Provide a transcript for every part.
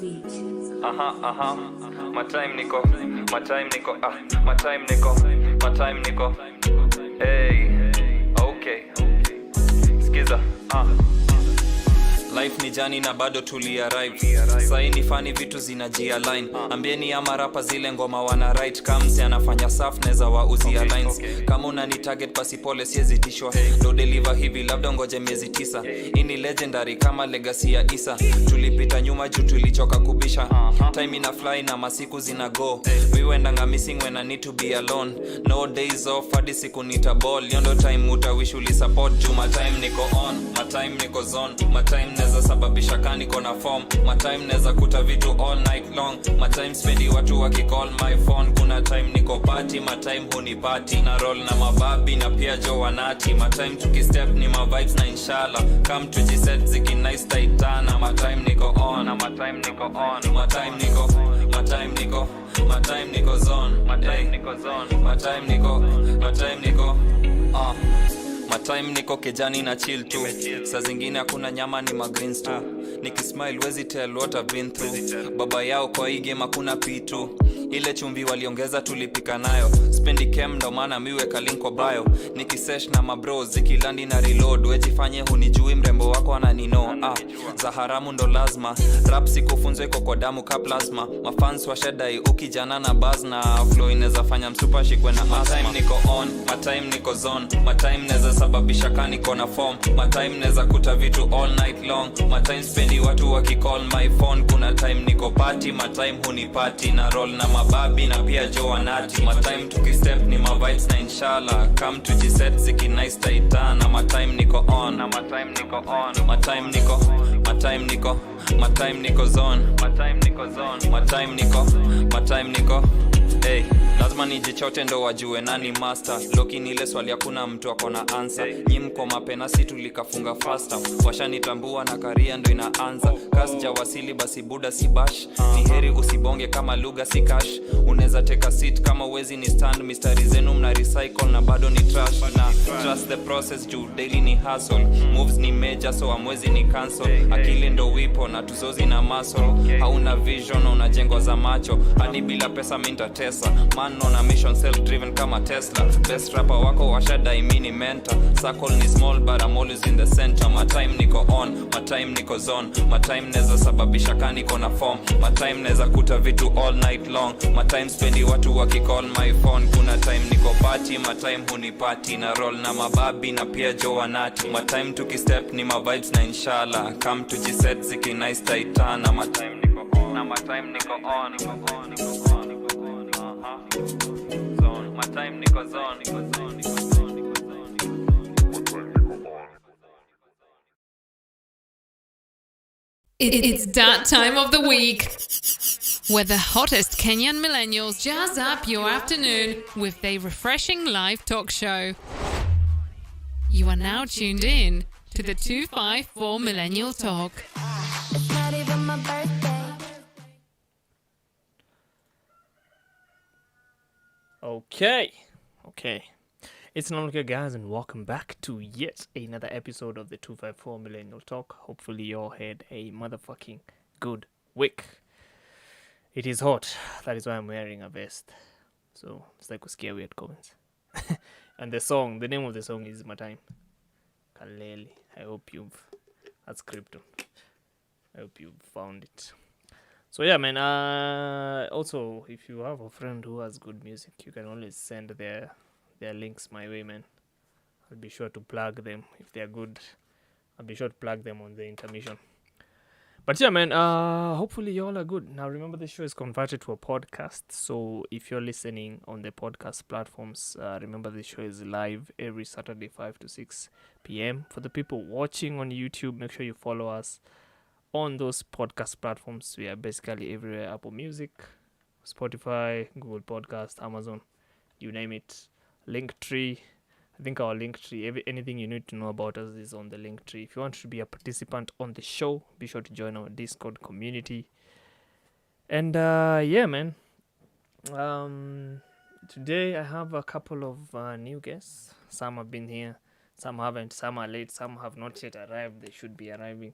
My time niko. Hey, okay. Skiza. Life ni jani na bado tuli arrive. Sai ni fani vitu zinajialign. Ambieni ama rapa zile ngoma wana write. Kamsi anafanya safu neza wauzia lines. Kama unani target basi pole siezi tishwa. Do deliver hivi labda ngoje miezi 9. Ini legendary kama legacy ya Isa. Tulipita nyuma juu tulichoka kubisha. Time ina fly na masiku zina go. We wendanga missing when I need to be alone. No days off hadi siku nita ball. Yondo time utawish uli support juu. My time niko on, my time niko zone. My time neza sababisha kani kona form. My time neza kuta vitu all night long. My time spendi watu wakicall my phone. Kuna time niko party, my time huni party. Na roll na mababi na pia jo wanati. My time tukistep ni ma vibes na inshallah. Come tujiset ziki nice taitana. My time niko on, my time niko on. My time niko zone. My time niko zone. My time niko My time niko kejani na chill tu. Saa zingine hakuna nyama ni magreens tu. Nikismile wezi tell what I've been through. Baba yao kwa hii game hakuna pitu. Ile chumvi waliongeza tulipika nayo. Spendi kem ndo maana miweka link kwa bio. Nikisesh na mabros zikilandi na reload. Wejifanye hunijui mrembo wako ananino. Za haramu ndo lazima. Rap sikufunzwe kwa damu ka plasma. Mafans wa shedai ukijana na buzz na flow ineza fanya msupa shikwe na asma. My time niko on, my time niko zone. My time neza sababisha kani kona form. My time neza kuta vitu all night long. My time spendi watu wakicall my phone. Kuna time niko party, my time huni party. Na roll na mababi na pia jo wanati. My time tukistep ni ma vibes na inshallah. Come tujiset ziki nice taitana. My time niko on, my time niko on. My time niko zone. My time niko. Hey, lazima nijichote ndo wajue nani master. Loki nile swali hakuna mtu akona answer. Nyimko mapena si tulikafunga faster. Washanitambua na karia ndo inaanza. Kasja wasili basi buda si bash. Ni heri usibonge kama lugha si cash. Uneza take a seat kama uwezi ni stand. Mistari zenu mna recycle na bado ni trash. Na trust the process juu daily ni hustle. Moves ni major so amwezi ni cancel. Akili ndo wipo na tuzozi na muscle. Hauna vision unajengwa za macho. Hadi bila pesa minta tesa. Man on a mission self driven kama Tesla. Best rapper wako washadai mini mentor. Circle ni small but I'm always in the center. My time niko on, my time niko zone. My time neza sababisha kani kona form. My time neza kuta vitu all night long. My time spendi watu wakicall my phone. Kuna time niko party, my time huni party. Na roll na mababi na pia jo wanati. My time tukistep ni ma vibes na inshallah. Come tujiset ziki nice taitana. My time niko on, my time niko on. Zone. My time niko zone. It's that time of the week where the hottest Kenyan millennials jazz up your afternoon with their refreshing live talk show. You are now tuned in to the 254 Millennial Talk. It's not even my birthday. Okay. It's Nanaka guys and welcome back to yet another episode of the 254 Millennial Talk. Hopefully you all had a motherfucking good week. It is hot. That is why I'm wearing a vest. So it's like a scare weird comments. And the name of the song is My Time. Kaleli. That's Krypton. I hope you've found it. So yeah, man, also, if you have a friend who has good music, you can always send their links my way, man. I'll be sure to plug them. If they're good, I'll be sure to plug them on the intermission. But yeah, man, hopefully you all are good. Now, remember, the show is converted to a podcast. So if you're listening on the podcast platforms, remember the show is live every Saturday, 5 to 6 p.m. For the people watching on YouTube, make sure you follow us on those podcast platforms. We are basically everywhere: Apple Music, Spotify, Google Podcast, Amazon, you name it. Linktree. I think our Linktree, anything you need to know about us is on the Linktree. If you want to be a participant on the show, be sure to join our Discord community. And yeah, man. Today I have a couple of new guests. Some have been here, some haven't, some are late, some have not yet arrived. They should be arriving.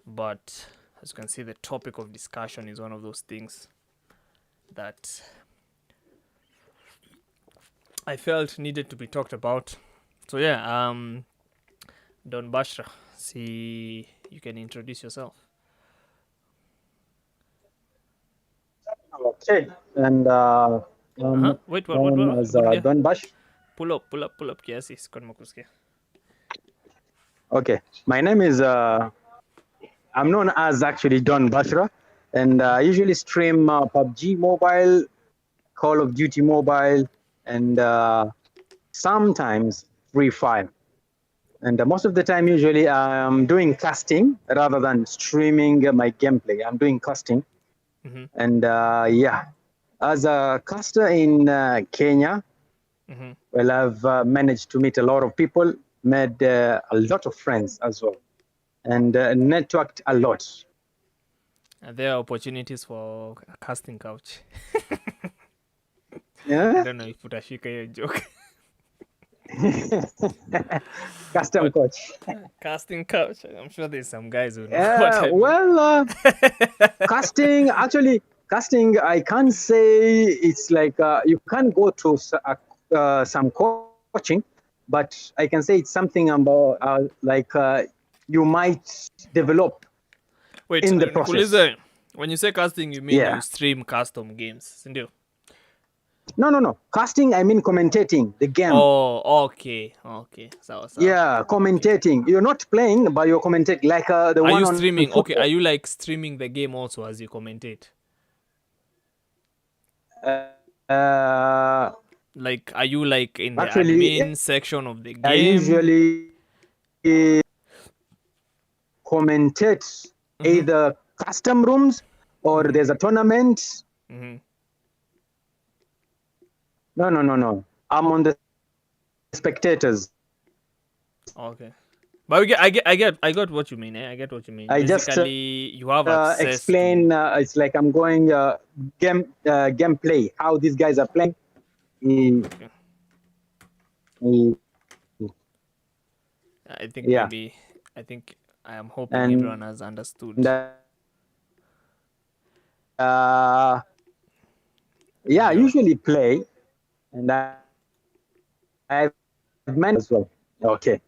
But as you can see, the topic of discussion is one of those things that I felt needed to be talked about. So yeah, Don Bashra, see, you can introduce yourself. Okay, and Wait, known as Good, yeah. Don Bash. Pull up, kiasi, sikuwa nimekusikia. Okay, my name is I'm known as actually Don Bashra, and I usually stream PUBG Mobile, Call of Duty Mobile, and sometimes Free Fire. And most of the time, usually I'm doing casting rather than streaming my gameplay. I'm doing casting, and yeah, as a caster in Kenya, well, I've managed to meet a lot of people, made a lot of friends as well, and networked a lot. There are opportunities for a casting couch. Yeah. I don't know if utashika hiyo joke. Custom coach. Casting couch. I'm sure there's some guys who know Yeah, what I mean. well, casting, I can't say it's like you can't go to some coaching, but I can say it's something about you might develop Wait, in the process. Nikuulize, when you say casting, you mean Yeah. you stream custom games, sindio? No. Casting, I mean commentating the game. Oh, okay. Sawa. Yeah, commentating. You're not playing, but you're commentating like the Are one you on streaming? football. Okay, are you like streaming the game also as you commentate? Like, are you like in the Actually, admin section of the game? I usually commentate either custom rooms or there's a tournament. Mhm. No. I'm on the spectators. Okay. But I got what you mean. I get what you mean. I just, Basically, you have access Explain. It's like I'm going gameplay. How these guys are playing. I think Yeah. I am hoping And everyone has understood. Yeah, I usually play, and I've managed as well. Okay,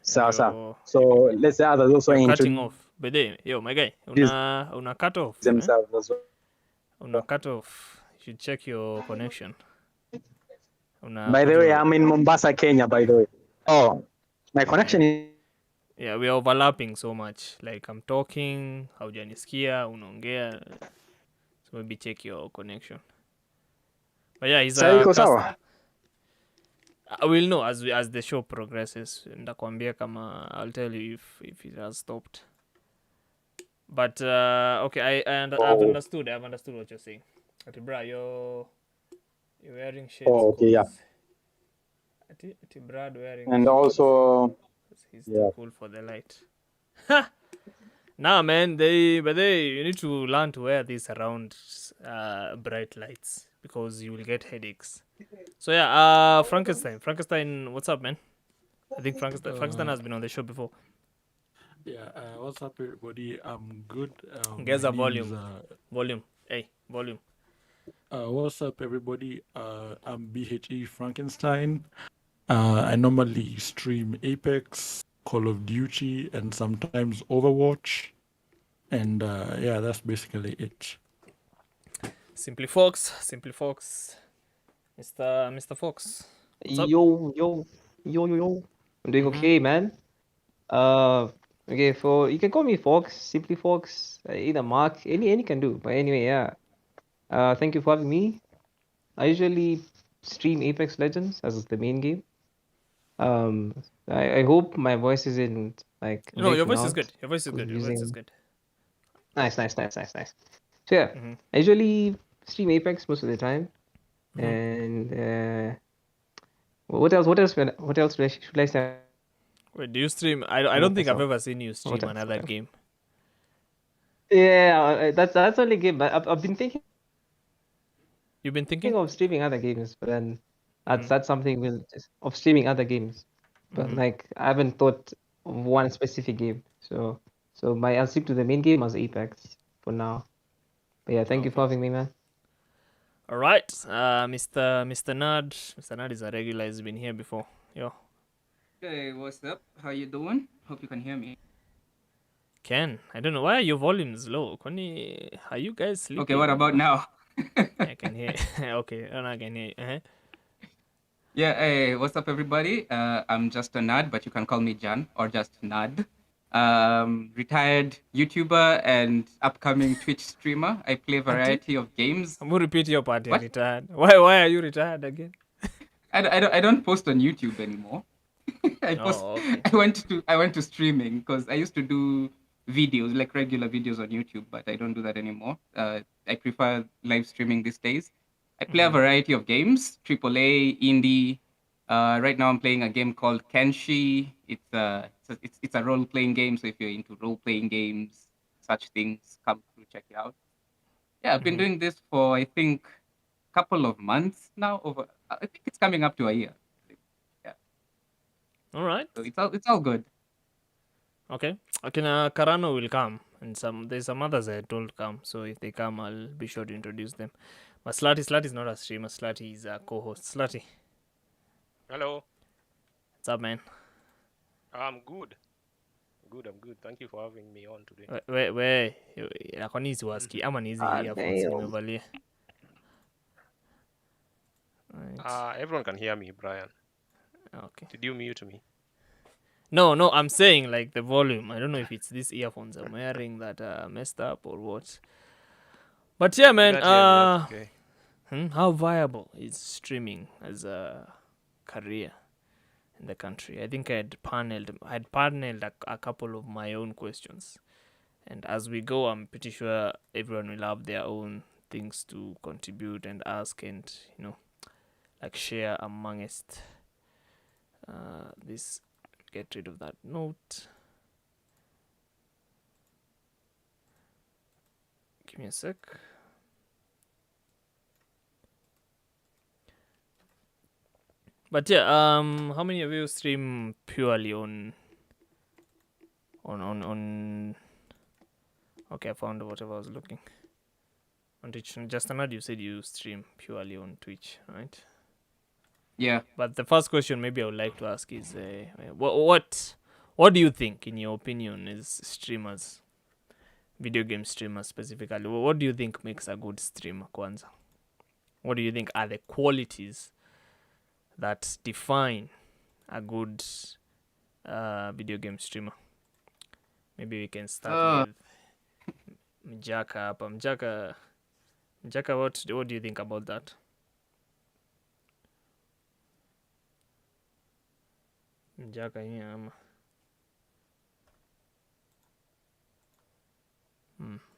so let's say others also You're cutting introduce off. But yo, my guy, una cut off. Eh? themselves as well. Una cut off. You should check your connection. By the way, I'm in Mombasa, Kenya. By the way, my connection is. Yeah, we are overlapping so much. Like I'm talking, haujanisikia, unaongea. So maybe check your connection. But yeah, he's Sawa iko sawa? I will know as the show progresses. Ndakwambia kama I'll tell you if it has stopped. But okay, I've understood. I've understood what you're saying. Ati bra, you're wearing shades. Oh, okay, yeah. Ati Brad wearing. And shades. also, He's too cool for the light. Nah, man, you need to learn to wear this around bright lights because you will get headaches. So yeah, Frankenstein, what's up, man? I think Frankenstein has been on the show before. Yeah, what's up, everybody? I'm good. Guess my the name is, volume. Hey, volume. what's up, everybody? I'm BHE Frankenstein. I normally stream Apex, Call of Duty, and sometimes Overwatch. And yeah, that's basically it. Simply Fox. Mr. Fox. What's up? Yo. I'm doing okay, man. Okay, you can call me Fox, Simply Fox, either Mark, any can do. But anyway, yeah. Thank you for having me. I usually stream Apex Legends as the main game. I hope my voice isn't like. No, your voice breaking is out good. Your voice is good. Your voice is using- good. Nice. So yeah, I usually stream Apex most of the time, and what else? Should I say? Wait, do you stream? I don't think I've myself. ever seen you stream What else? another game. Yeah, that's only game. But I've been thinking You've been thinking? of streaming other games, but then that's something of streaming other games. But like I haven't thought of one specific game. So So I'll stick to the main game as Apex for now. But yeah, thank you for having me, man. All right, Mr. Nerd. Mr. Nerd is a regular. He's been here before. Yo, Hey, what's up? How you doing? Hope you can hear me. Ken. I don't know why are your volumes low. Kwani, are you guys sleeping? Okay, what about now? I can hear. Okay, I can hear. Yeah, hey, what's up, everybody? I'm just a Nad, but you can call me Jan or just Nad. Retired YouTuber and upcoming Twitch streamer. I play a variety of games. I'm gonna repeat your part. What? Retired. Why are you retired again? I don't post on YouTube anymore. Okay. I went to streaming because I used to do videos, like regular videos on YouTube, but I don't do that anymore. I prefer live streaming these days. I play a variety of games, AAA, indie. Right now I'm playing a game called Kenshi. It's a role playing game, so if you're into role playing games, such things, come through, check it out. Yeah, I've been doing this for I think a couple of months now. I think it's coming up to a year. All right. So it's all good. Okay. Karano will come, and there's some others I told come. So if they come, I'll be sure to introduce them. But Slutty is not a streamer. Slutty is a co-host. Slutty, Hello. what's up, man? I'm good. I'm good. Thank you for having me on today. Where kwani siwaski ama ni hizi earphones damn. nimevalia? Right. Everyone can hear me, Brian. Okay. Did you mute me? No, I'm saying like the volume. I don't know if it's these earphones I'm wearing that are messed up or what. But yeah, man. That's okay. How viable is streaming as a career in the country? I think I had paneled a couple of my own questions, and as we go, I'm pretty sure everyone will have their own things to contribute and ask, and like share amongst this. Get rid of that note. Give me a sec. But yeah, how many of you stream purely on? Okay, I found whatever I was looking. On Twitch. Just another, you said you stream purely on Twitch, right? Yeah. But the first question maybe I would like to ask is, what do you think, in your opinion, is streamers, video game streamers specifically? What do you think makes a good streamer, Kwanza? What do you think are the qualities that define a good video game streamer? Maybe we can start with Mjaka. Mjaka, what do you think about that? Mjaka here,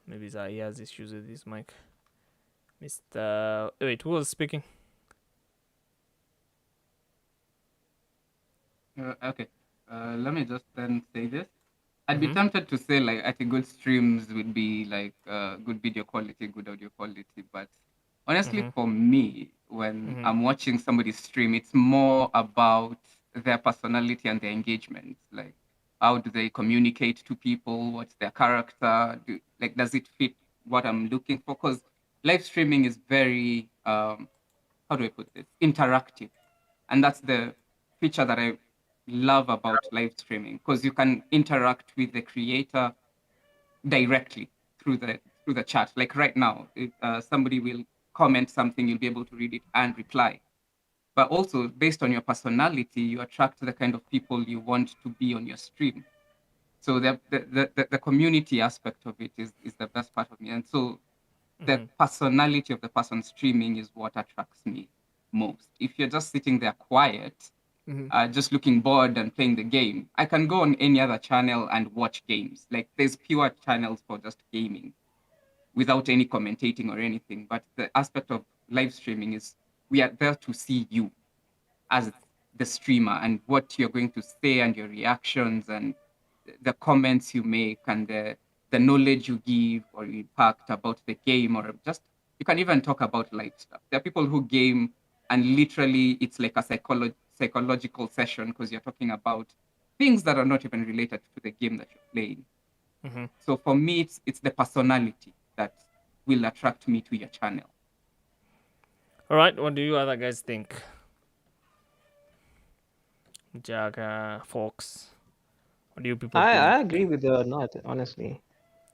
maybe he has issues with his mic. Wait, who was speaking? Okay. Let me just then say this. I'd be tempted to say like I think good streams would be like good video quality, good audio quality, but honestly, for me, when I'm watching somebody stream, it's more about their personality and their engagement. Like, how do they communicate to people? What's their character? Does it fit what I'm looking for? Because live streaming is very, how do I put this? Interactive, and that's the feature that I love about live streaming, because you can interact with the creator directly through the chat. Like right now, if somebody will comment something, you'll be able to read it and reply. But also, based on your personality, you attract the kind of people you want to be on your stream. So the community aspect of it is the best part of me. And so the personality of the person streaming is what attracts me most. If you're just sitting there quiet, just looking bored and playing the game, I can go on any other channel and watch games. Like, there's pure channels for just gaming without any commentating or anything. But the aspect of live streaming is we are there to see you as the streamer and what you're going to say and your reactions and the comments you make and the knowledge you give or you impact about the game, or just you can even talk about life stuff. There are people who game and literally it's like a psychological session because you're talking about things that are not even related to the game that you're playing. So for me, it's the personality that will attract me to your channel. All right, what do you other guys think? Jaga, Fox, what do you people think? I agree with Nod, honestly.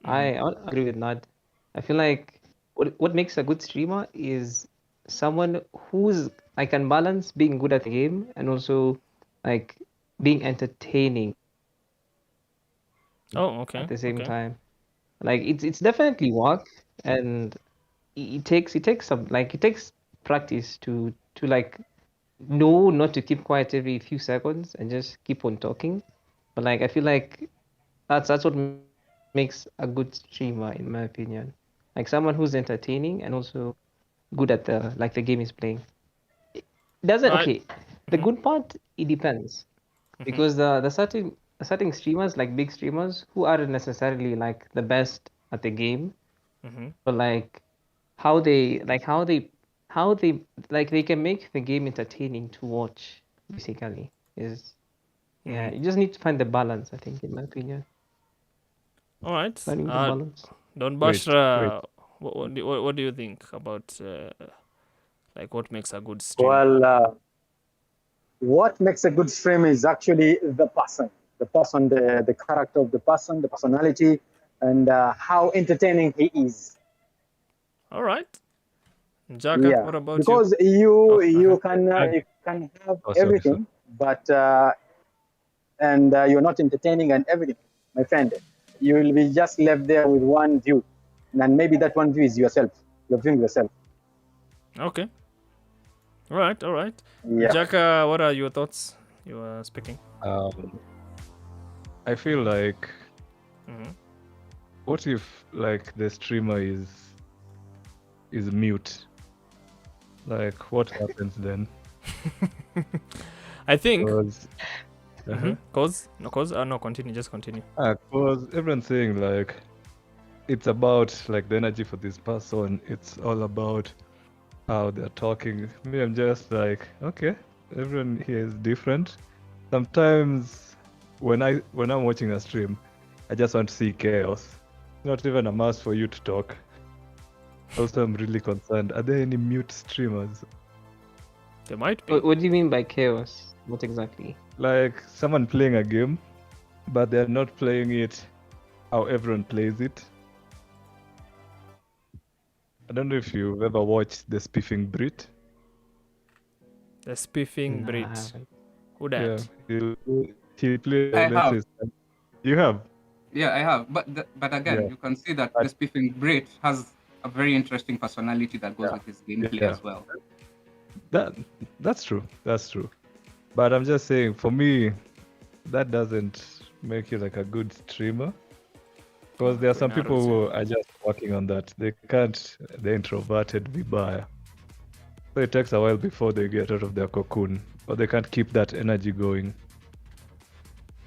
I agree with Nod. I feel like what makes a good streamer is someone who's like can balance being good at the game and also like being entertaining Oh, okay. at the same okay. time. Like it's definitely work, and it takes some like it takes practice to like know not to keep quiet every few seconds and just keep on talking. But like I feel like that's what makes a good streamer in my opinion. Like someone who's entertaining and also good at the game is playing. It doesn't Right. okay. The good part it depends because the certain streamers like big streamers who aren't necessarily like the best at the game, but like how they like they can make the game entertaining to watch basically is yeah you just need to find the balance I think in my opinion All right. finding the balance. Don Wait, Bashra, what do you think about like what makes a good stream? Well, what makes a good stream is actually the person, the character of the person, the personality, and how entertaining he is. All right. Jaka, Yeah, what about because you can have Oh, sorry, everything, but and you're not entertaining and everything, my friend. You will be just left there with one view, and maybe that one view is yourself. You're viewing yourself. you? Okay. All right. Yeah. Jaka, what are your thoughts? You are speaking. I feel like, Mhm. what if like the streamer is mute? Like, what happens then? I think. Because No, continue. Just continue. Because everyone's saying like it's about like the energy for this person. It's all about how they're talking. Me, I'm just like, okay, everyone here is different. Sometimes when I'm watching a stream, I just want to see chaos. Not even a must for you to talk. Also, I'm really concerned. Are there any mute streamers? There might be. What do you mean by chaos? What exactly? Like someone playing a game, but they're not playing it how everyone plays it. I don't know if you've ever watched the Spiffing Brit. The spiffing Nah, I Brit. haven't. Who that? He plays. I let's have. say- You have. Yeah, I have. But again, Yeah. you can see that But- the Spiffing Brit has a very interesting personality that goes with his gameplay Yeah. as well. That's true. That's true. But I'm just saying, for me, that doesn't make you like a good streamer. Because there are some people who are just working on that. They can't. They're introverted, vibaya. So it takes a while before they get out of their cocoon, or they can't keep that energy going.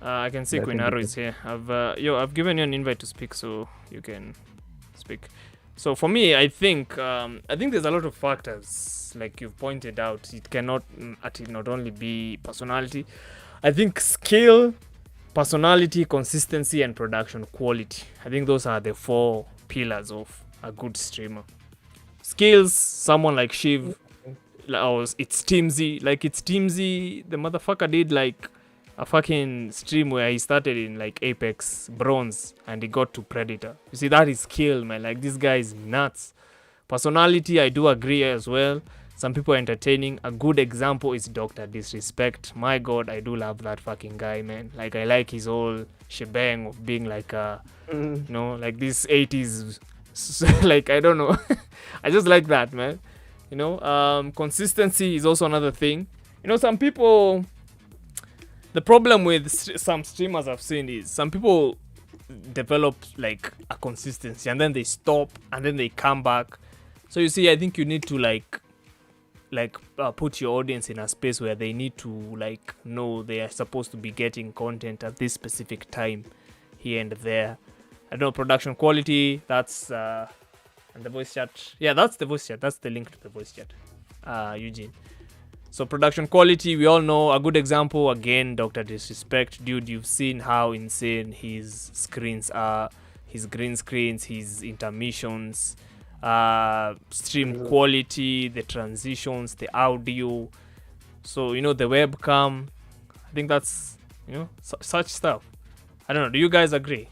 I can see I Queen think Arrow is here. I've given you an invite to speak, so you can speak. So for me, I think there's a lot of factors, like you've pointed out. It cannot not only be personality. I think skill, personality, consistency, and production quality. I think those are the 4 pillars of a good streamer. Skills, someone like Shiv, it's Teamsy. Like it's Teamsy. The motherfucker did like a fucking stream where he started in like Apex Bronze and he got to Predator. You see, that is skill, man. Like this guy is nuts. Personality, I do agree as well. Some people are entertaining. A good example is Dr. Disrespect. My God, I do love that fucking guy, man. Like I like his whole shebang of being like like this 80s like I don't know. I just like that, man. Consistency is also another thing. Some people, the problem with some streamers I've seen is some people develop like a consistency and then they stop and then they come back. So you see, I think you need to put your audience in a space where they need to like know they are supposed to be getting content at this specific time here and there. I don't know, production quality, that's and the voice chat. Yeah, that's the voice chat. That's the link to the voice chat. Eugene. So production quality, we all know. A good example, again, Dr. Disrespect. Dude, you've seen how insane his screens are. His green screens, his intermissions, stream quality, the transitions, the audio. So, the webcam. I think that's, such stuff. I don't know. Do you guys agree?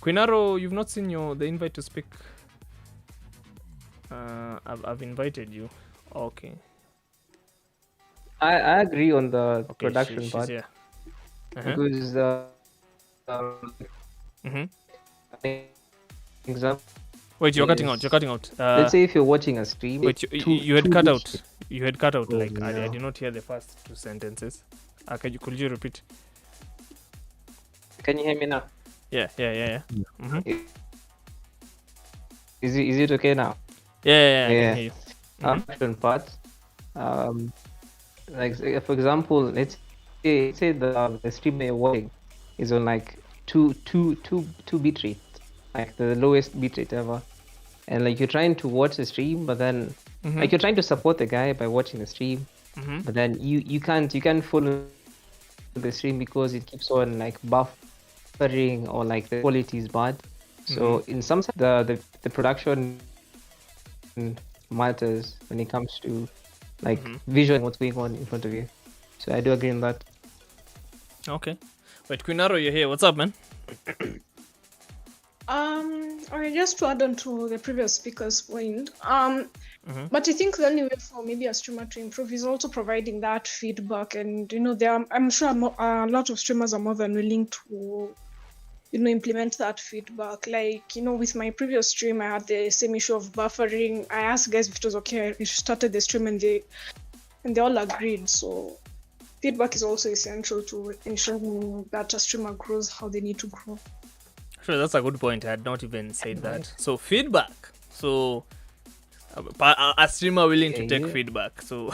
Quinaro, you've not seen the invite to speak. I've invited you. Okay. I agree on the Okay, production she's part here. because example. Wait, you're cutting out. You're cutting out. Let's say if you're watching a stream. Wait, it's you had two cut out. bits. You had cut out. Oh, Like I no. did not hear the first two sentences. Could you repeat? Can you hear me now? Yeah. Mm-hmm. Is it okay now? Yeah. I can hear you. Production part. Like for example, let's say the stream you're watching is on like two bitrate, like the lowest bitrate ever, and like you're trying to watch the stream, but then like you're trying to support the guy by watching the stream, but then you can't follow the stream because it keeps on like buffering or like the quality is bad. So in some sense, the production matters when it comes to like vision what's going on in front of you. So I do agree on that. Okay. Wait, Quinaro, you're here. What's up, man? Okay, just to add on to the previous speaker's point, but I think the only way for maybe a streamer to improve is also providing that feedback, and I'm sure a lot of streamers are more than willing to implement that feedback. Like, with my previous stream, I had the same issue of buffering. I asked guys if it was okay. I started the stream and they all agreed. So feedback is also essential to ensuring that a streamer grows how they need to grow. Sure, that's a good point. I had not even said that. So feedback. So a streamer willing to take feedback. So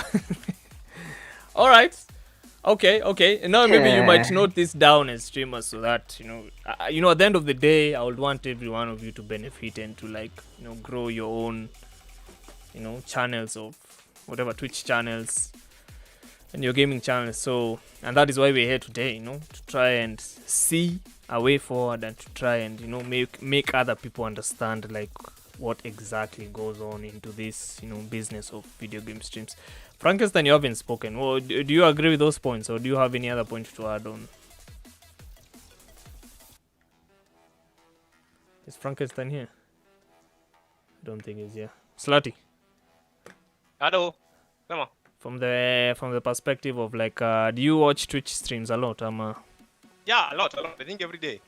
all right. Okay. And now maybe you might note this down as streamers, so that at the end of the day, I would want every one of you to benefit and to grow your own channels of whatever, Twitch channels and your gaming channels. So, and that is why we're here today, to try and see a way forward and to try and make other people understand like what exactly goes on into this business of video game streams. Frankenstein, you haven't spoken. Well, do you agree with those points, or do you have any other points to add on? Is Frankenstein here? I don't think he's here. Slutty. Hello. Come on. From the perspective of do you watch Twitch streams a lot? Yeah, a lot. I think every day.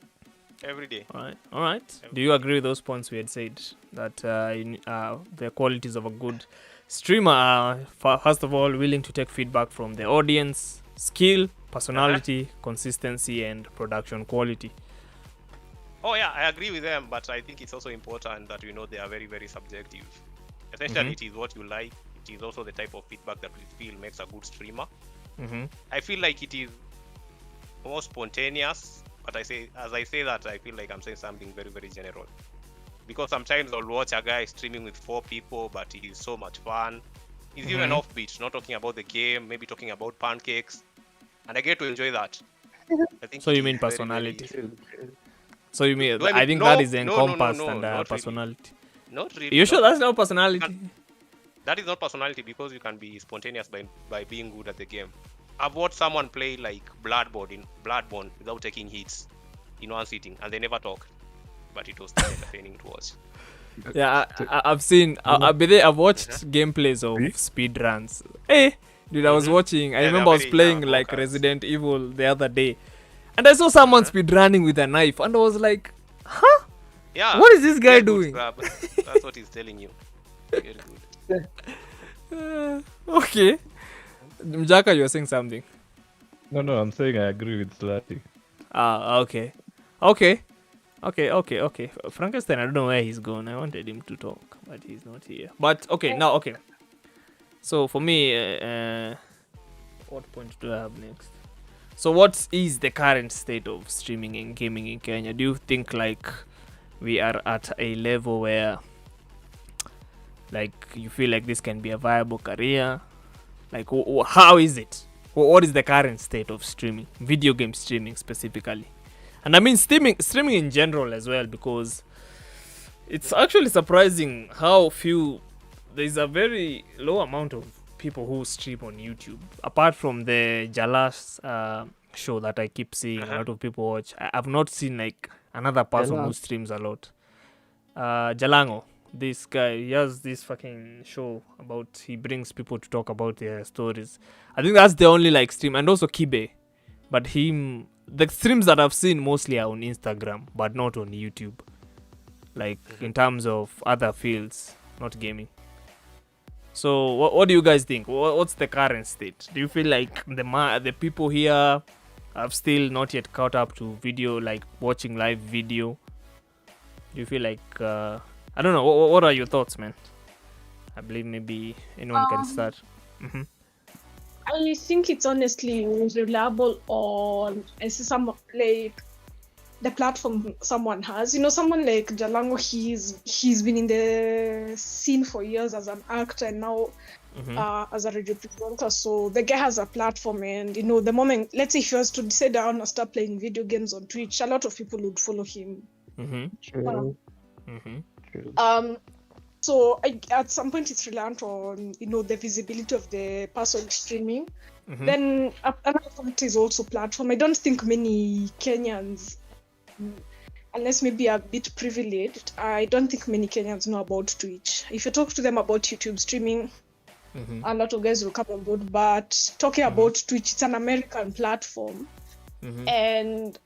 All right. Do you agree with those points we had said, that the qualities of a good streamer are, first of all, willing to take feedback from the audience, skill, personality, consistency, and production quality? Oh yeah, I agree with them, but I think it's also important that they are very, very subjective. Essentially, it is what you like. It is also the type of feedback that we feel makes a good streamer. I feel like it is more spontaneous, but as I say that, I feel like I'm saying something very, very general. Because sometimes I'll watch a guy streaming with 4 people, but it is so much fun. He's even offbeat, not talking about the game, maybe talking about pancakes, and I get to enjoy that. I think So you mean personality? So you mean, I think that is encompassed under personality. Not really. You sure that's not personality? That is not personality, because you can be spontaneous by being good at the game. I've watched someone play like Bloodborne without taking hits in one sitting, and they never talk. But it was still entertaining to watch. Yeah, I've seen. I've watched gameplays of speed runs. Hey, dude, I was watching. I remember I was playing like Resident Evil the other day, and I saw someone speed running with a knife, and I was like, "Huh? Yeah. What is this guy doing?" That's what he's telling you. Very good. Okay. Mjaka, you were saying something. No, I'm saying I agree with Slati. Okay. Frankenstein, I don't know where he's gone. I wanted him to talk, but he's not here. But okay. So for me, what point do I have next? So what is the current state of streaming and gaming in Kenya? Do you think we are at a level where you feel like this can be a viable career? Like, how is it? What is the current state of streaming, video game streaming specifically? And I mean streaming in general as well, because it's actually surprising how few. There's a very low amount of people who stream on YouTube, apart from the Jalas show that I keep seeing a lot of people watch. I've not seen like another person who streams a lot. Jalango, this guy, he has this fucking show about, he brings people to talk about their stories. I think that's the only like stream, and also Kibe. But the streams that I've seen mostly are on Instagram, but not on YouTube. Like in terms of other fields, not gaming. So what do you guys think? What's the current state? Do you feel like the people here have still not yet caught up to video, like watching live video? Do you feel like I don't know, what are your thoughts, man? I believe maybe anyone can start. I think it's honestly reliable on some like the platform someone has. Someone like Jalango, he's been in the scene for years as an actor, and now as a radio presenter. So the guy has a platform, and the moment, let's say if he was to sit down and start playing video games on Twitch, a lot of people would follow him. True. So at some point it's reliant on the visibility of the person streaming. Then another point is also platform. I don't think many Kenyans, unless maybe a bit privileged, I don't think many Kenyans know about Twitch. If you talk to them about YouTube streaming, a lot of guys will come on board. But talking about Twitch, it's an American platform, and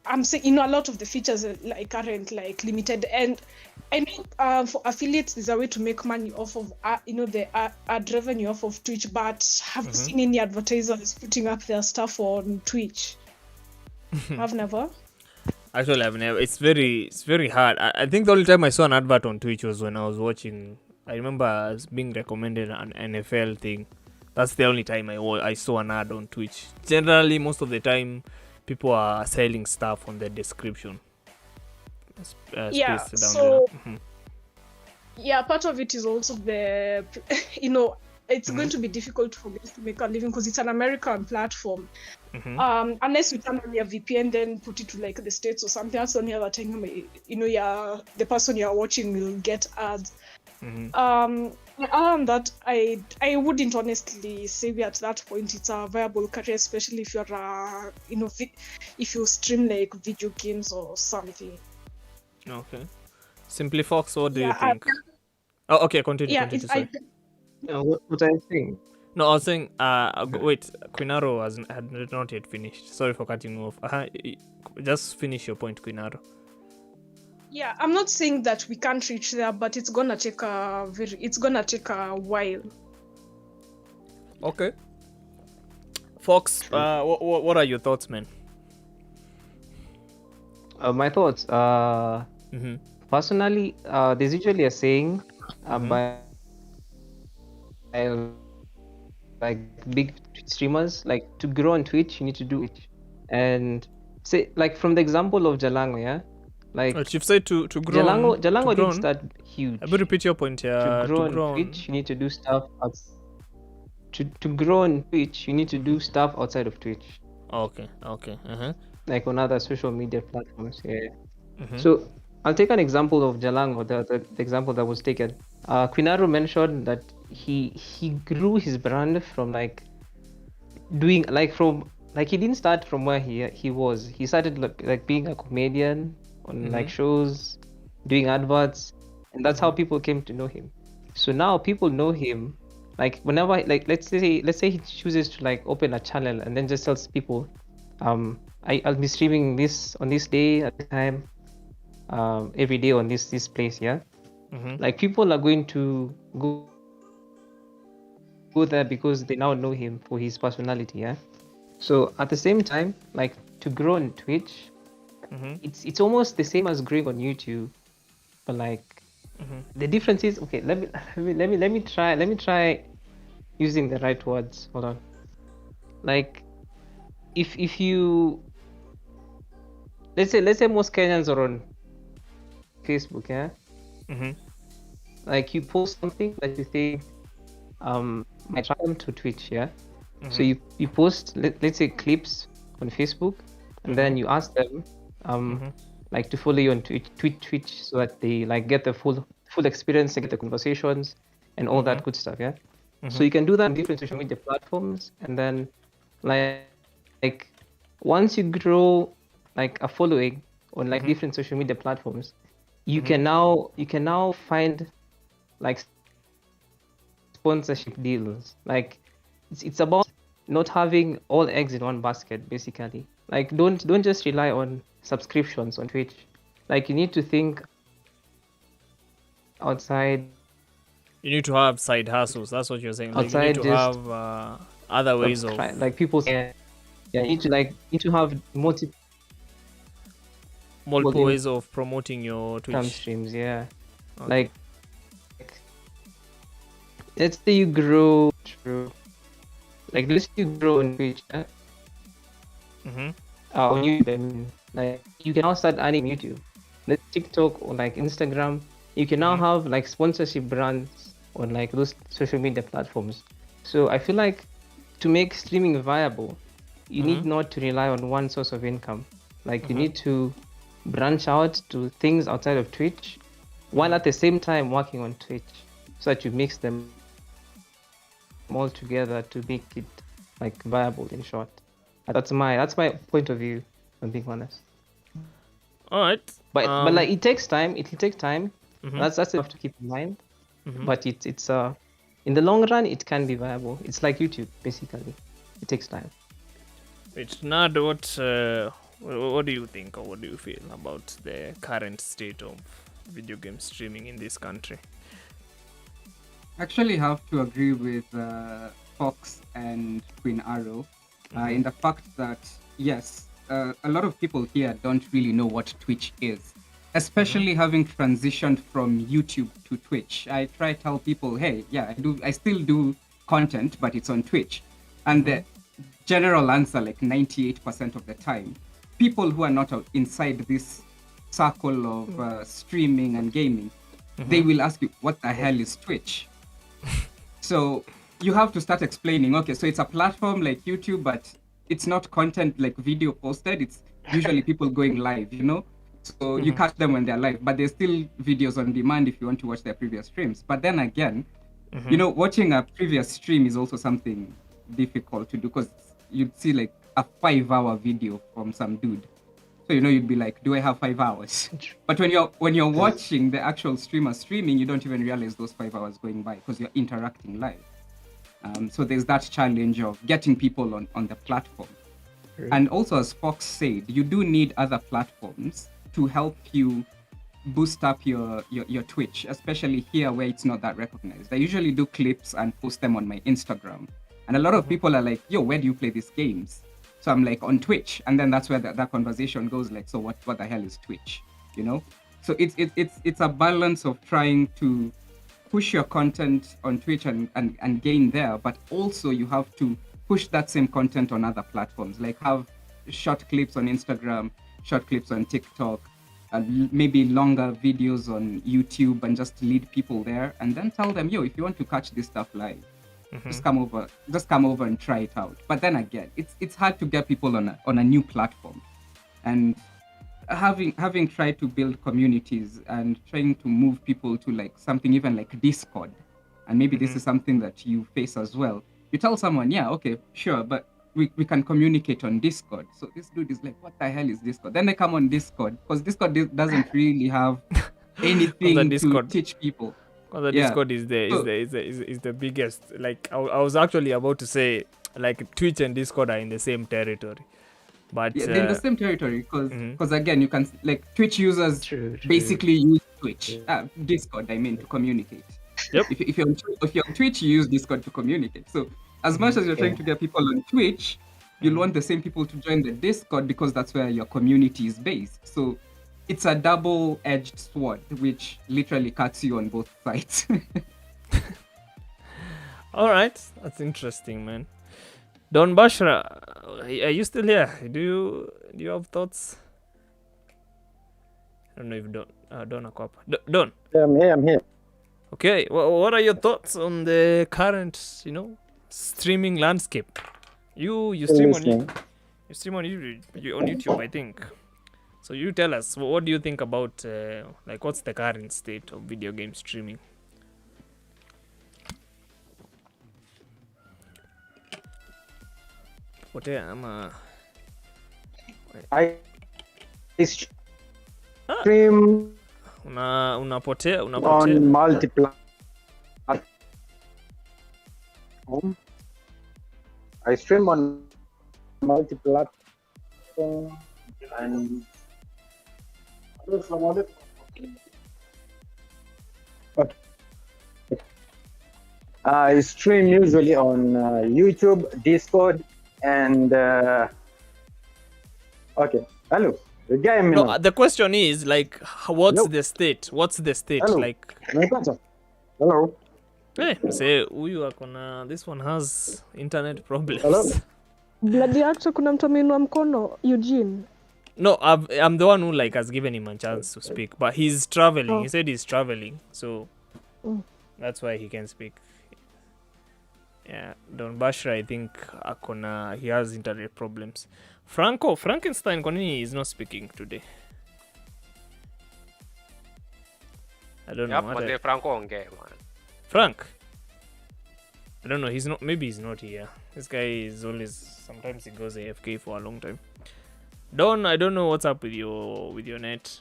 I'm saying a lot of the features aren't like limited. And I know for affiliates there's a way to make money off of the ad revenue off of Twitch, but haven't seen any advertisers putting up their stuff on Twitch. I've never. Actually, I've never. It's very hard. I think the only time I saw an advert on Twitch was when I was watching. I remember as being recommended an NFL thing. That's the only time I saw an ad on Twitch. Generally, most of the time, people are selling stuff on the description. Yeah. So. Yeah, part of it is also the, it's going to be difficult for guys to make a living because it's an American platform. Unless you turn on your VPN, then put it to like the States or something. That's the only other time, the person you're watching will get ads. Other than that, I wouldn't honestly say we're at that point it's a viable career, especially if you're if you stream like video games or something. Okay. Simply Fox, what do you think? Oh, okay, continue. Sorry. What I think? No, I was saying, wait, Quinaro had not yet finished. Sorry for cutting you off. Just finish your point, Quinaro. Yeah, I'm not saying that we can't reach there, but it's gonna take a while. Okay. Fox, what are your thoughts, man? My thoughts. Personally, there's usually a saying by like big streamers, like to grow on Twitch, you need to do it. And say, like from the example of Jalango, yeah, like you've said to grow. Jalango didn't start huge. I will repeat your point here. To grow on Twitch, you need to do stuff. To grow on Twitch, you need to do stuff outside of Twitch. Okay. Like on other social media platforms. Yeah. So I'll take an example of Jalango, the example that was taken. Quinaro mentioned that he grew his brand from like doing he didn't start from where he was. He started like being a comedian on like shows, doing adverts, and that's how people came to know him. So now people know him. Like whenever, like let's say he chooses to like open a channel and then just tells people, I'll be streaming this on this day at this time, every day on this place, yeah. Like people are going to go there because they now know him for his personality, yeah. So at the same time, like to grow on Twitch, it's almost the same as growing on YouTube, but like the difference is, okay, let me try using the right words. Hold on. Like if you let's say most Kenyans are on Facebook, yeah. Like you post something that you think my channel to Twitch, yeah. So you post let's say clips on Facebook, and then you ask them like to follow you on Twitch so that they like get the full experience, they get the conversations and all that good stuff, yeah. So you can do that on different social media platforms, and then like once you grow like a following on like different social media platforms, you can now find like sponsorship deals. Like it's about not having all eggs in one basket, basically. Like don't just rely on subscriptions on Twitch. Like you need to think outside. You need to have side hustles. That's what you're saying. Like you Outside need to just have other ways of like people say, yeah, you need to have multiple ways of promoting your Twitch streams. Yeah, Okay. like let's say you grow through, like let's say you grow on Twitch, yeah? On YouTube. I mean, like you can now start earning YouTube, like TikTok or like Instagram. You can now have like sponsorship brands on like those social media platforms. So I feel like to make streaming viable, you need not to rely on one source of income. Like you need to branch out to things outside of Twitch, while at the same time working on Twitch, so that you mix them all together to make it like viable. In short, that's my point of view. I'm being honest. All right. But like it takes time. It'll take time. That's enough to keep in mind. But it's in the long run it can be viable. It's like YouTube basically. It takes time. It's not what do you think or what do you feel about the current state of video game streaming in this country? Actually have to agree with Fox and Queen Arrow in the fact that yes, a lot of people here don't really know what Twitch is, especially having transitioned from YouTube to Twitch. I try to tell people, hey, yeah, I still do content, but it's on Twitch. And the general answer, like 98% of the time, people who are not inside this circle of streaming and gaming, they will ask you, what the hell is Twitch? So you have to start explaining, okay, so it's a platform like YouTube, but it's not content like video posted. It's usually people going live, you know? So you catch them when they're live, but there's still videos on demand if you want to watch their previous streams. But then again, you know, watching a previous stream is also something difficult to do, because you'd see like a 5-hour video from some dude. So, you know, you'd be like, do I have 5 hours? But when you're watching the actual streamer streaming, you don't even realize those 5 hours going by because you're interacting live. So there's that challenge of getting people on the platform. And also, as Fox said, you do need other platforms to help you boost up your Twitch, especially here where it's not that recognized. I usually do clips and post them on my Instagram. And a lot of people are like, yo, where do you play these games? So I'm like, on Twitch. And then that's where that conversation goes, like, so what the hell is Twitch? You know? So it's a balance of trying to push your content on Twitch and gain there, but also you have to push that same content on other platforms, like have short clips on Instagram, short clips on TikTok, and maybe longer videos on YouTube, and just lead people there, and then tell them, yo, if you want to catch this stuff live, just come over and try it out. But then again, it's hard to get people on a new platform, and having tried to build communities and trying to move people to like something even like Discord, and maybe this is something that you face as well. You tell someone, yeah, okay, sure, but we can communicate on Discord. So this dude is like, what the hell is Discord? Then they come on Discord, because Discord doesn't really have anything to teach people. Because the Discord is the biggest. Like I was actually about to say, like Twitch and Discord are in the same territory. But yeah, they're in the same territory because again, you can like Twitch users basically use Twitch, Discord, I mean, to communicate. Yep. If you're on Twitch, you use Discord to communicate. So as much as you're trying to get people on Twitch, you'll want the same people to join the Discord because that's where your community is based. So it's a double-edged sword, which literally cuts you on both sides. All right, that's interesting, man. Don Bashra, are you still here? Do you have thoughts? I don't know if Don Akwapa. Don. Yeah, I'm here. Okay, what are your thoughts on the current, streaming landscape? You stream on listening. YouTube. You stream on YouTube, I think. So you tell us, what do you think about what's the current state of video game streaming? I stream unapotea on multiple platform. I stream on multi-platform and I stream usually on YouTube, Discord, and okay. Hello, the guy. No, the question is what's Hello. the state? What's the state? Hello. Hello. Hey, say huyu akona, this one has internet problems. Hello. Bloody acha kuna mtu ameinua mkono Eugene. No, I'm the one who has given him a chance to speak, but he's traveling. Oh. He said he's traveling, so that's why he can speak. Yeah, Don Bashra, I think he has internet problems. Frankenstein kwa nini is not speaking today? I don't know. But Franco ongea, man. Frank? I don't know. Maybe he's not here. This guy is always, sometimes he goes AFK for a long time. Don, I don't know what's up with your net.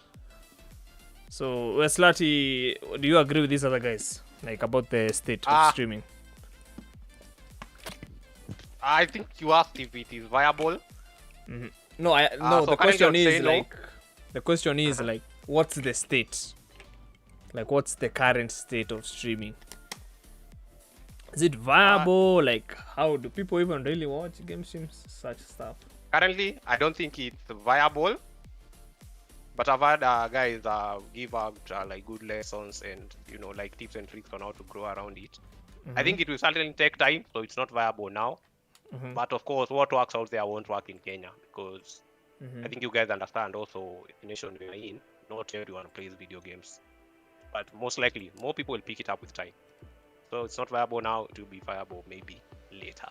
So, Slati, do you agree with these other guys? About the state of streaming? I think you asked if it is viable. Mm-hmm. No, so the can you question just say is no? the question is what's the state? What's the current state of streaming? Is it viable? How do people even really watch game streams? Such stuff. Currently, I don't think it's viable. But I've had guys give out good lessons and tips and tricks on how to grow around it. I think it will certainly take time, so it's not viable now. But of course, what works out there won't work in Kenya because I think you guys understand also the nation we're in. Not everyone plays video games, but most likely more people will pick it up with time. So it's not viable now. It will be viable maybe later.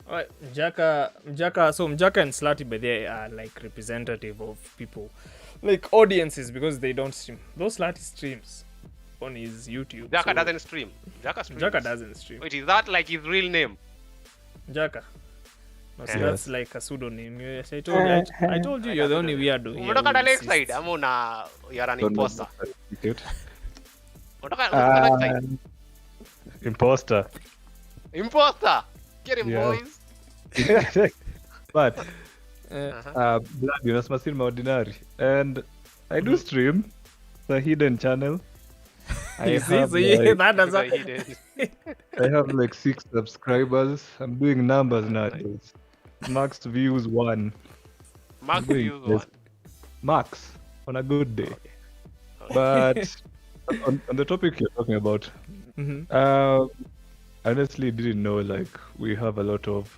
Alright, Mjaka. So Mjaka and Slati, by they are representative of people, audiences, because they don't stream. Those Slati streams on his YouTube. Jaka doesn't stream. Jaka streams. Jaka doesn't stream. Wait, is that his real name? Jaka. No, so that's a pseudonym. Yes, I told you you're the only weirdo here. Unataka na left side ama you're an imposter? Imposter. Imposter! Get him, Yeah. boys! But blood, you must be ordinary. And I do stream the hidden channel. I have like 6 subscribers. I'm doing numbers nowadays. Max views 1. Max views 1. Max on a good day. But on the topic you're talking about, I honestly didn't know we have a lot of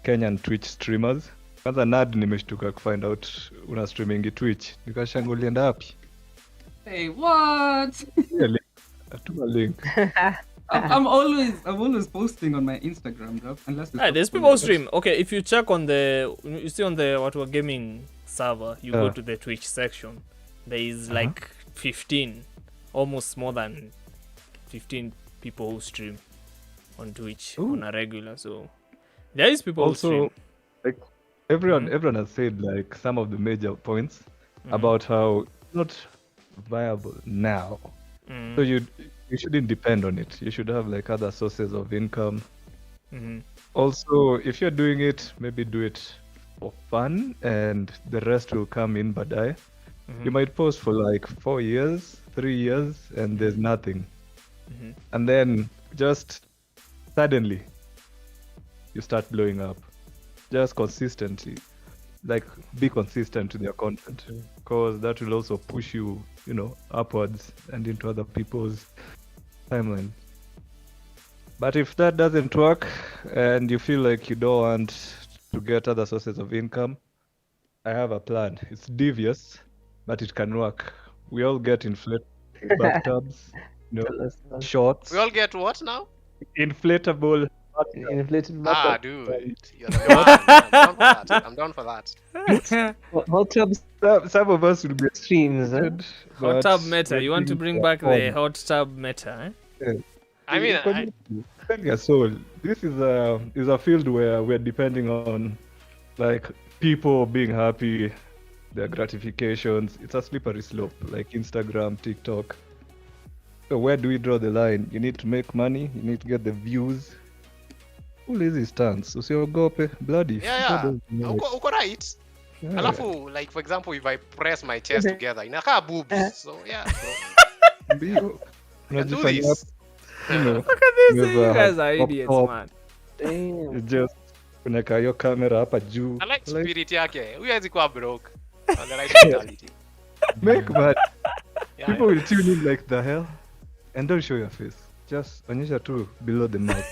Kenyan Twitch streamers. Kwanza nad nimeshtuka find out una streaming Twitch. Nikashangaa ulienda wapi? Hey, what? Atuma link. I'm always posting on my Instagram, bro. Unless there's people who stream. Okay, if you check on you see on the what we're gaming server, you go to the Twitch section. There is 15, almost more than 15 people who stream on Twitch on a regular. So there is people also, who stream. Everyone has said some of the major points about how it's not viable now. So you shouldn't depend on it. You should have other sources of income. Also, if you're doing it, maybe do it for fun and the rest will come in badai. You might post for 4 years, 3 years, and there's nothing. And then just suddenly you start blowing up. Just consistently. Be consistent with your content, because that will also push you, upwards and into other people's timeline. But if that doesn't work and you feel like you don't want to get other sources of income, I have a plan. It's devious, but it can work. We all get inflated bathtubs. you Tell know, us. shorts, We all get what now? inflatable. Inflated Ah, butt. dude. You're the man. I'm down for that. Hot tubs Some of us will be streams, huh? excited, Hot but tub meta. I You want to think bring they're back the fun. hot tub meta, eh? Yeah. I mean, Send your soul. This is a field where we're depending on like people being happy, their gratifications. It's a slippery slope, like Instagram, TikTok. So where do we draw the line? You need to make money. You need to get the views. Who lazy stance? Usiogope, bloody. yeah. God knows. Uko right. Yeah. Alafu, like for example, if I press my chest together, inakaa boobs. So yeah, bro. Ndio. I can do Unajifanya this. you know, Look at this. with You a guys are crop idiots, top. man. Damn. Just unaweka hiyo kamera hapa juu. I like Like, spirit yake. Huyu hawezi kuwa broke. On the right mentality. make money. Yeah, People will tune in like the hell. And don't show your face. Just onyesha tu below the mouth.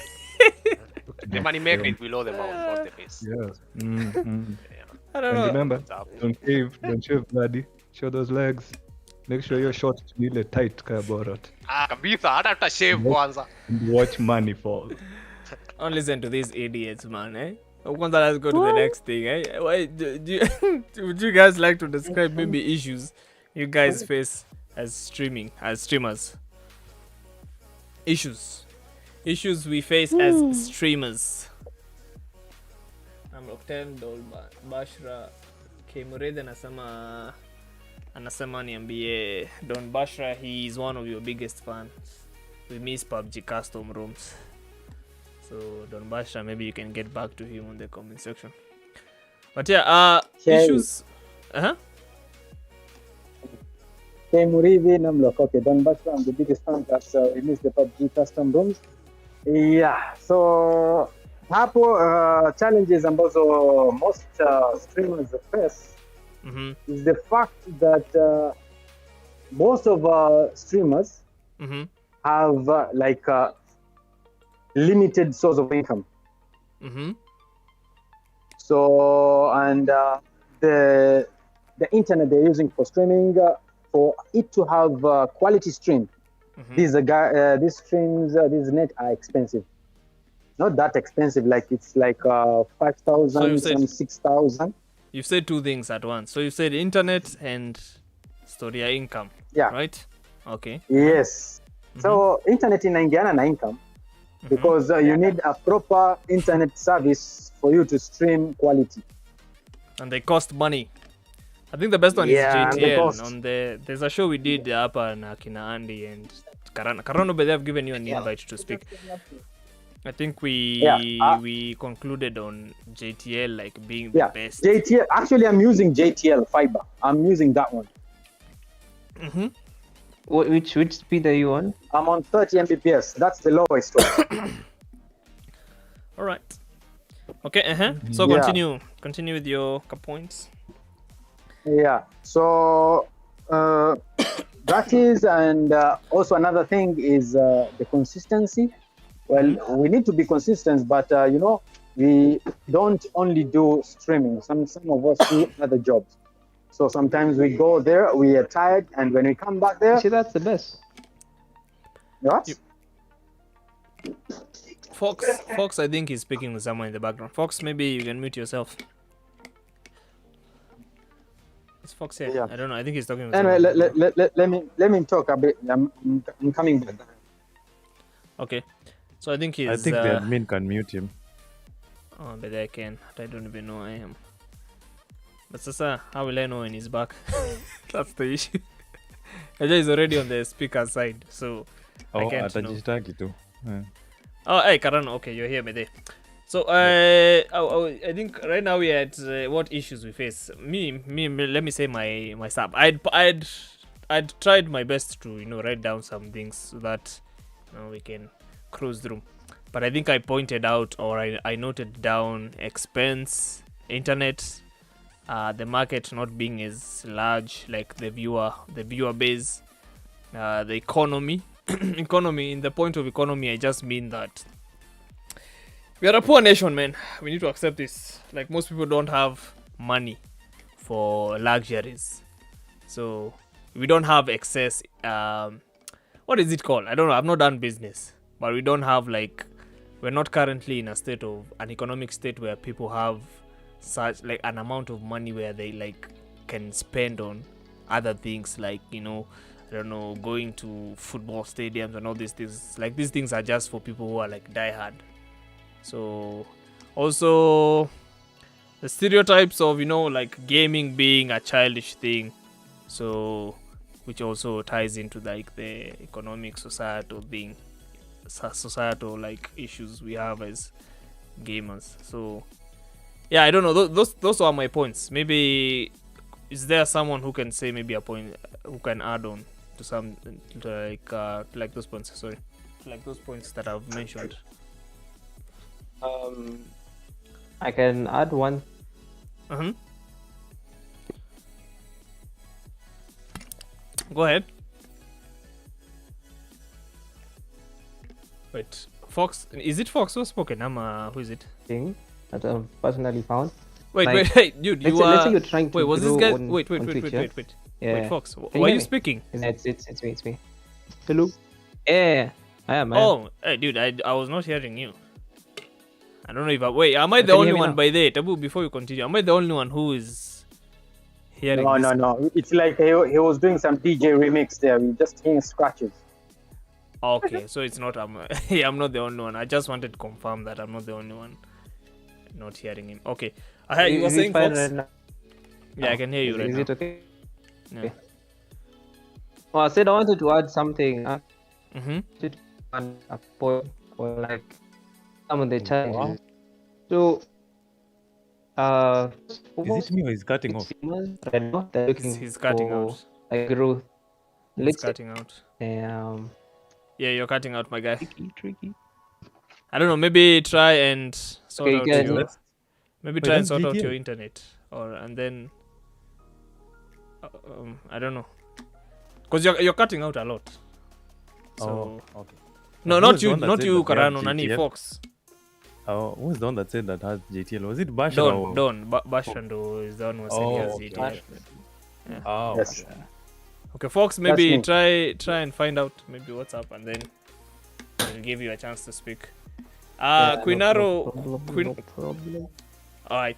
The money make it below the mouth, not the face. Yes. Mm-hmm. I don't And know. remember, What's up? don't shave bloody. Show those legs. Make sure your short ile tight kaya borat. Ah, kabisa. Hata tutashave kwanza. And watch money fall. Don't listen to these idiots, man, eh? Kwanza, let's go to the next thing, eh? Why, would you guys like to describe maybe issues you guys face as streamers? Issues we face as streamers. I'm Octane Dolba Bashra Kemurede anasema niambie Don Bashra, he is one of your biggest fans. We miss PUBG custom rooms. So Don Bashra, maybe you can get back to him on the comment section. But yeah, issues. Okay, Murithi Namlock. Okay, Don Bashra, I'm the biggest fan that we miss the PUBG custom rooms. Yeah, so hapo challenges ambazo most streamers face is the fact that most of streamers have like limited source of income. So, and the internet they're using for streaming, for it to have quality stream, these streams, these net are expensive. Not that expensive, like it's like 5,000, some 6,000. You've said two things at once. So you said internet and story income. Yeah. Right? Okay. Yes. So internet inaingiana na income because you need a proper internet service for you to stream quality. And they cost money. I think the best one is JTL. There's a show we did hapa na kina Andy and Karano, but they have given you an invite to speak. I think we concluded on JTL like being the best. JTL. Actually, I'm using JTL fiber. I'm using that one. Which speed are you on? I'm on 30 Mbps. That's the lowest one. All right. Okay. So continue with your points. Yeah. So that is, and also another thing is the consistency. Well, we need to be consistent, but we don't only do streaming. Some of us do other jobs. So sometimes we go there, we are tired, and when we come back there, see, that's the best. What? Fox, I think he's speaking with someone in the background. Fox, maybe you can mute yourself. Is Fox here? Yeah. I don't know. I think he's talking with anyway, someone. let me talk a bit. I'm coming back. Okay. So I think the admin can mute him. Oh, but I can. I don't even know I am. But Sasa, how will I know when he's back? That's the issue. He's already on the speaker side, so I can't know. Too. Yeah. Oh, hey, Karan. Okay, you're here, Mede. So I think right now we're at what issues we face. Me. Let me say my sub. I'd tried my best to write down some things so that we can cruise through. But I think I pointed out or I noted down expense, internet, the market not being as large like the viewer base, the economy. In the point of economy, I just mean that we are a poor nation, man. We need to accept this. Like, most people don't have money for luxuries, so we don't have excess what is it called? I don't know. I've not done business, but we don't have like, we're not currently in a state of an economic state where people have such like an amount of money where they like can spend on other things like, you know, I don't know, going to football stadiums and all these things. Like these things are just for people who are like diehard. So also the stereotypes of, you know, like gaming being a childish thing, so which also ties into like the economic societal thing, societal like issues we have as gamers. So yeah, I don't know, those are my points. Maybe is there someone who can say maybe a point who can add on to some to like those points, sorry, like those points that I've mentioned? I can add one. Go ahead. Wait, Fox, is it Fox who spoken? Who is it? Thing that I've personally found. Wait, Like, wait, dude, you let's say are. you're trying to wait, was this grow guy? on- Wait, on Twitch, yeah? Yeah. Wait, Fox, Can why you are hear you me? speaking? It's me. It's me. Hello. Yeah, I am. Oh, hey, dude, I was not hearing you. I don't know if wait, am I the Can you only hear me one now? by there? Tabu, before you continue, am I the only one who is hearing No, this? no. It's like he was doing some DJ remix there. We just hearing scratches. Okay, so it's not I'm not the only one. I just wanted to confirm that I'm not the only one not hearing him. Okay, you were Is it saying fine Fox? right now? Yeah, I can hear you right Is now. it okay? Yeah. Okay. Oh, I said I wanted to add something. A point or like some of the challenges. So, Is it me or is cutting off? right now they're looking He's cutting for, out. like growth. He's Let's say, cutting out. yeah, you're cutting out, my guy. tricky. I don't know. Maybe try and sort Okay, out you can- your. Let's- Maybe Wait, try and that's sort out GTL. your internet, and then. I don't know. Because you're cutting out a lot. So. Oh, okay. No, Who not was the you, one that not said you, that they have Karano, Nani, GTL? Fox. Oh, who was the one that said that has GTL? Was it Bash or? Don, Bashando is the one who said he has okay. GTL. Yeah. Oh, Yes. okay. Okay, Fox, maybe me. try and find out maybe what's up, and then we'll give you a chance to speak. Quinaro, No problem. all right.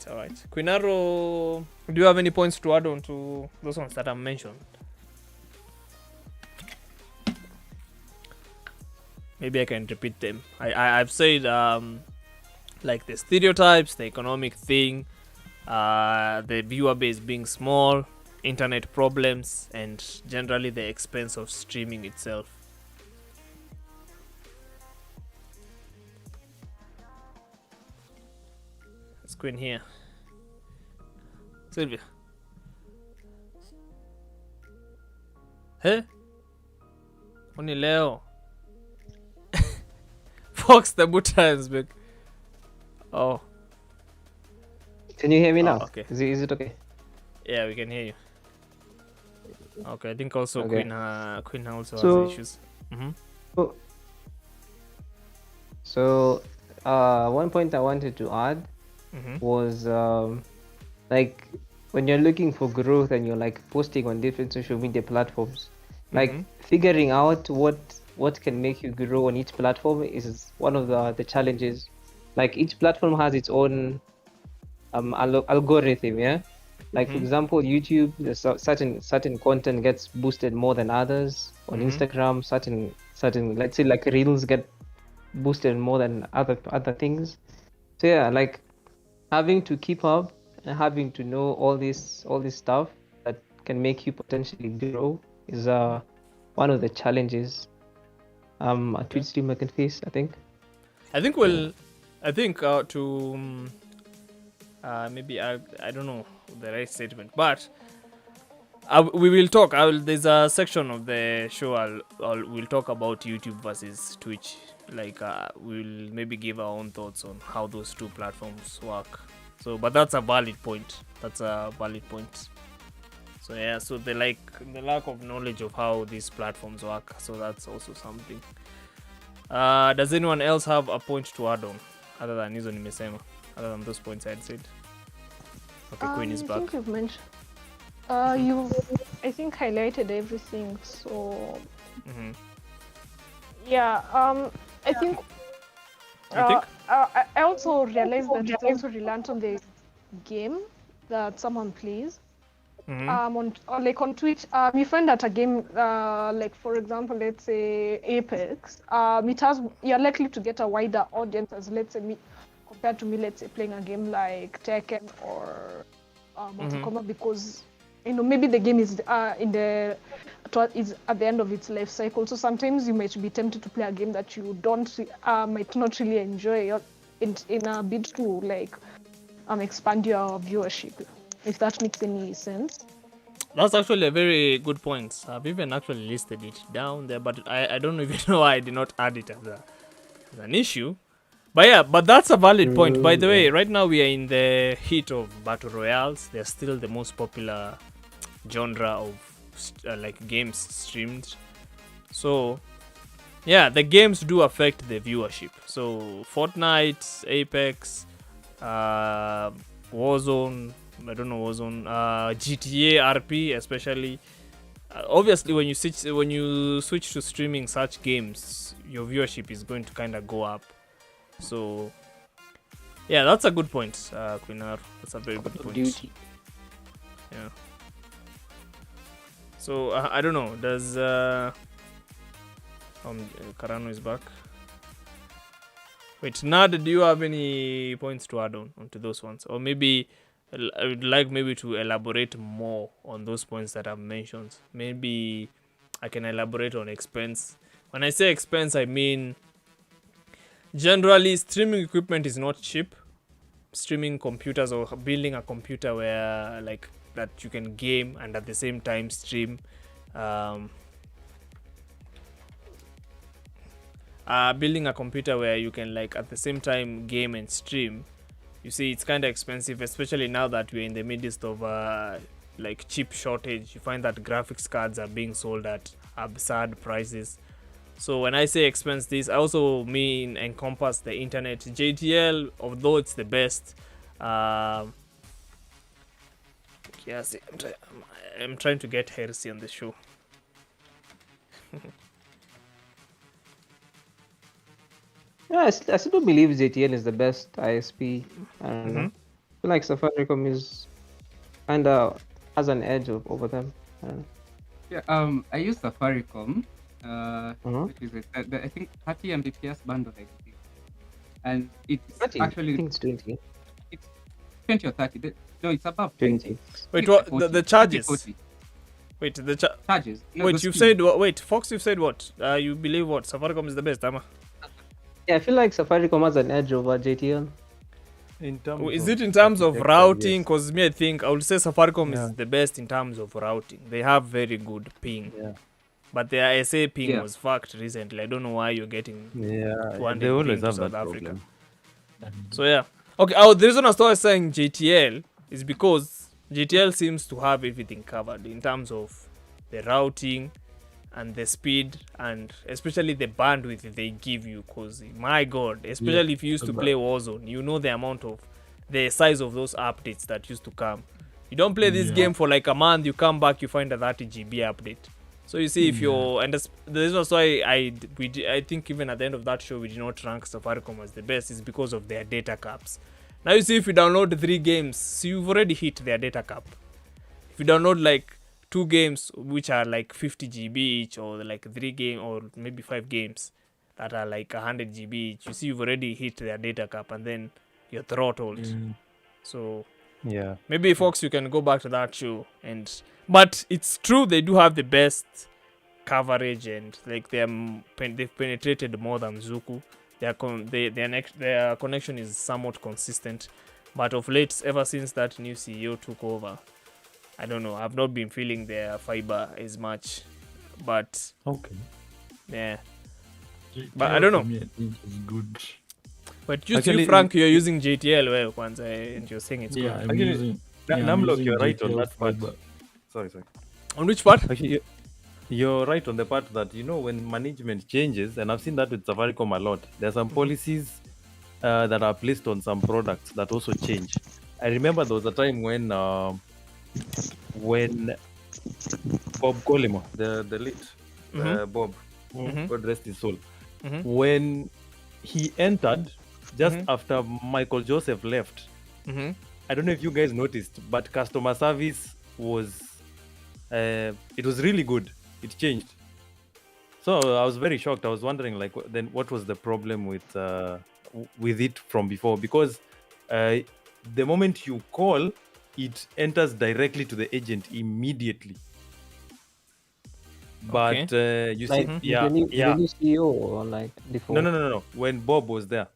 Quinaro, do you have any points to add on to those ones that I mentioned? Maybe I can repeat them. I've said like the stereotypes, the economic thing, the viewer base being small, internet problems, and generally the expense of streaming itself. It's Queen here. Sylvia. Hey? Only Leo. Fox the Butans big. Oh. Can you hear me Oh, now? okay. Is it okay? Yeah, we can hear you. Okay, I think also Okay. Queen also So- has issues. So, one point I wanted to add was like when you're looking for growth and you're like posting on different social media platforms, like figuring out what can make you grow on each platform is one of the challenges. Like each platform has its own algorithm, yeah. Like for example, YouTube, there's certain content gets boosted more than others. On Instagram, certain let's say like reels get boosted more than other things. So yeah, like having to keep up and having to know all this stuff that can make you potentially grow is one of the challenges a Twitch streamer can face, I think. I think to maybe I don't know the right statement, but we will talk. There's a section of the show we'll talk about YouTube versus Twitch. Like we'll maybe give our own thoughts on how those two platforms work. So, but that's a valid point. So yeah, so the lack of knowledge of how these platforms work. So that's also something. Does anyone else have a point to add on other than hizo nimesema? Other than those points I had said. Okay, Queen is I back. think you've mentioned. You've, I think, highlighted everything. So Yeah. I think. I also realized that it's also reliant on the game that someone plays. On Twitch, you find that a game, like for example, let's say Apex, you're likely to get a wider audience as let's say compared to me, let's say playing a game like Tekken or Mortal Kombat, because maybe the game is is at the end of its life cycle. So sometimes you might be tempted to play a game that you might not really enjoy in a bid to like expand your viewership. If that makes any sense. That's actually a very good point. I've even actually listed it down there, but I don't even know why I did not add it as an issue. But yeah, but that's a valid point. By the way, right now we are in the heat of battle royales. They're still the most popular genre of like games streamed. So yeah, the games do affect the viewership. So Fortnite, Apex, Warzone, I don't know Warzone, GTA RP especially. Obviously, when you switch to streaming such games, your viewership is going to kind of go up. So yeah, that's a good point, Quinar. That's a very good point. Duty. Yeah. So I don't know. Does Karano is back? Wait, Nad, do you have any points to add on to those ones, or maybe I would like maybe to elaborate more on those points that I've mentioned? Maybe I can elaborate on expense. When I say expense, I mean generally streaming equipment is not cheap. Streaming computers or building a computer where like that you can game and at the same time stream. Building a computer where you can like at the same time game and stream, you see it's kind of expensive, especially now that we're in the midst of like chip shortage. You find that graphics cards are being sold at absurd prices. So when I say expense, this I also mean encompass the internet. JTL, although it's the best, yes, I'm trying to get heresy on the show. Yeah, I still don't believe JTL is the best ISP. I don't know. I feel like Safaricom is kind of has an edge over them. I don't know. Yeah, I use Safaricom. Which is it? I think 30 Mbps bundle, I think. And it's 30? actually I think it's 20. It's 20 or 30. No, it's above 20. Wait, what? The charges? 40. Wait, the charges. No, wait, the you've speed. said what? Wait, Fox, you've said what? You believe what? Safaricom is the best, Ama? Yeah, I feel like Safaricom has an edge over JTL. Is it in terms of routing? Because me, I think I would say Safaricom is the best in terms of routing. They have very good ping. Yeah. But their SA ping was fucked recently. I don't know why you're getting 200 they always ping to have South that Africa. problem. So yeah. Okay, the reason I started saying JTL is because JTL seems to have everything covered in terms of the routing and the speed and especially the bandwidth they give you, because my god, especially if you used to play Warzone, you know the amount of the size of those updates that used to come. You don't play this game for like a month, you come back, you find a 30 GB update. So you see, if you're, and the reason why I think even at the end of that show we did not rank Safaricom as the best is because of their data caps. Now you see, if you download 3 games, so you've already hit their data cap. If you download like 2 games which are like 50 GB each, or like 3 games or maybe 5 games that are like 100 GB each, you see you've already hit their data cap and then you're throttled. So yeah, maybe Fox, you can go back to that show. But it's true, they do have the best coverage and like they've penetrated more than Zuku. Their connection is somewhat consistent, but of late, ever since that new CEO took over, I don't know, I've not been feeling their fiber as much. But yeah, but I don't know. I think it's good. But you, Frank, you're using JTL well, Kwanza, and you're saying it's good. I'm using. Namlock, you're right on that part. fiber. Sorry. On which part? Actually, you're right on the part that, when management changes, and I've seen that with Safaricom a lot, there are some policies that are placed on some products that also change. I remember there was a time when Bob Colimo, the late Bob, God rest his soul. When he entered, just after Michael Joseph left, I don't know if you guys noticed, but customer service was it was really good. It changed. So I was very shocked. I was wondering, like, then what was the problem with it from before? Because the moment you call, it enters directly to the agent immediately. But you see, The new CEO or like before? No. When Bob was there.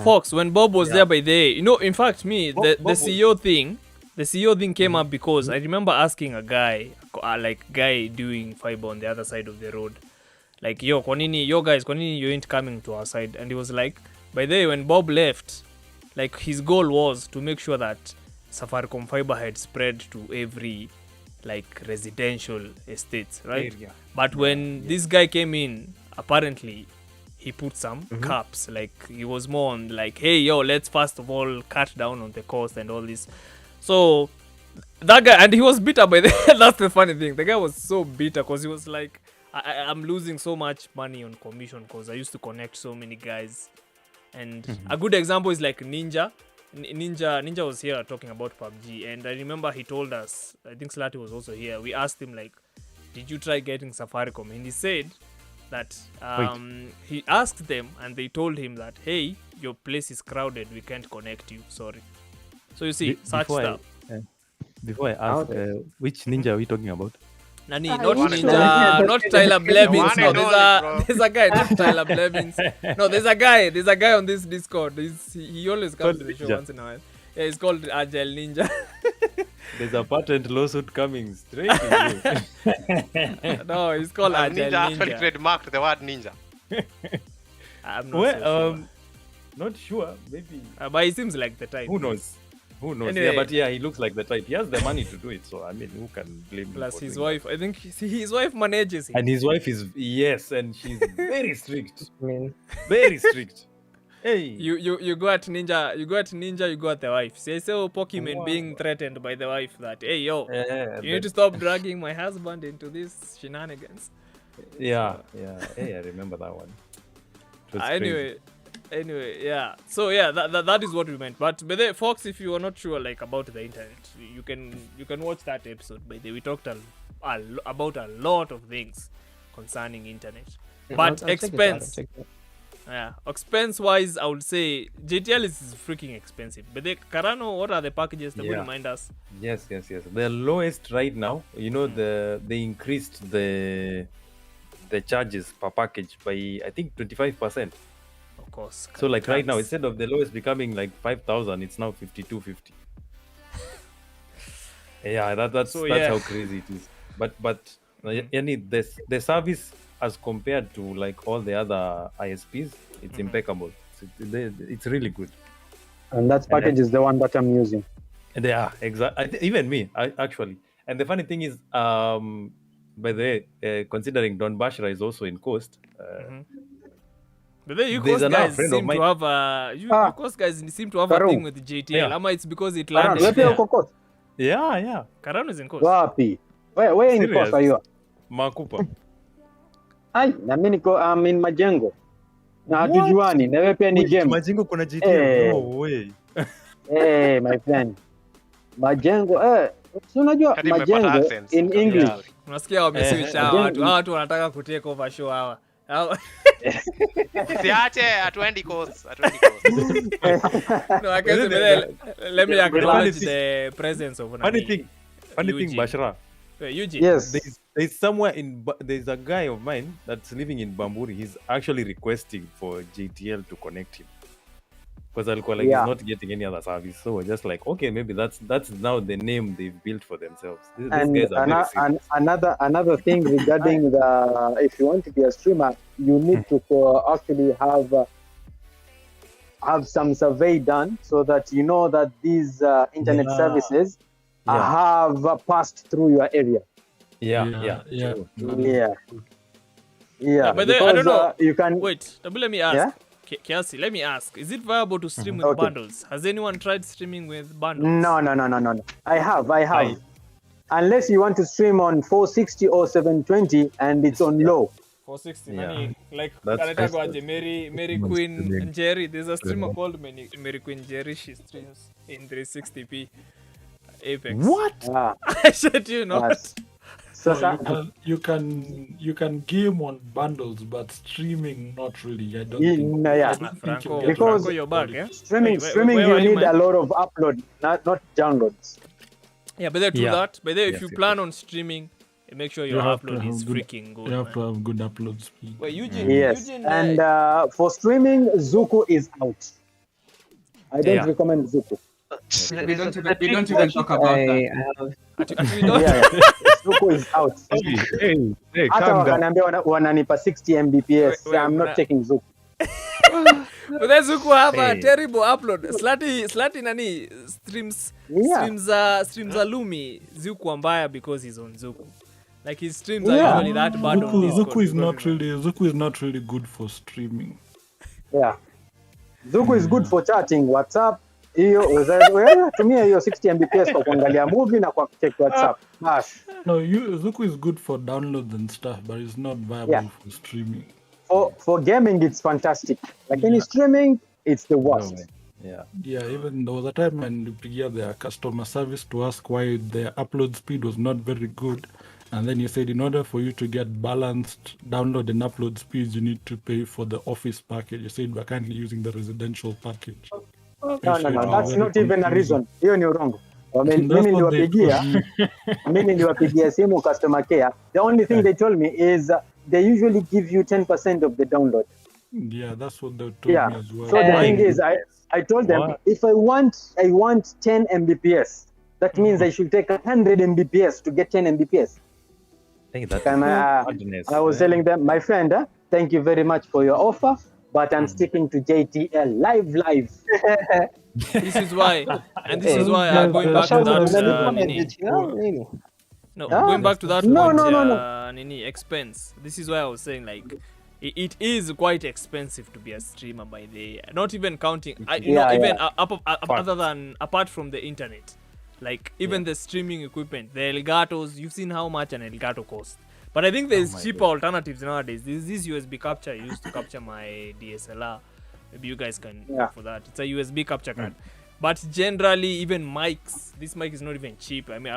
Fox, when Bob was there by the in fact, the CEO thing, came up because I remember asking a guy, guy doing fiber on the other side of the road, like, yo guys, you ain't coming to our side. And he was like, by the way, when Bob left, like, his goal was to make sure that Safaricom fiber had spread to every, like, residential estates, right? But when this guy came in, apparently he put some caps. Like, he was more on, like, hey, yo, let's first of all cut down on the cost and all this. So that guy, and he was bitter by the that's the funny thing. The guy was so bitter because he was like, I'm losing so much money on commission because I used to connect so many guys. And a good example is like Ninja. Ninja was here talking about PUBG, and I remember he told us, I think Slati was also here, we asked him, like, did you try getting Safaricom? And he said that he asked them and they told him that, hey, your place is crowded, we can't connect you, sorry. So you see, such stuff. Before I ask, which Ninja are we talking about? Nani, not Ninja, not Tyler Blevins. No, there's a guy, not Tyler Blevins. No, there's a guy on this Discord. He always comes to the show once in a while. Yeah, he's called Agile Ninja. There's a patent lawsuit coming straight to you. No, he's called Agile Ninja. Actually trademarked the word ninja. I'm not so sure. Not sure, maybe. But he seems like the type. Who knows? Anyway, yeah, but yeah, he looks like the type. He has the money to do it, so I mean, who can blame him? Plus his wife, I think his wife manages him. And his wife is, and she's very strict. Very strict. Hey, you go at Ninja, you go at the wife. See, I saw Pokemon being threatened by the wife that, hey, yo, you need to stop dragging my husband into these shenanigans. Yeah. Hey, I remember that one. Anyway, yeah. So yeah, that is what we meant. But by the way, Fox, if you are not sure, like, about the internet, you can watch that episode. By the way, we talked about a lot of things concerning internet. But expense, expense wise, I would say JTL is freaking expensive. But the Carano, what are the packages that will remind us? Yes. The lowest right now, they increased the charges per package by, I think, 25%. Of course. So like right now, instead of the lowest becoming like 5,000, it's now 5,250. Yeah, that's how crazy it is. But the service as compared to like all the other ISPs, it's impeccable. It's really good. And that package is the one that I'm using. Yeah, exactly. Even me, actually. And the funny thing is, by the way, considering Don Bashra is also in Coast. But then you Coast guys seem to have a thing with JTL. Ama it's because it landed there. Yeah. Karano is in Coast. Wapi? Where in Coast are you? Makupa. Na mimi niko in Majengo. Na hatujuani, na wewe pia ni game. Majengo kuna JTL. No way. Hey, my friend. Majengo, si unajua Majengo in English. Unasikia wameswitch watu wanataka kutake over show hawa. Siache atuendi course. No, I guess let me acknowledge the presence of funny thing, Bashra. Eugene. Yes. There's somewhere there's a guy of mine that's living in Bamburi. He's actually requesting for JTL to connect him. Because alikuwa like he's not getting any other service. So we're just like, okay, maybe that's now the name they've built for themselves. These guys are very serious. Another thing regarding if you want to be a streamer, you need to actually have some survey done so that you know that these internet services have passed through your area. Yeah. But then, I don't know. You can wait. Let me ask. Yeah? Kiasi, let me ask, is it viable to stream with bundles? Has anyone tried streaming with bundles? No. I have. Unless you want to stream on 460 or 720 and it's on low. 460 Yeah. nani like That's anataka festive. Mary Someone's Queen streaming. Jerry. There's a streamer called Mary Queen Jerry. She streams in 360p Apex. What? Ah, I said you know. yes. So, No, you can game on bundles, but streaming not really. I don't think. no, yeah. I don't think Franco, you get Because Franco, you're back, eh? streaming, Where streaming, are you need man? a lot of upload, not downloads. Yeah, but there to Yeah. that. But there, if Yes, you yes, plan on streaming, make sure your have to upload is have good- freaking good. You have man. to have good upload speed. Wait, Eugene, Yes, Eugene, and for streaming, Zuku is out. I don't Yeah. recommend Zuku. We don't even talk about that. actually, don't. Yeah, Zuku is out. Hey, Hata calm down. wakaniambia wananipa 60 Mbps. Wait, I'm not na- taking Zuku. But then Zuku have a Hey. terrible upload. Slati nani streams Yeah. streams Alumi Zuku mbaya because he's on Zuku. Like his streams Yeah. are usually that bad on Discord. Zuku is not really good for streaming. Yeah. Zuku is good for chatting, WhatsApp. Hiyo wewe tumia hiyo 60 Mbps kwa kuangalia movie na kwa check WhatsApp. Bas. No, Zuku is good for downloads and stuff, but it's not viable Yeah. for streaming. For gaming it's fantastic. Lakini streaming it's the worst. Yeah. Yeah, even there was a time when you their customer service to ask why their upload speed was not very good. And then you said in order for you to get balanced download and upload speeds, you need to pay for the office package. You said we're currently using the residential package. No, that's not even a reason. Hiyo ni urongo. Mimi That's what they niliwapigia simu customer care. The only thing they told me is they usually give you 10% of the download. Yeah, that's what they told Yeah. me as well. So the thing is, I told them What? if I want 10 Mbps, that means I should take 100 Mbps to get 10 Mbps. I think that's And madness, I was man. telling them, my friend, thank you very much for your offer, but I'm sticking to JTL live. This is why, and this is why I'm going back to that nini. No, going back to that point, nini expense. This is why I was saying like it is quite expensive to be a streamer by the not even counting other than apart from the internet. Like even the streaming equipment, the Elgatos, you've seen how much an Elgato costs. But I think there's cheaper alternatives nowadays. There's this USB capture I used to capture my DSLR. Maybe you guys can go for that. It's a USB capture card. But generally, even mics, this mic is not even cheap. I mean,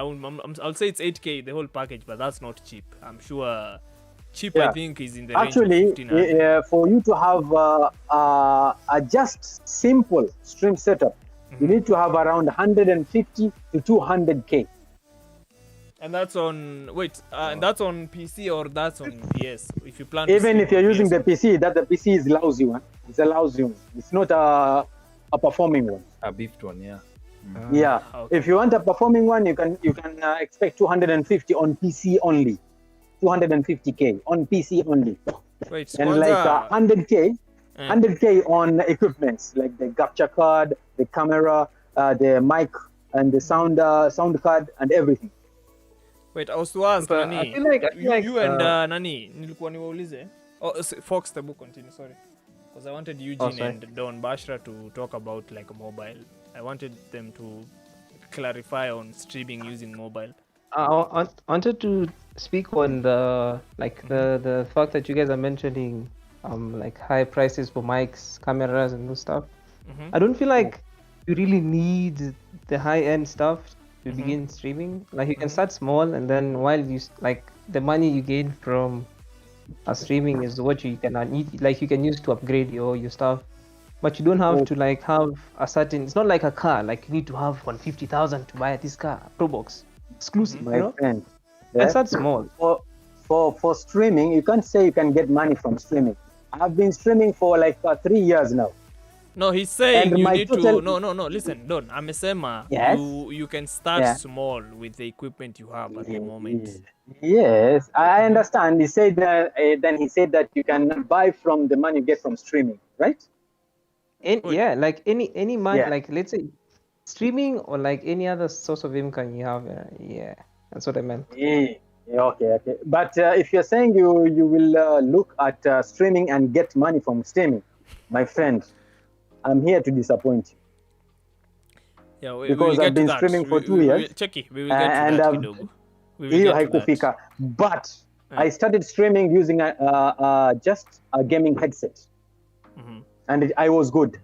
I'll say it's 8K, the whole package, but that's not cheap. I'm sure cheap, I think, is in the range of Actually, 1,500. for you to have a just simple stream setup, you need to have around 150 to 200K. And that's on and that's on PC or that's on PS. If you plan, Even if you're using the PC, the PC is lousy one. It's a lousy one. It's not a performing one. A beefed one, yeah. Yeah. Okay. If you want a performing one, you can expect 250 on PC only. 250K on PC only. Wait, And like 100K on equipments like the capture card, the camera, the mic, and the sound card and everything. Wait, I was to ask But Nani. I feel like, you and Nani, nilikuwa niwaulize. Fox, the book continue, sorry. Because I wanted Eugene and Don Bashra to talk about like mobile. I wanted them to clarify on streaming using mobile. I wanted to speak on the the fact that you guys are mentioning like high prices for mics, cameras, and those stuff. I don't feel like you really need the high end stuff to begin streaming. Like you can start small, and then while you like the money you gain from streaming is what you can you can use to upgrade your stuff. But you don't have to like have a certain. It's not like a car. Like you need to have 150,000 to buy this car, Pro Box, exclusive. My friend. That's not small. For streaming, you can't say you can get money from streaming. I've been streaming for like 3 years now. No, he's saying And you my need total- to. No. Listen, Don. Amesema Yes. you can start Yeah. small with the equipment you have at the moment. Yes, I understand. He said that. Then he said that you can buy from the money you get from streaming, right? Yeah, like any money, Yeah. like let's say streaming or like any other source of income you have. Yeah, that's what I meant. Yeah, okay. But if you're saying you will look at streaming and get money from streaming, my friend, I'm here to disappoint you. Yeah, we Because will I've get to been that. streaming for 2 we years. Checky, we will get to And that kidogo. We will hiyo get to that. haikufika. But I started streaming using just a gaming headset, and I was good.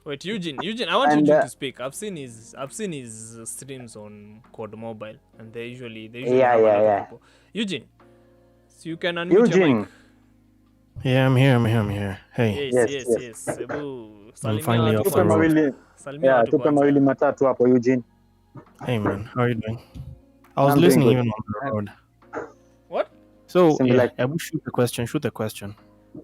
Wait, Eugene, I want And, Eugene to speak. I've seen his streams on Code Mobile, and they usually Yeah, have a lot yeah, of yeah. people. Eugene, so you can unmute your Eugene, mic. Yeah, I'm here. Hey, Yes. Ebu, I'm finally off tupe the road. mawili, Salimia yeah, watu tupe kwanza. mawili matatu hapo, Eugene. Hey, man, how are you doing? I was I'm doing listening good. even on the road. What? So, Seems yeah, like- Abu, shoot the question.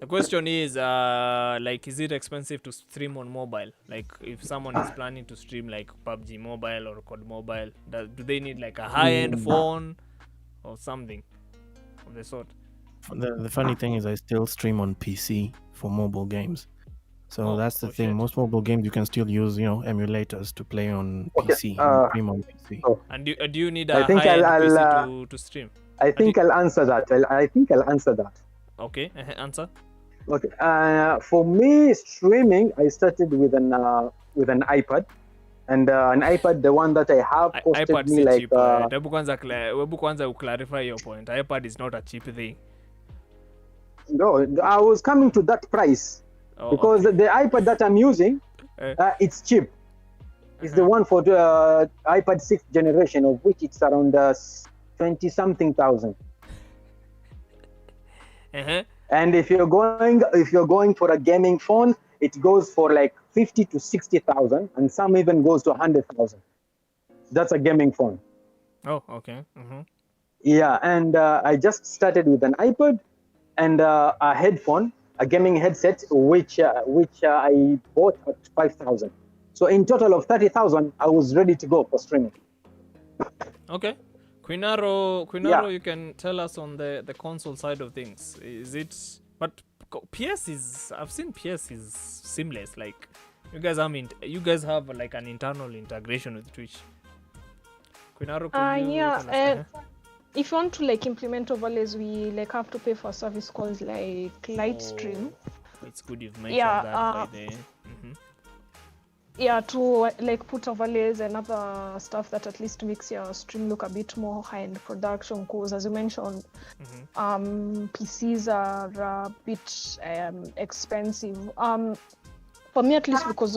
The question is, like, is it expensive to stream on mobile? Like, if someone is planning to stream like PUBG Mobile or COD Mobile, do they need like a high-end phone or something of the sort? The funny thing is I still stream on PC for mobile games. So that's the thing. shit. Most mobile games you can still use, emulators to play on Okay, PC. And stream on PC. And do you need I a think high-end I'll, PC to stream? I think I'll answer that. I think I'll answer that. Okay, answer. Okay. For me, streaming, I started with an iPad, and an iPad, the one that I have, costed iPad me is like cheap. Hebu kwanza clarify your point. iPad is not a cheap thing. no. I was coming to that price Oh, because the iPad that I'm using, it's cheap. It's the one for the iPad 6th generation, of which it's around 20-something thousand. And if you're going for a gaming phone, it goes for like 50 to 60,000, and some even goes to 100,000. That's a gaming phone. Oh, okay. Yeah, and I just started with an iPad and a headphone, a gaming headset, which I bought at 5,000. So in total of 30,000, I was ready to go for streaming. Okay. Quinaro, Yeah. you can tell us on the console side of things. Is it? But PS is. I've seen PS is seamless. Like you guys have like an internal integration with Twitch. Quinaro, could you Yeah, tell us? and if you want to like implement overlays, we like have to pay for a service called like Lightstream. It's good you've mentioned Yeah, that by the. Yeah, to like put overlays and other stuff that at least makes your stream look a bit more high-end production. Because as you mentioned, PCs are a bit expensive. For me at least, because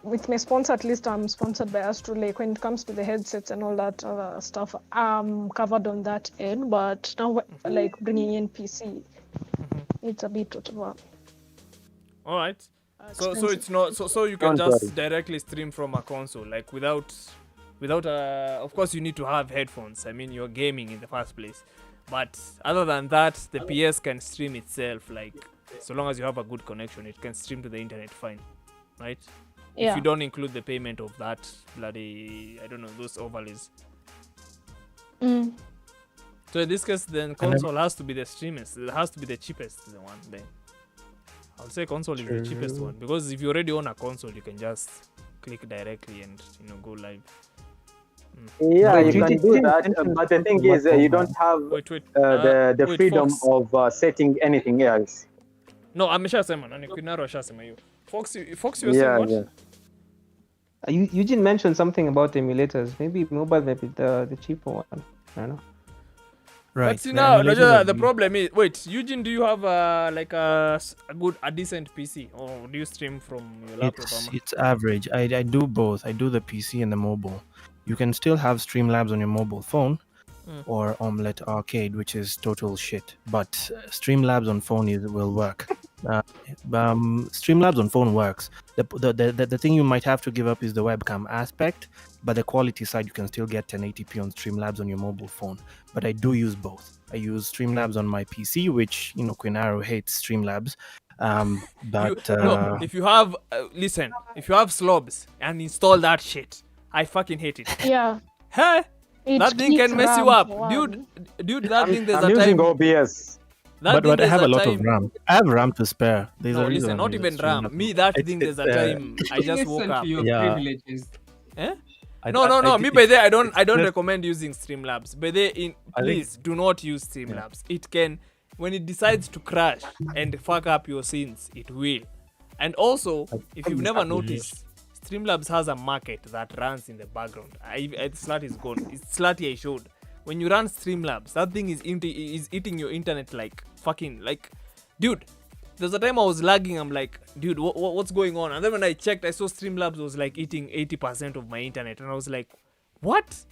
with my sponsor, at least I'm sponsored by Astro. Like when it comes to the headsets and all that other stuff, I'm covered on that end. But now, like bringing in PC, it's a bit of a. All right. So expensive. it's not so you can Don't just worry. directly stream from a console, like without of course you need to have headphones. I mean, you're gaming in the first place, but other than that, the PS can stream itself. Like so long as you have a good connection, it can stream to the internet fine, right? If Yeah. you don't include the payment of that bloody, I don't know, those overlays. So in this case, then console has to be the streamers. It has to be the cheapest one then. I'll say console is the cheapest one, because if you already own a console, you can just click directly and go live. Yeah, But you you can did- do didn't that, mention but the thing something is, about you mobile. don't have Wait. the Wait, freedom Fox. of setting anything else. No, ameshasema nani Quinaro ashasema hiyo. Fox you were saying Yeah, what? yeah. Eugene mentioned something about emulators. Maybe mobile might be the cheaper one. I don't know. Right. But see the now, emulators Najwa, are the good. problem is, wait, Eugene, do you have a decent PC, or do you stream from your laptop? It's average. I do both. I do the PC and the mobile. You can still have Streamlabs on your mobile phone or Omelette Arcade, which is total shit. But Streamlabs on phone will work. Streamlabs on phone works. The thing you might have to give up is the webcam aspect, but the quality side you can still get 1080p on Streamlabs on your mobile phone. But I do use both. I use Streamlabs on my PC, which Quinaro hates Streamlabs. But No, if you have listen, if you have slobs and install that shit, I fucking hate it. Yeah. Hey, It that thing keeps can mess you RAM up, for one. dude. That thing there's I'm a using time. OBS. But I have a lot of RAM. I have RAM to spare. There's No, a reason listen, I'm not using even RAM. Streamlabs. Me, that thing there's a time I just woke Listen up. to your Yeah. privileges. Eh? I No. Me think by there, I don't it's- recommend using Streamlabs. By there, I think- please do not use Streamlabs. It can, when it decides to crash and fuck up your scenes, it will. And also, if you've never noticed, Streamlabs has a market that runs in the background. Slat is gone. It's Slatty I showed. when you run Streamlabs, that thing is eating your internet like fucking like, dude. There's a time I was lagging. I'm like, dude, what's going on? And then when I checked, I saw Streamlabs was like eating 80% of my internet, and I was like, what?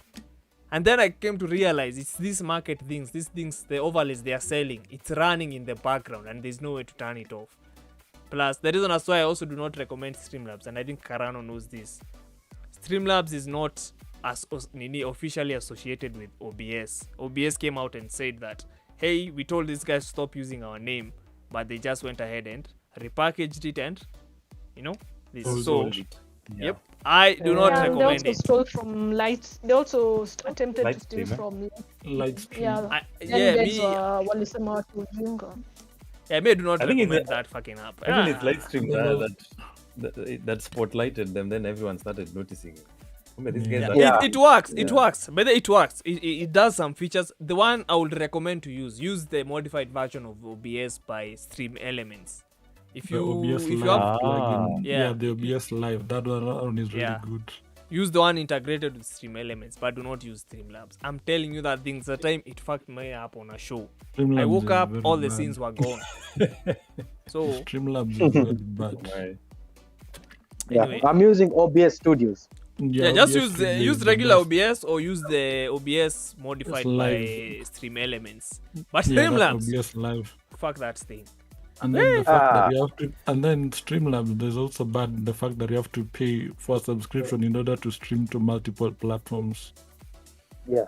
And then I came to realize it's these market things, the overlays they are selling. It's running in the background, and there's no way to turn it off. Plus, the reason that's why I also do not recommend Streamlabs, and I think Carano knows this. Streamlabs is not officially associated with OBS. OBS came out and said that, hey, we told these guys to stop using our name, but they just went ahead and repackaged it, and this sold it. Yeah. Yep, I do not recommend they also it. stole from Light. They also attempted to steal from Lightstream. Walisema tujinga. I do not recommend that fucking app. I think it's Lightstream that spotlighted them. Then everyone started noticing it. It works. It works. But it works. It does some features. The one I would recommend to use the modified version of OBS by Stream Elements. If you have the OBS Live, that one is really good. Use the one integrated with Stream Elements, but do not use Streamlabs. I'm telling you that things. The time it fucked me up on a show. I woke up, all the scenes were gone. So Streamlabs is very bad. Anyway. I'm using OBS Studios. Just use regular OBS or use the OBS modified by Stream Elements. But Streamlabs, OBS Live. Fuck that thing. And then the fact that you have to, and then Streamlabs, there's also bad the fact that you have to pay for a subscription in order to stream to multiple platforms.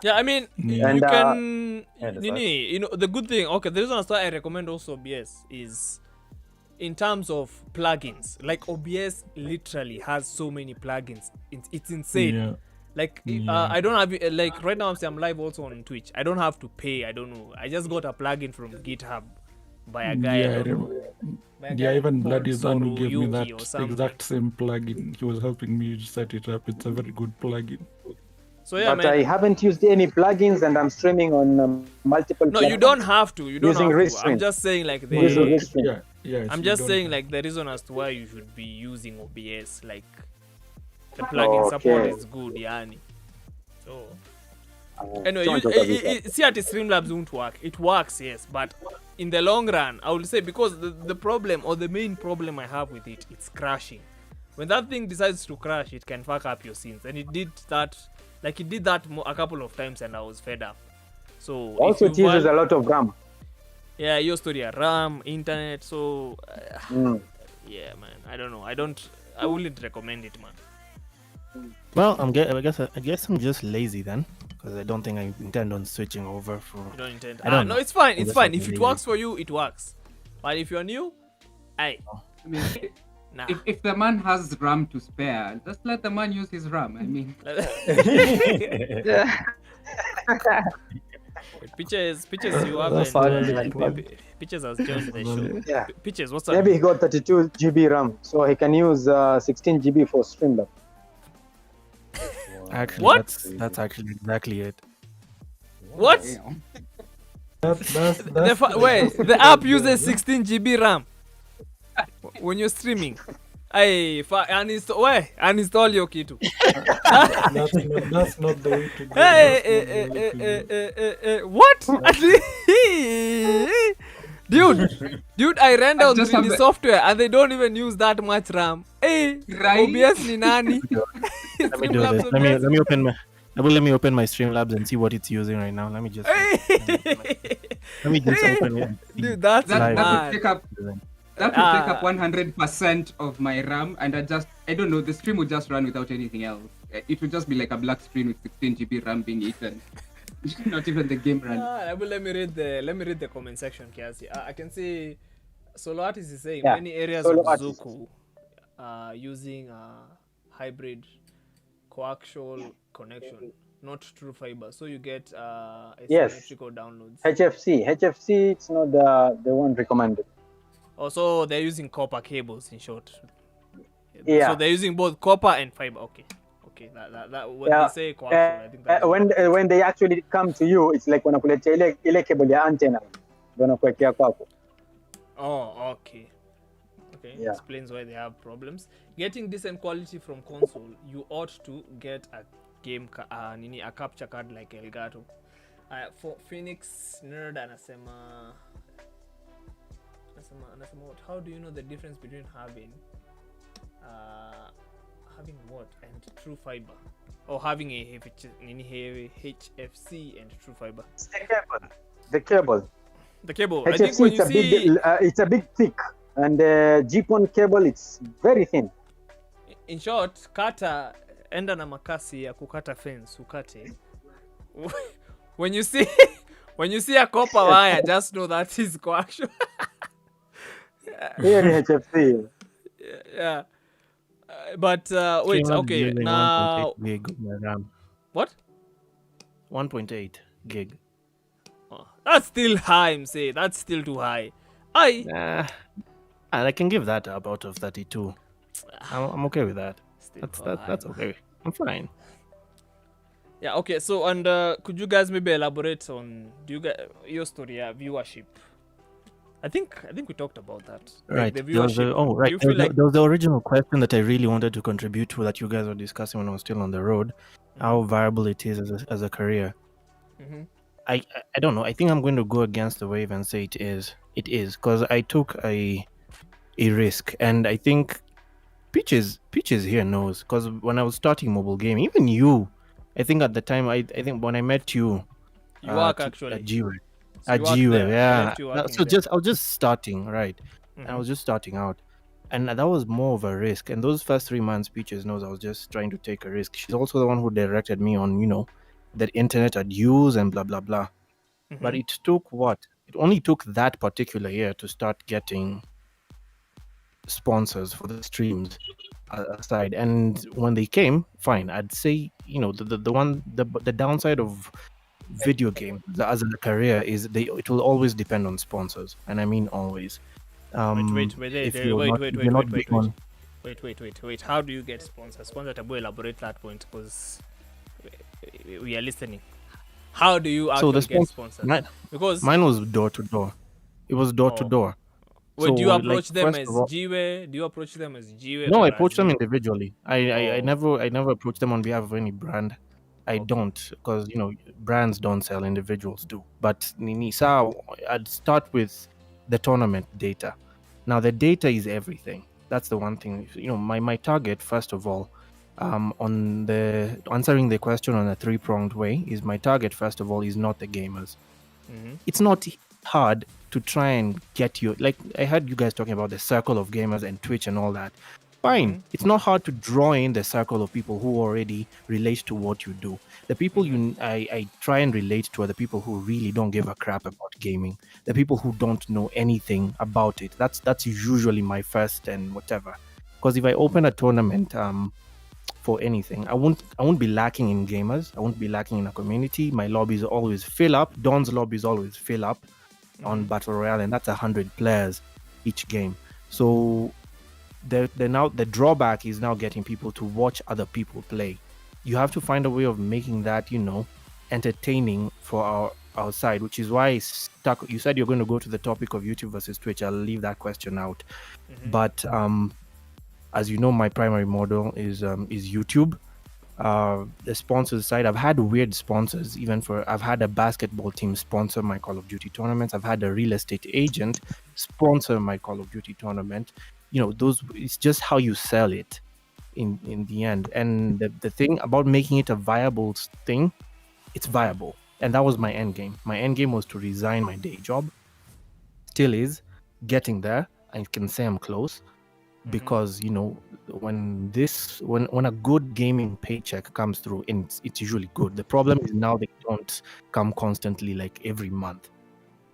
I mean, you can, the good thing. Okay, the reason why I recommend also OBS is in terms of plugins. Like OBS literally has so many plugins. It's insane. Yeah. Like I don't have like right now I'm live also on Twitch. I don't have to pay. I don't know. I just got a plugin from GitHub by a guy. Even Bloody Zan who gave me that exact same plugin. He was helping me set it up. It's a very good plugin. So but I haven't used any plugins, and I'm streaming on multiple. No, you don't have to. You don't have to. I'm just saying like the. I'm just saying like the reason as to why you should be using OBS, like the plugin support is good, yani. So anyway, see at Streamlabs won't work. It works, yes, but in the long run, I will say, because the problem or the main problem I have with it, it's crashing. When that thing decides to crash, it can fuck up your scenes, and it did that. Like it did that a couple of times, and I was fed up. So also it uses a lot of RAM. Yeah, your story, RAM, internet. So yeah, man, I don't know. I wouldn't recommend it, man. Well, I guess I'm just lazy then, because I don't think I intend on switching over for. You don't intend? No, it's fine. It's fine. If it works for you, it works. But if you're new, nah. If the man has RAM to spare, just let the man use his RAM. I mean, Pictures you have Pictures has joined the show. Yeah. Pictures, what's up? Maybe he got 32 GB RAM, so he can use 16 GB for Streamlabs. Actually, what? That's actually exactly it. What? That's wait, the app uses 16 GB RAM when you're streaming. Uninstall your kitu. that's not the way to go. What? Dude, I ran down the software and they don't even use that much RAM. OBS ni nani? Let me do this. Let me open my Streamlabs and see what it's using right now. Let me just open it. Dude, that would take up 100% of my RAM, and I don't know, the stream would just run without anything else. It would just be like a black screen with 16 GB RAM being eaten. Not even the game run. Let me read the comment section, Kiasi. I can see Solo Artist is saying many areas of Zuku using hybrid coaxial connection, not true fiber, so you get asymmetrical downloads. HFC, it's not the one recommended. Also, they're using copper cables, in short. Yeah. So they're using both copper and fiber. Okay. That when they say coaxial, I think that when they actually come to you, it's like wanakuletea ile cable ya antenna. Ndio nakuwekea kwako. Oh, okay. Yeah. Explains why they have problems. Getting decent quality from console, you ought to get a game a capture card like Elgato. For Phoenix Nerd anasema what? How do you know the difference between having what and true fiber, or having a HFC and true fiber? It's the cable. I think HFC when it's you a see big, it's a big thick, and GPON cable it's very thin. in short, kata enda na makasi ya kukata fence ukate. when you see a copper wire, just know that is coaxial. Here in HFC. Yeah. But wait, okay, now 1.8 gig of my RAM. What? 1.8 gig. Oh, that's still high, I'm saying. That's still too high. And I can give that up out of 32. I'm okay with that. That's okay. I'm fine. Yeah, okay. So, and could you guys maybe elaborate on your story, viewership? I think we talked about that. Right. Like the viewership. Right. Do you feel like There was the original question that I really wanted to contribute to that you guys were discussing when I was still on the road. How viable it is as a career. Mhm. I don't know. I think I'm going to go against the wave and say it is. It is because I took a risk, and I think Peaches here knows, because when I was starting mobile gaming, even you, I think at the time, I think when I met you, you work actually at G-Wave. So At you work G-Wave, there. I yeah. left you working So there. I was just starting, right? And I was just starting out, and that was more of a risk. And those first 3 months, Peaches knows I was just trying to take a risk. She's also the one who directed me on, the internet I'd use and blah blah blah. But it took It only took that particular year to start getting sponsors for the streams aside, and when they came, fine. I'd say the downside of video game as a career is it will always depend on sponsors, and I mean always. Wait. If you're not big on- Wait. How do you get sponsors? Sponsor to elaborate that point, because we are listening. How do you actually get sponsors? Because mine was door to door. It was door to door. Wait, do you So, approach them first as of all- G-Way? Do you approach them as G-Way? No, or I as approached them you? individually. I never approached them on behalf of any brand. I don't, because brands don't sell, individuals do. But Nisa, I'd start with the tournament data. Now the data is everything. That's the one thing. My target, first of all, on the answering the question on a 3-pronged way, is my target first of all is not the gamers. It's not hard to try and get you, like I heard you guys talking about the circle of gamers and Twitch and all that. Fine. It's not hard to draw in the circle of people who already relate to what you do. The people I try and relate to are the people who really don't give a crap about gaming. The people who don't know anything about it. That's usually my first and whatever. Because if I open a tournament for anything, I won't be lacking in gamers. I won't be lacking in a community. My lobbies always fill up. Don's lobbies always fill up on Battle Royale, and that's 100 players each game. So the drawback is now getting people to watch other people play. You have to find a way of making that entertaining for our side, which is why I stuck. You said you're going to go to the topic of YouTube versus Twitch. I'll leave that question out. But as you know, my primary model is YouTube. The sponsors side, I've had weird sponsors. I've had a basketball team sponsor my Call of Duty tournaments. I've had a real estate agent sponsor my Call of Duty tournament. It's just how you sell it in the end. And the thing about making it a viable thing, it's viable. And that was my end game. My end game was to resign my day job. Still is getting there. I can say I'm close. Because when a good gaming paycheck comes through, and it's usually good. The problem is now they don't come constantly, like every month.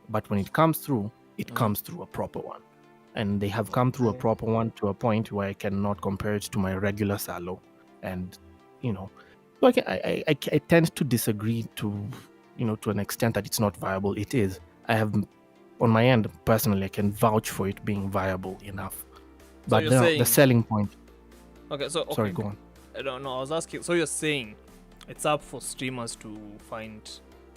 But when it comes through, it comes through a proper one, and they have come through a proper one to a point where I cannot compare it to my regular salo. And so I tend to disagree to an extent that it's not viable. It is. I have on my end personally, I can vouch for it being viable enough. But the selling point. Okay, so sorry, go on. I don't know. I was asking. So you're saying it's up for streamers to find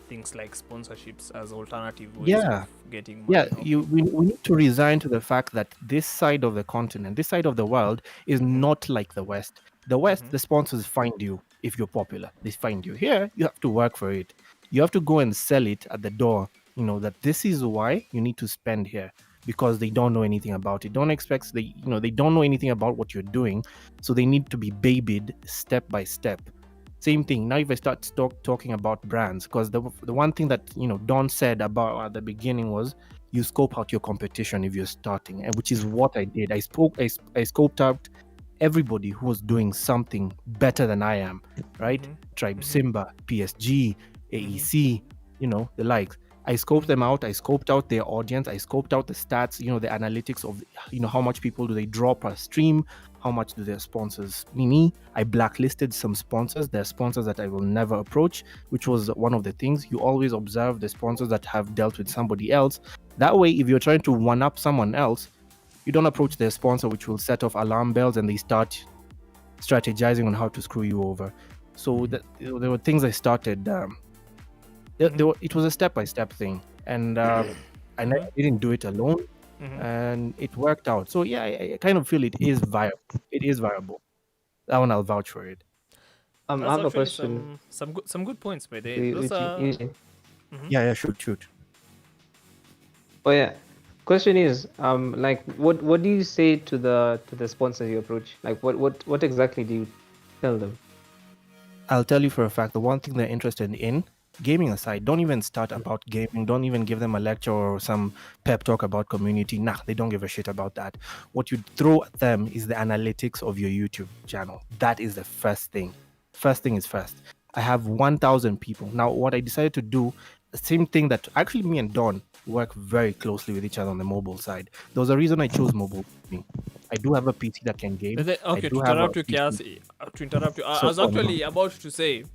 things like sponsorships as alternative ways of getting money? Yeah, we need to resign to the fact that this side of the continent, this side of the world, is not like the West. The West, the sponsors find you if you're popular. They find you. Here, you have to work for it. You have to go and sell it at the door, that this is why you need to spend here, because they don't know anything about it. Don't expect they don't know anything about what you're doing, so they need to be babied step by step. Same thing. Now, if I start talking about brands, because the one thing that Don said about at the beginning was you scope out your competition if you're starting, and which is what I did. I scoped out everybody who was doing something better than I am, right? Tribe Simba, PSG, AEC, the likes. I scoped them out. I scoped out their audience. I scoped out the stats, the analytics of, how much people do they draw per stream? How much do their sponsors me? I blacklisted some sponsors. There are sponsors that I will never approach, which was one of the things. You always observe the sponsors that have dealt with somebody else. That way, if you're trying to one-up someone else, you don't approach their sponsor, which will set off alarm bells and they start strategizing on how to screw you over. So there were things I started. It was a step-by-step thing, and I didn't do it alone, and it worked out. So yeah, I kind of feel it is viable. It is viable. That one I'll vouch for it. I have a question. Some good points, by the way. Those are... Yeah, shoot. Oh yeah. Question is, like, what do you say to the sponsors you approach? Like, what exactly do you tell them? I'll tell you for a fact, the one thing they're interested in, gaming aside, don't even start about gaming. Don't even give them a lecture or some pep talk about community. Nah, they don't give a shit about that. What you throw at them is the analytics of your YouTube channel. That is the first thing. First thing is first. I have 1,000 people. Now, what I decided to do, the same thing that actually me and Don work very closely with each other on the mobile side. There was a reason I chose mobile. I do have a PC that can game. Okay, to interrupt you, Kiasi, I was actually about to say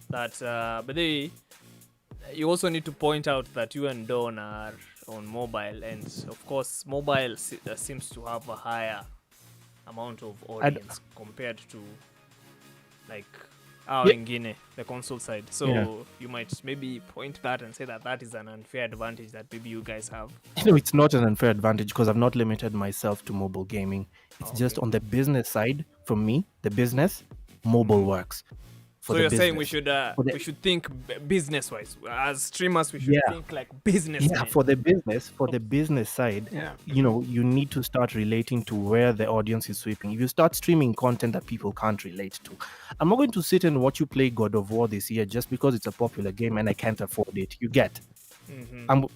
that, but you also need to point out that you and Don are on mobile, and of course, mobile seems to have a higher amount of audience compared to like in Guinea, the console side. So you might maybe point that and say that is an unfair advantage that maybe you guys have. It's not an unfair advantage because I've not limited myself to mobile gaming. It's just on the business side. For me, the business, mobile works. So you're saying we should think business-wise as streamers. We should think like business. Yeah, for the business side, you need to start relating to where the audience is sweeping. If you start streaming content that people can't relate to, I'm not going to sit and watch you play God of War this year just because it's a popular game and I can't afford it. You get.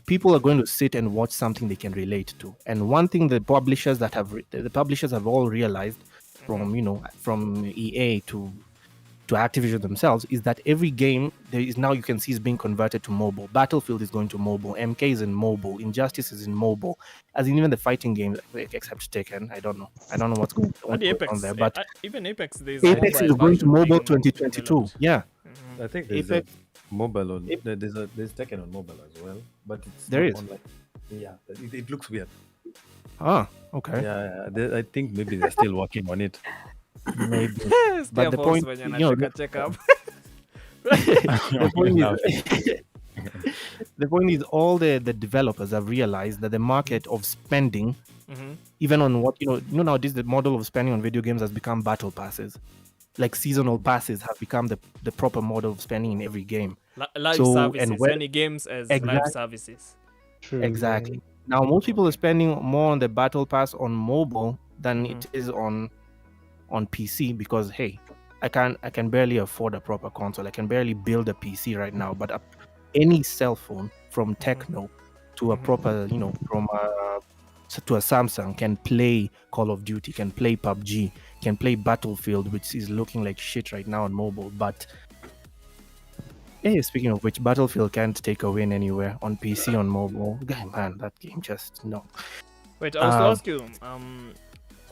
People are going to sit and watch something they can relate to. And one thing the publishers have all realized from EA to Activision themselves is that every game there is now you can see is being converted to mobile. Battlefield is going to mobile. MK is in mobile. Injustice is in mobile. As in even the fighting games, except Tekken, I don't know what's going on there. But even Apex is going to mobile 2022. Yeah, I think there's Apex mobile on. There's Tekken on mobile as well, but it's there not is. online. Yeah, it looks weird. Ah, okay. Yeah, I think maybe they're still working on it. Maybe, but the point, the point is, all the developers have realized that the market of spending, even on what nowadays the model of spending on video games has become battle passes. Like seasonal passes have become the proper model of spending in every game. Live services, and many games as live services. True. Exactly. Now most people are spending more on the battle pass on mobile than it is on PC because hey, I can barely afford a proper console. I can barely build a PC right now. But any cell phone from Techno to a proper, from to a Samsung can play Call of Duty, can play PUBG, can play Battlefield, which is looking like shit right now on mobile. But hey, speaking of which, Battlefield can't take a win anywhere on PC on mobile. Man, that game just no. Wait, I was to ask you.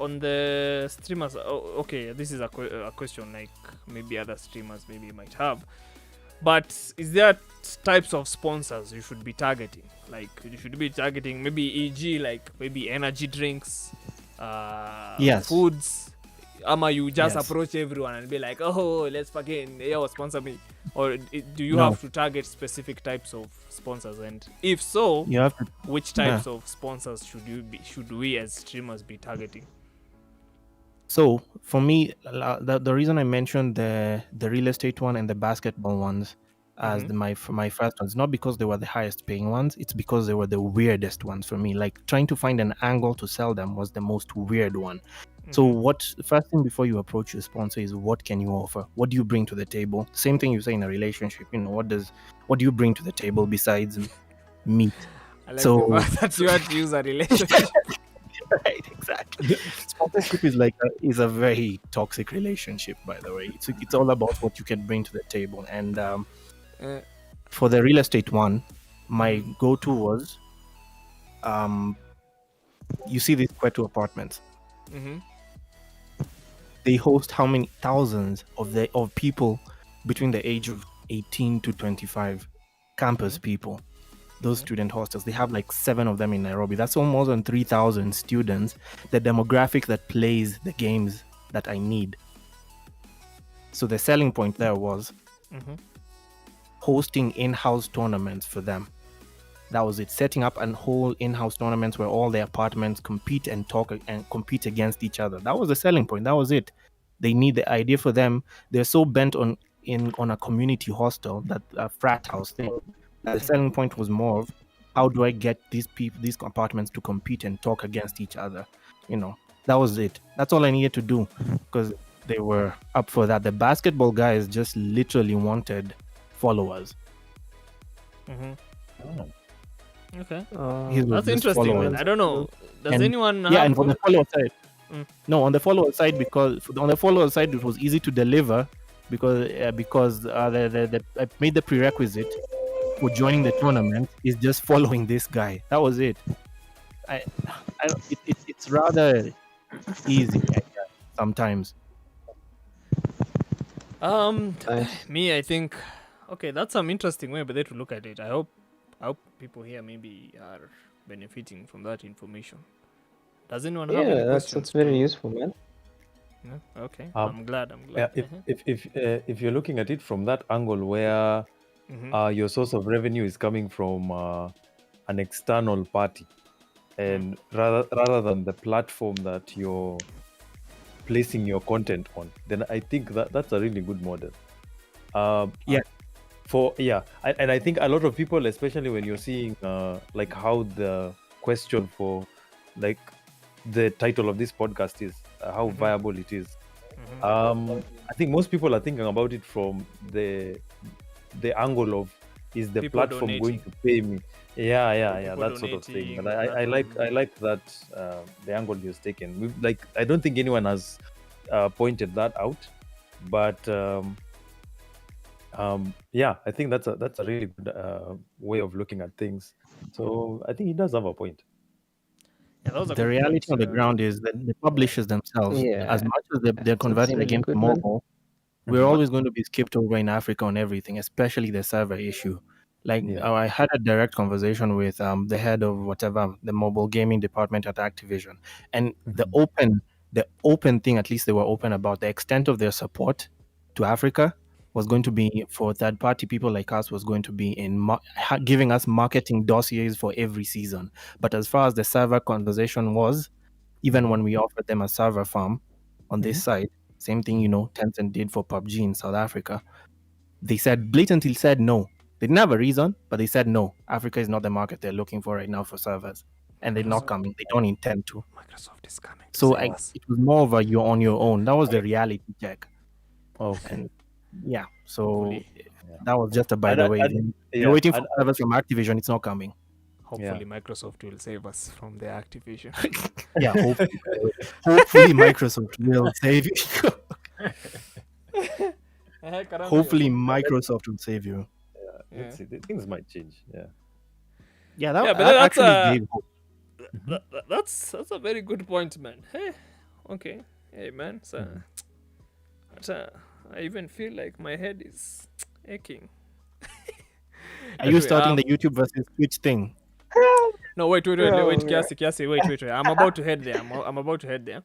On the streamers, okay, this is a question like maybe other streamers maybe might have, but is there types of sponsors you should be targeting? Like you should be targeting maybe e.g. like maybe energy drinks, foods, you just approach everyone and be like, oh, let's fucking sponsor me, or do you have to target specific types of sponsors? And if so, which types of sponsors should we as streamers be targeting? So for me, the reason I mentioned the real estate one and the basketball ones as my first ones, not because they were the highest paying ones, it's because they were the weirdest ones for me. Like trying to find an angle to sell them was the most weird one. So what first thing before you approach your sponsor is what can you offer? What do you bring to the table? Same thing you say in a relationship, what do you bring to the table besides meat? I like the fact that you had to use a relationship. Right, exactly. Sponsorship is a very toxic relationship, by the way. It's all about what you can bring to the table. And for the real estate one, my go-to was you see these Kwetu apartments. They host how many thousands of people between the age of 18 to 25, campus people. Those student hostels, they have like 7 of them in Nairobi. That's almost on 3,000 students, the demographic that plays the games that I need. So the selling point there was hosting in-house tournaments for them. That was it. Setting up a whole in-house tournaments where all the apartments compete and talk and compete against each other. That was the selling point. That was it. They need the idea for them. They're so bent on a community hostel, that a frat house thing. The selling point was more of how do I get these apartments to compete and talk against each other. That was it. That's all I needed to do because they were up for that. The basketball guys just literally wanted followers. Okay. His was That's just interesting, man. followers. I don't know. Does And- anyone Yeah, have and on the follower side. No, on the follower side, because on the follower side it was easy to deliver because I made the prerequisite for joining the tournament is just following this guy. That was it. It's rather easy, I guess, sometimes. Me, I think, okay, that's some interesting way but they to look at it. I hope people here maybe are benefiting from that information. Does anyone have any Yeah, questions? that's very useful, man. Yeah, okay, I'm glad. Yeah, if you're looking at it from that angle where your source of revenue is coming from an external party, and rather than the platform that you're placing your content on, then I think that's a really good model. And I think a lot of people, especially when you're seeing like how the question for like the title of this podcast is how viable it is. I think most people are thinking about it from the angle of, is the People platform going donating. to pay me? Yeah, People that sort of thing. donating, But I like that the angle you've taken. I don't think anyone has pointed that out, but I think that's a really good way of looking at things. So I think he does have a point. Yeah, those are The good reality points. on the ground is that the publishers themselves, Yeah, as much as they're converting the really game to good, man. mobile, we're always going to be skipped over in Africa on everything, especially the server issue. I had a direct conversation with the head of the mobile gaming department at Activision, and the open thing, at least they were open about the extent of their support to Africa was going to be for third party people like us, was going to be in giving us marketing dossiers for every season. But as far as the server conversation was, even when we offered them a server farm on this side, same thing, Tencent did for PUBG in South Africa. They blatantly said no. They didn't have a reason, but they said no. Africa is not the market they're looking for right now for servers. And they're not coming. They don't intend to. Microsoft is coming. So it was more of a you're on your own. That was the reality check. Okay. And so that was just a by the way. You're yeah, waiting for servers from Activision. It's not coming. Hopefully Microsoft will save us from the Activision. Yeah, hopefully Microsoft will save you. Hopefully Microsoft will save you. Let's see. Things might change. Yeah, but that that's actually gave hope. That's a very good point, man. Hey, okay, hey, man. So, I even feel like my head is aching. Are you starting the YouTube versus Twitch thing? No, wait, Kiasi, wait. I'm about to head there. I'm about to head there.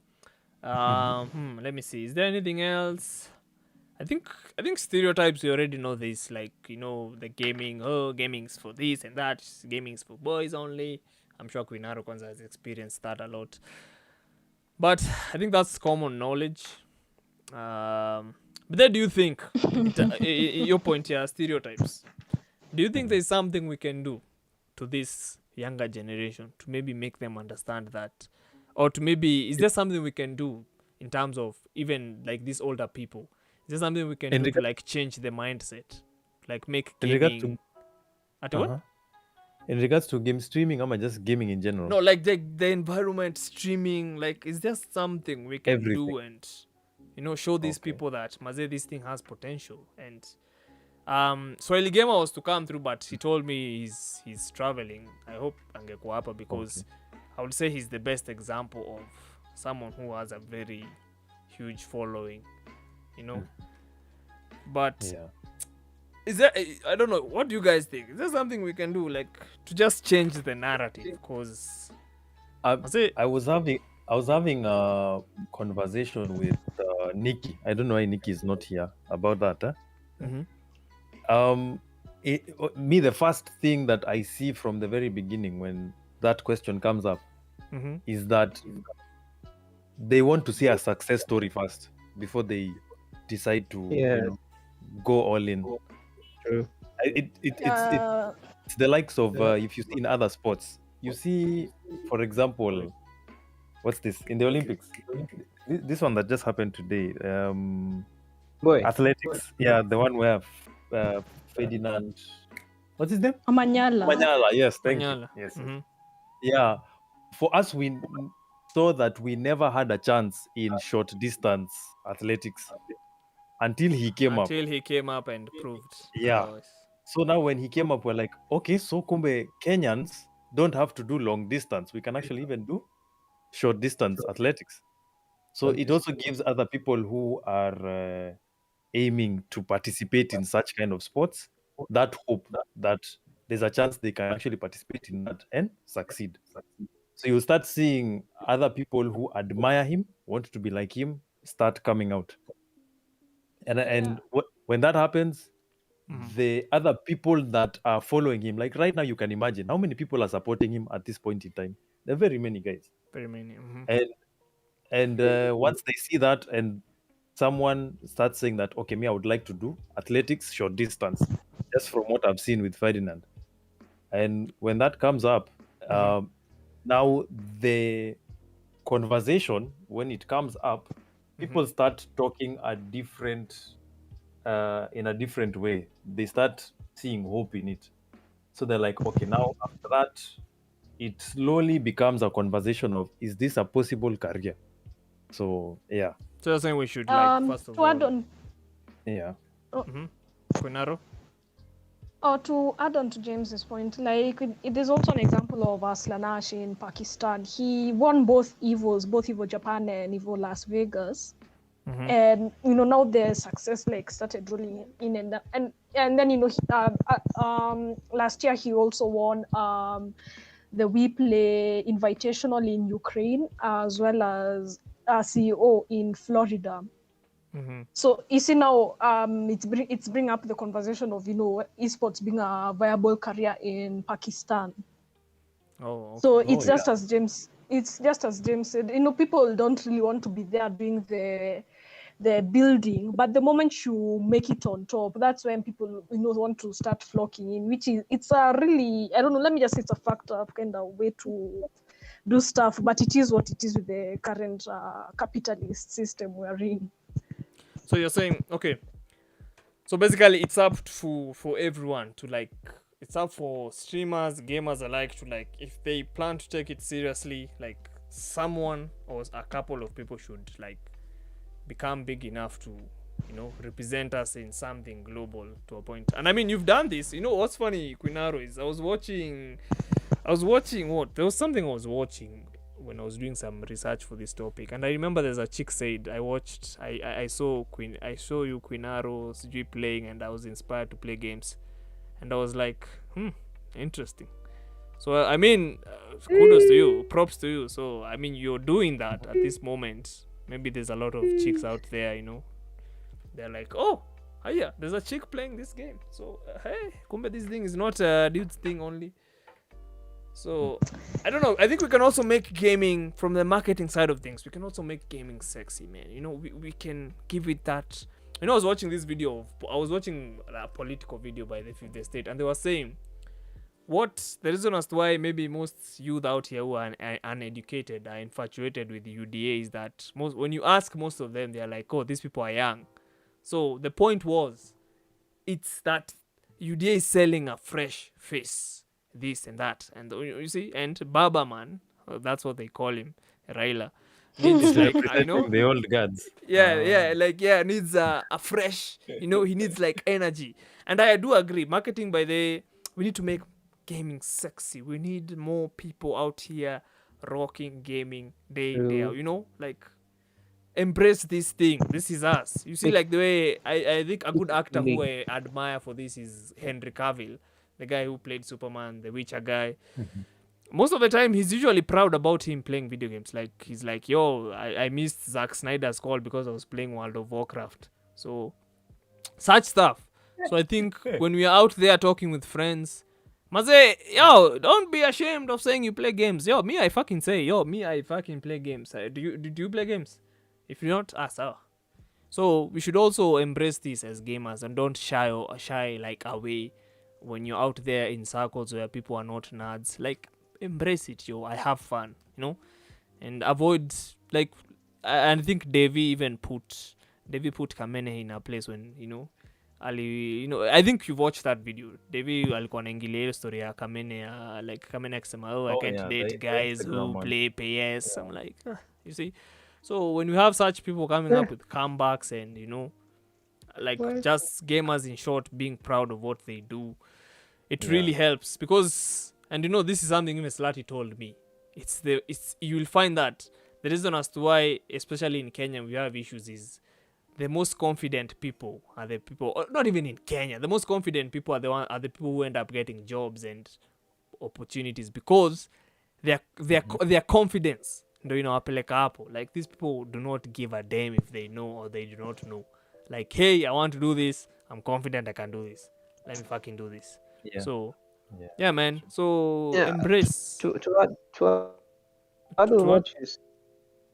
Let me see. Is there anything else? I think stereotypes, you already know this, like, the gaming's for this and that, gaming's for boys only. I'm sure Queen Aro Kwanza has experienced that a lot. But I think that's common knowledge. But then do you think, your point here, stereotypes, do you think there's something we can do to this younger generation to maybe make them understand that? Or to maybe, is there something we can do in terms of even like these older people? Is there something we can do to like change the mindset? Like make gaming... what? In regards to game streaming, am I just gaming in general? No, like the environment, streaming, like is there something we can do and, you know, show these people that Maze, this thing has potential? And Swahili Gamer was to come through, but he told me he's traveling. I hope angekuwa hapa because I would say he's the best example of someone who has a very huge following, you know. But is there, I don't know, what do you guys think? Is there something we can do like to just change the narrative? Because I was having a conversation with Nikki. I don't know why Nikki is not here about that. Me, the first thing that I see from the very beginning when that question comes up is that they want to see a success story first before they decide to you know, go all in. True. It's the likes of if you see in other sports, you see, for example, what's this in the Olympics? This one that just happened today. Athletics. Yeah, the one where Ferdinand, what's his name? Manyala. Yes, thank you. Yes. Yeah. For us, we saw that we never had a chance in short distance athletics until he came up. Until he came up and proved. Yeah. So now when he came up, we're like, okay, so kumbe Kenyans don't have to do long distance. We can actually even do short distance athletics. So it also gives other people who are aiming to participate in such kind of sports that hope that there's a chance they can actually participate in that and succeed. So you start seeing other people who admire him, want to be like him, start coming out. And when that happens, the other people that are following him, like right now, you can imagine how many people are supporting him at this point in time. There are very many guys. Very many. And once they see that and someone starts saying that, okay, me, I would like to do athletics short distance, just from what I've seen with Ferdinand. And when that comes up, now the conversation, when it comes up, people start talking in a different way. They start seeing hope in it. So they're like, okay, now after that, it slowly becomes a conversation of, is this a possible career? So, yeah. So you're saying we should, like, first of to all... add on... Yeah. Quinaro? Or to add on to James's point, like it is also an example of Aslanash in Pakistan. He won both Evo Japan and Evo Las Vegas. And you know, now the success like started rolling in, and then, you know, last year he also won the We Play Invitational in Ukraine, as well as CEO in Florida. So you see now, it's bring up the conversation of, you know, esports being a viable career in Pakistan. So it's just as James said, you know, people don't really want to be there doing the building, but the moment you make it on top, that's when people, you know, want to start flocking in, which is, it's a really, I don't know, let me just say it's a fucked up kind of way to do stuff, but it is what it is with the current capitalist system we're in. So you're saying, okay, so basically it's up for everyone to, like, it's up for streamers, gamers alike to, like, if they plan to take it seriously, like, someone or a couple of people should, like, become big enough to, you know, represent us in something global to a point. And I mean, you've done this. You know what's funny, Quinaro, is I was watching what? There was something I was watching when I was doing some research for this topic, and I remember there's a chick said, I saw you, Quinaro, Sijui playing, and I was inspired to play games. And I was like, interesting. So I mean, kudos to you, props to you. So I mean, you're doing that at this moment. Maybe there's a lot of chicks out there, you know, they're like, oh, yeah, there's a chick playing this game. So hey, kumbe this thing is not a dude's thing only. So I don't know. I think we can also make gaming, from the marketing side of things, we can also make gaming sexy, man. You know, we can give it that I was watching this video. I was watching a political video by the Fifth Estate, and they were saying the reason as to why maybe most youth out here who are uneducated are infatuated with UDA is that when you ask most of them, they're like, oh, these people are young. So the point was, it's that UDA is selling a fresh face, this and that, and you see, and Baba Man, that's what they call him, Raila, needs like, I know, the old guards. Needs a fresh, he needs like energy, and I do agree. Marketing we need to make gaming sexy. We need more people out here rocking gaming day out, like embrace this thing. This is us. You see, like the way I think a good actor who I admire for this is Henry Cavill, the guy who played Superman, the Witcher guy. Most of the time, he's usually proud about him playing video games. Like, he's like, yo, I missed Zack Snyder's call because I was playing World of Warcraft. So, such stuff. So I think when we are out there talking with friends, Maze, yo, don't be ashamed of saying you play games. Yo, I fucking play games. Do you play games? If you're not, ask. So we should also embrace this as gamers and don't shy like away when you're out there in circles where people are not nerds. Like, embrace it, yo. I have fun, and avoid, like, I think Davey put Kamene in a place when, I think you've watched that video. Davey alikuwa anaingilia hiyo story ya Kamene, like Kamene akisema, I can't date guys who play PS. I'm like, you see. So when we have such people coming up with comebacks and just gamers in short being proud of what they do, it really helps because, and this is something even Slati told me. You'll find that the reason as to why, especially in Kenya, we have issues is the most confident people are the people, or not even in Kenya, the most confident people are the people who end up getting jobs and opportunities because their confidence. Like, these people do not give a damn if they know or they do not know. Like, hey, I want to do this. I'm confident I can do this. Let me fucking do this. Yeah. So, yeah, man. So, embrace. To add on what you said,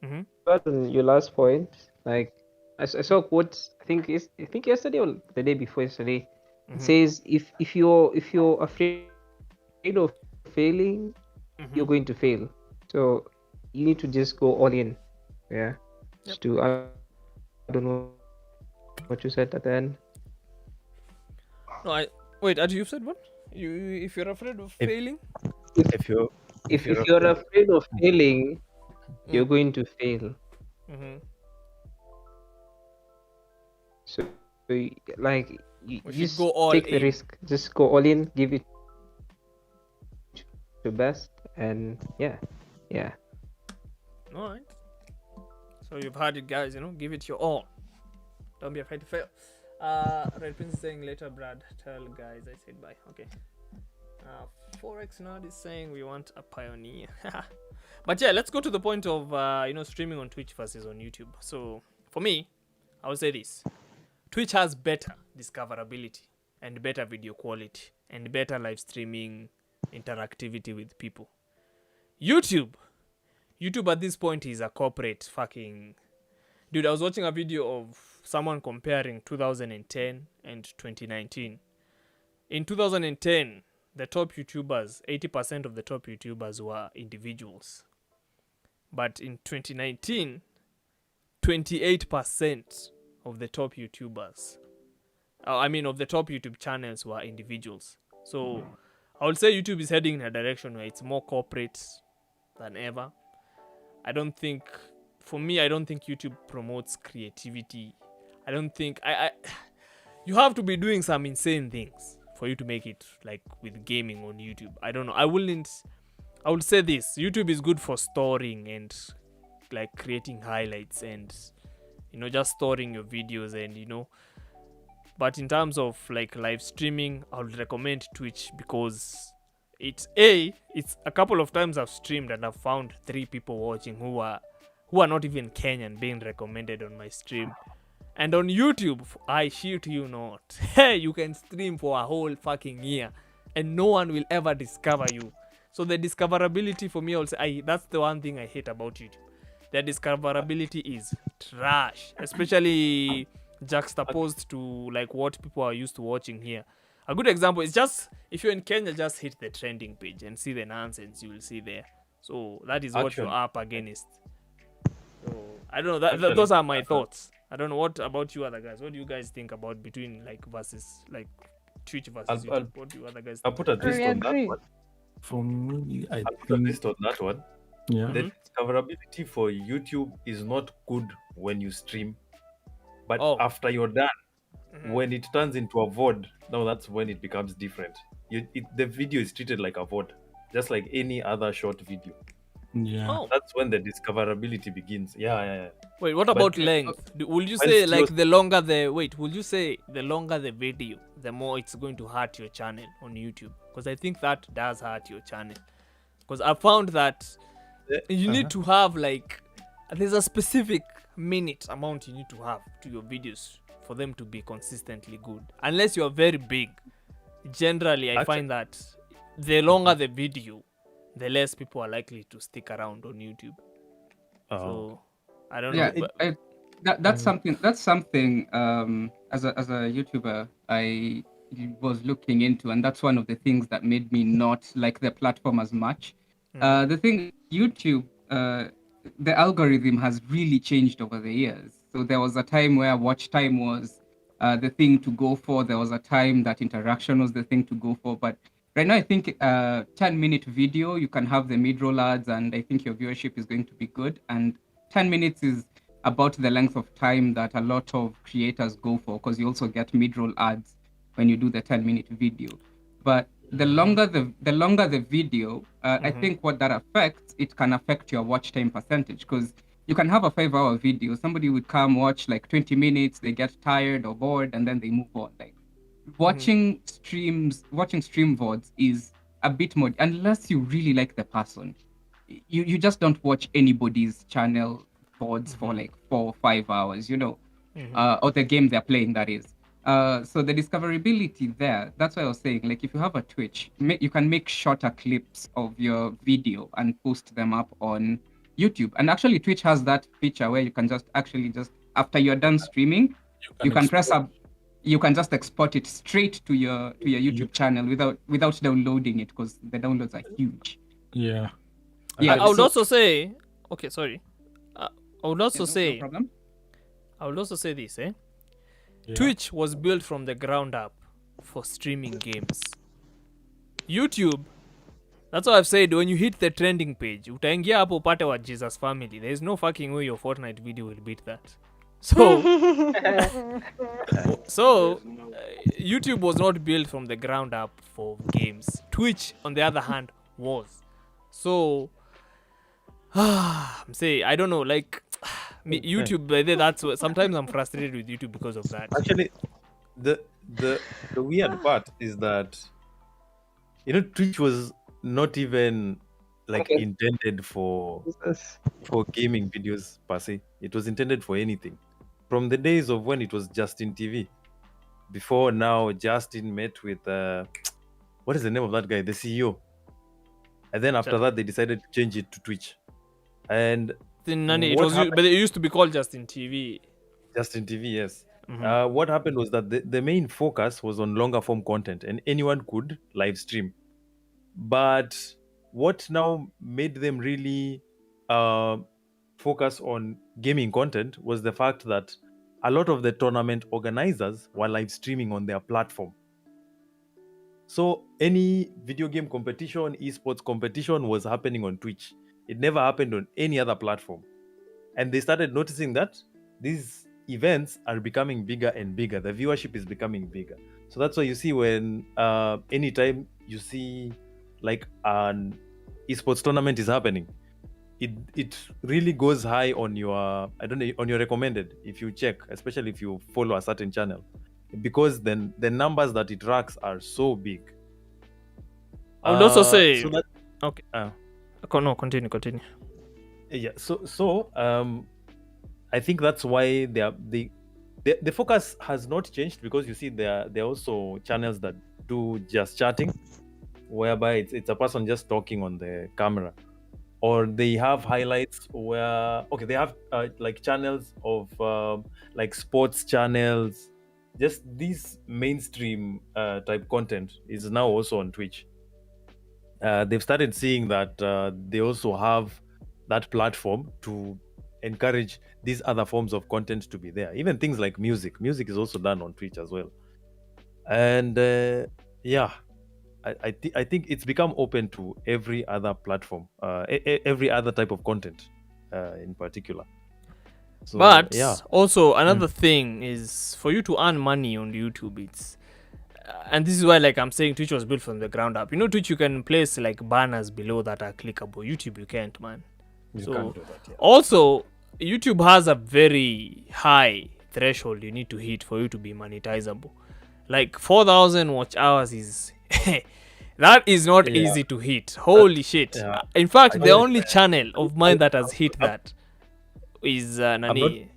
to add on your last point, like, I saw a quote, I think yesterday or the day before yesterday. It says, if you're afraid of failing, you're going to fail. So you need to just go all in. Yeah. Yep. I don't know what you said at the end. No, wait, Adi, you said what? If you're afraid of failing? If you're afraid of failing, you're going to fail. So, like, you just go all take in. the risk. Just go all in, give it your best, and yeah. All right. So you've heard it, guys. Give it your all. Don't be afraid to fail. Rtmp is saying later, Brad. Tell guys I said bye. Okay. Forex Nerd is saying we want a pioneer. But yeah, let's go to the point of streaming on Twitch versus on YouTube. So for me, I would say this: Twitch has better discoverability and better video quality and better live streaming interactivity with people. YouTube at this point is a corporate fucking... Dude, I was watching a video of someone comparing 2010 and 2019. In 2010, the top YouTubers, 80% of the top YouTubers were individuals. But in 2019, 28% of the top YouTubers, of the top YouTube channels were individuals. So I would say YouTube is heading in a direction where it's more corporate than ever. I don't think YouTube promotes creativity. I don't think you have to be doing some insane things for you to make it, like with gaming on YouTube. I don't know. I would say this: YouTube is good for storing and like creating highlights and just storing your videos and but in terms of like live streaming, I would recommend Twitch because it's a couple of times I've streamed and I've found 3 people watching who are not even Kenyan being recommended on my stream. And on YouTube, I shit you not, hey, you can stream for a whole fucking year and no one will ever discover you. So the discoverability for me also, that's the one thing I hate about YouTube. The discoverability is trash, especially juxtaposed to like what people are used to watching here. A good example is just if you're in Kenya, just hit the trending page and see the nonsense you will see there. So that is what you're up against. So I don't know. Those are my thoughts. I don't know what about you other guys. What do you guys think about between like versus like Twitch versus YouTube? What do you other guys think? I'll put a twist on that one. For me, I'll put a twist on that one. Yeah. The discoverability for YouTube is not good when you stream, but after you're done, when it turns into a VOD, now that's when it becomes different. The video is treated like a VOD, just like any other short video. Yeah. That's when the discoverability begins. Yeah. Wait, what about length? Would you say like the longer the video, the more it's going to hurt your channel on YouTube? Because I think that does hurt your channel. Because I found that you need to have like there's a specific minute amount you need to have to your videos for them to be consistently good. Unless you're very big. Generally, I find that the longer the video, the less people are likely to stick around on YouTube. So I don't know. That's something. As a YouTuber, I was looking into, and that's one of the things that made me not like the platform as much. The thing, YouTube, the algorithm has really changed over the years. So there was a time where watch time was the thing to go for. There was a time that interaction was the thing to go for. But right now, I think 10-minute video, you can have the mid-roll ads, and I think your viewership is going to be good. And 10 minutes is about the length of time that a lot of creators go for, because you also get mid-roll ads when you do the 10-minute video. But the longer the video, I think what that affects, it can affect your watch time percentage, because you can have a 5-hour video. Somebody would come watch like 20 minutes, they get tired or bored, and then they move on. Like watching stream VODs is a bit more, unless you really like the person. You just don't watch anybody's channel VODs for like 4 or 5 hours, or the game they're playing, that is. So the discoverability there, that's why I was saying, like if you have a Twitch, you can make shorter clips of your video and post them up on YouTube. And actually Twitch has that feature where you can just after you're done streaming, you can just export it straight to your YouTube channel without downloading it, because the downloads are huge. Yeah. I would also say, okay, sorry. I would also say, no problem. I would also say this, Yeah. Twitch was built from the ground up for streaming games. YouTube, that's what I've said, when you hit the trending page, utaingia hapo upate wa Jesus Family. There is no fucking way your Fortnite video will beat that. So YouTube was not built from the ground up for games. Twitch, on the other hand, was. So I'm saying, I don't know, like YouTube, that's what, sometimes I'm frustrated with YouTube because of that. Actually, the weird part is that Twitch was not even like intended for gaming videos per se. It was intended for anything. From the days of when it was Justin TV, before now Justin met with what is the name of that guy, the CEO, and then after that they decided to change it to Twitch. And but it used to be called Justin TV. Justin TV, yes. What happened was that the main focus was on longer form content, and anyone could live stream. But what now made them really focus on gaming content was the fact that a lot of the tournament organizers were live streaming on their platform. So any video game competition, esports competition was happening on Twitch. It never happened on any other platform. And they started noticing that these events are becoming bigger and bigger. The viewership is becoming bigger. So that's why you see when anytime you see like an esports tournament is happening, it really goes high on your, on your recommended, if you check, especially if you follow a certain channel, because then the numbers that it tracks are so big. I would also say, so that, okay. No, continue. Yeah. So I think that's why the focus has not changed, because you see there are also channels that do just chatting, whereby it's a person just talking on the camera, or they have highlights where they have like channels of like sports channels. Just this mainstream type content is now also on Twitch. They've started seeing that they also have that platform to encourage these other forms of content to be there. Even things like music is also done on Twitch as well. And I think it's become open to every other platform, every other type of content in particular. So, But yeah. also another thing is for you to earn money on YouTube. It's and this is why, like I'm saying, Twitch was built from the ground up. Twitch you can place like banners below that are clickable. YouTube you can't, man. You So can't do that, yeah. also YouTube has a very high threshold you need to hit for you to be monetizable. Like 4,000 watch hours is that is not easy to hit. Holy shit. yeah. In fact, I the know only channel of mine that has hit that is Nani.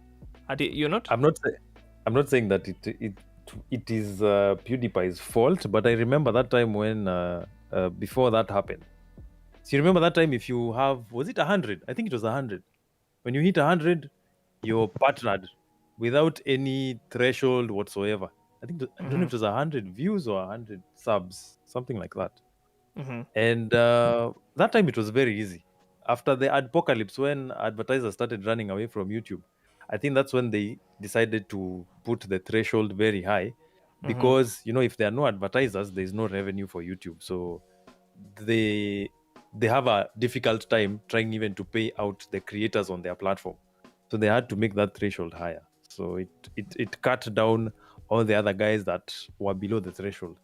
You're not? I'm not saying that it is PewDiePie's fault, but I remember that time when before that happened. So you remember that time, if you have, was it 100? I think it was 100. When you hit 100, you're partnered without any threshold whatsoever. I don't know if it was 100 views or 100 subs, something like that. And that time it was very easy. After the apocalypse, when advertisers started running away from YouTube, I think that's when they decided to put the threshold very high, because if there are no advertisers, there's no revenue for YouTube. So they have a difficult time trying even to pay out the creators on their platform. So they had to make that threshold higher. So it cut down all the other guys that were below the threshold.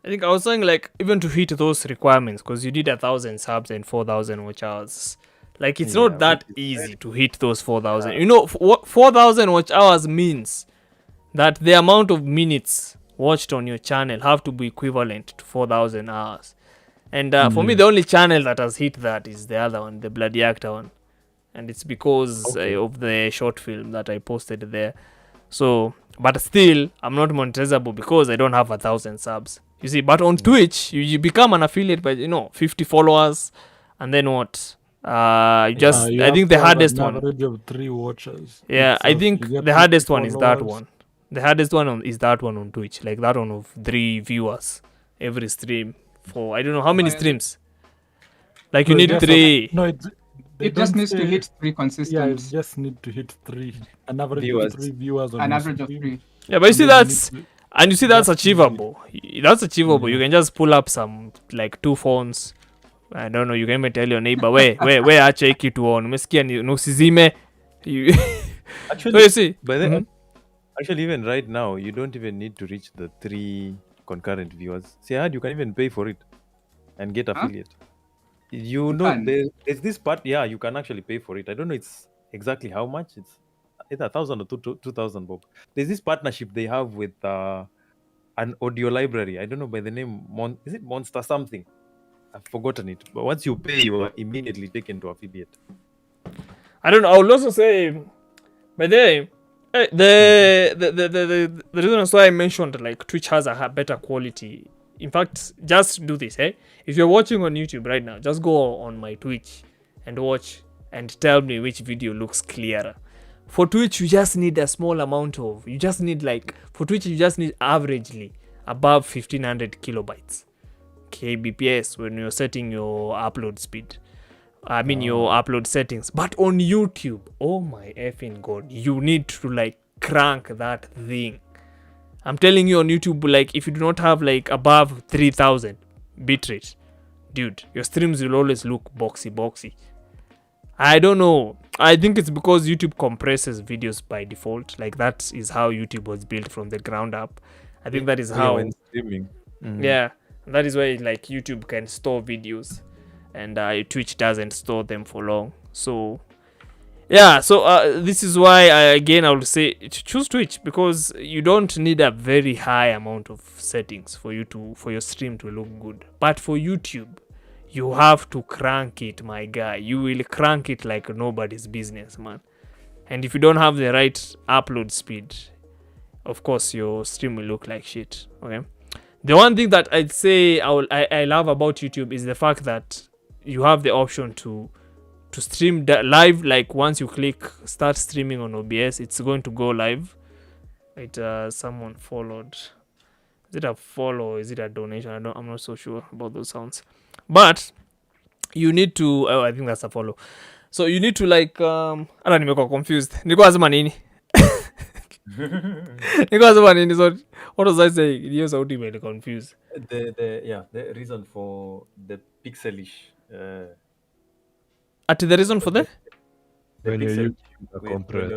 I think I was saying, like, even to hit those requirements, because you need 1,000 subs and 4,000 watch hours. Like, it's not that easy to hit those 4,000. What 4,000 watch hours means that the amount of minutes watched on your channel have to be equivalent to 4,000 hours. And for me, the only channel that has hit that is the other one, the Bloody Actor one. And it's because of the short film that I posted there. So, but still, I'm not monetizable because I don't have 1,000 subs. You see, but on Twitch, you become an affiliate by 50 followers, and then what? I think the hardest one. Average of 3 watchers. Yeah, I think the hardest one is that one. The hardest one is that one on Twitch, like that one of 3 viewers every stream for I don't know how many streams. Like you need 3. It just needs to hit 3 consistent. Yeah, it just need to hit 3. An average of 3 viewers on an your average of stream. 3. Yeah, but you see that's achievable. That's achievable. You can just pull up some like 2 phones. I don't know. You can even tell your neighbor where acha kitu on. Umesikia no usizime. Actually, so you see. But then, actually, even right now, you don't even need to reach the 3 concurrent viewers. See, you can even pay for it and get affiliate. There's this part. Yeah, you can actually pay for it. I don't know. It's exactly how much. It's either 1,000 or 2,000 bob. There's this partnership they have with an audio library. I don't know by the name. Is it Monster something? I've forgotten it. But once you pay, you are immediately taken to affiliate. I don't know. I would also say, by the way, the reason why I mentioned like Twitch has a better quality. In fact, just do this. If you're watching on YouTube right now, just go on my Twitch and watch and tell me which video looks clearer. For Twitch, you just need a small amount of. You just need averagely above 1,500 kilobytes. kbps when you're setting your upload speed. I mean your upload settings. But on YouTube, oh my effing god, you need to like crank that thing. I'm telling you on YouTube, like if you do not have like above 3,000 bitrate, dude, your streams will always look boxy. I don't know. I think it's because YouTube compresses videos by default. Like that is how YouTube was built from the ground up. I think that is how. When streaming. Yeah, that is why like YouTube can store videos, and Twitch doesn't store them for long. So yeah, so this is why I would say choose Twitch, because you don't need a very high amount of settings for your stream to look good. But for YouTube, you have to crank it, my guy. You will crank it like nobody's business, man. And if you don't have the right upload speed, of course your stream will look like shit. Okay. The one thing that I'd say I love about YouTube is the fact that you have the option to stream live. Like once you click start streaming on OBS, it's going to go live. Someone followed. Is it a follow or is it a donation? I'm not so sure about those sounds. But you need to I think that's a follow. So you need to like hata nimekuwa confused. Nilikuwa nasema nini? So what was I saying? Hiyo sauti imeni confused. The reason for the pixelish the reason for the when you pixel compress.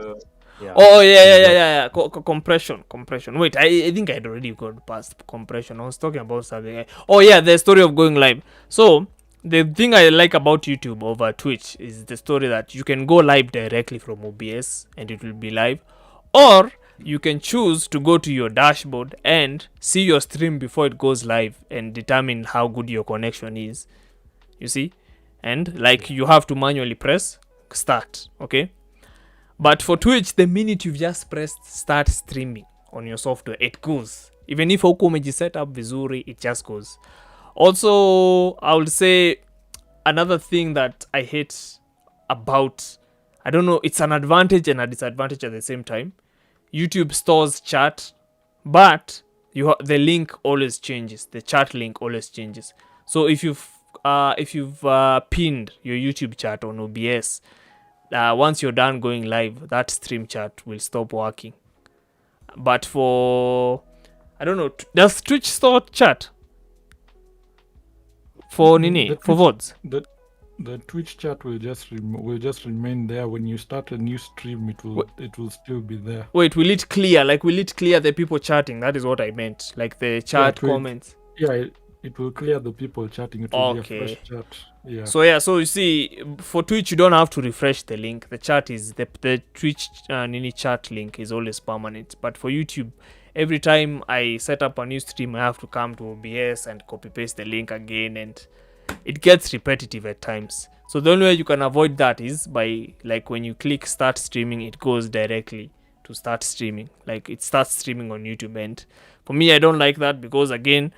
Oh yeah. Compression. Wait, I think I'd already gone past compression. I was talking about something. Oh yeah, the story of going live. So the thing I like about YouTube over Twitch is the story that you can go live directly from OBS and it will be live, or you can choose to go to your dashboard and see your stream before it goes live and determine how good your connection is. You see? And like you have to manually press start, okay? But for Twitch, the minute you've just pressed start streaming on your software, it goes. Even if huko umejiset up vizuri, it just goes. Also, I would say another thing that I hate about, I don't know, it's an advantage and a disadvantage at the same time. YouTube stores chat, but the link always changes. The chat link always changes. So if you've pinned your YouTube chat on OBS, once you're done going live, that stream chat will stop working. But for, I don't know, does Twitch store chat? For Nini, for VODs? The Twitch chat will just remain there. When you start a new stream, it will still be there. Wait, will it clear? Like, will it clear the people chatting? That is what I meant. Like the chat comments. It will clear the people chatting. It will be a fresh chat. Yeah. So you see, for Twitch you don't have to refresh the link. The chat is the Twitch Nini chat link is always permanent. But for YouTube, every time I set up a new stream, I have to come to OBS and copy paste the link again, and it gets repetitive at times. So the only way you can avoid that is by, like, when you click start streaming, it goes directly to start streaming. Like, it starts streaming on YouTube. And for me, I don't like that because, again,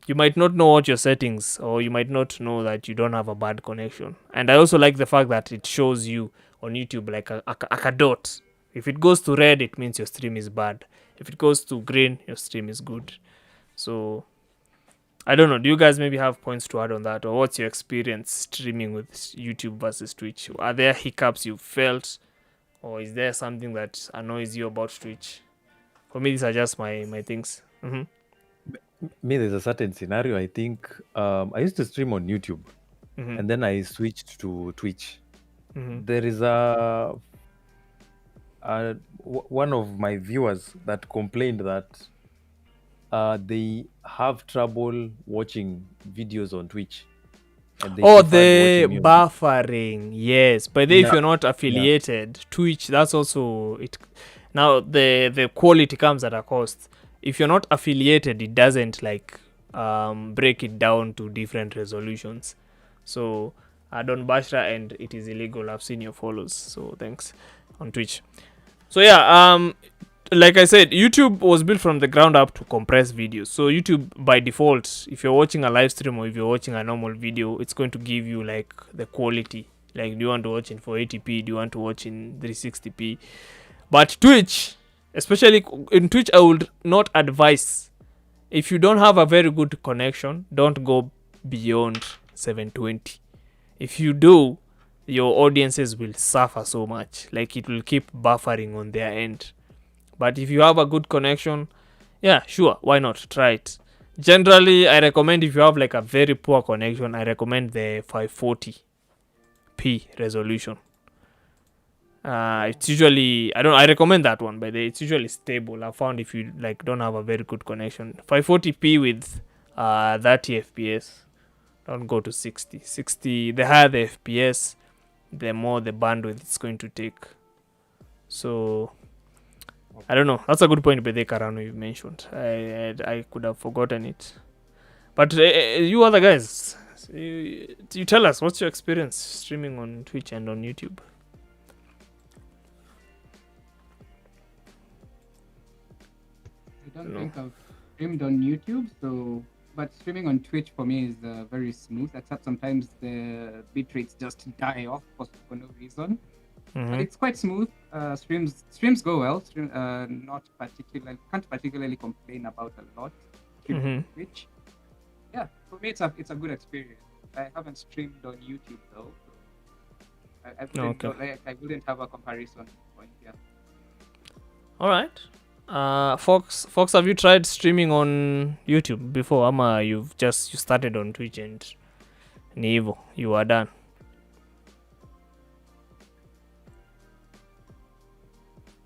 you might not know what your settings, or you might not know that you don't have a bad connection. And I also like the fact that it shows you on YouTube like a dot. If it goes to red, it means your stream is bad. If it goes to green, your stream is good. So I don't know. Do you guys maybe have points to add on that? Or what's your experience streaming with YouTube versus Twitch? Are there hiccups you felt? Or is there something that annoys you about Twitch? For me, these are just my things. Mm-hmm. Me, there's a certain scenario. I think I used to stream on YouTube, and then I switched to Twitch. There is one of my viewers that complained that they have trouble watching videos on Twitch. The buffering. Yes, but if you're not affiliated, Twitch, that's also it. Now the quality comes at a cost. If you're not affiliated, it doesn't like break it down to different resolutions. So don't bash that, and it is illegal. I've seen your follows, so thanks on Twitch. So like I said, YouTube was built from the ground up to compress videos. So YouTube by default, if you're watching a live stream or if you're watching a normal video, it's going to give you like the quality. Like, do you want to watch in 480p? Do you want to watch in 360p? But Twitch, especially in Twitch, I would not advise, if you don't have a very good connection, don't go beyond 720. If you do, your audiences will suffer so much. Like, it will keep buffering on their end. But if you have a good connection, sure, why not? Try it. Generally, I recommend, if you have like a very poor connection, I recommend the 540p resolution. It's usually, I recommend that one, but it's usually stable. I found if you like don't have a very good connection, 540p with 30 fps. Don't go to 60. The higher the fps, the more the bandwidth it's going to take. So I don't know. That's a good point, Bede Karano, you mentioned. I could have forgotten it. But you other guys, you tell us, what's your experience streaming on Twitch and on YouTube? I don't think I've streamed on YouTube, so but streaming on Twitch for me is very smooth. Except sometimes the bit rates just die off for no reason. But it's quite smooth. Streams go well. Can't particularly complain about a lot. On Twitch. Yeah, for me it's a good experience. I haven't streamed on YouTube though. I wouldn't have a comparison point here. All right. Fox, have you tried streaming on YouTube before? Ama you started on Twitch and Nivo, you are done.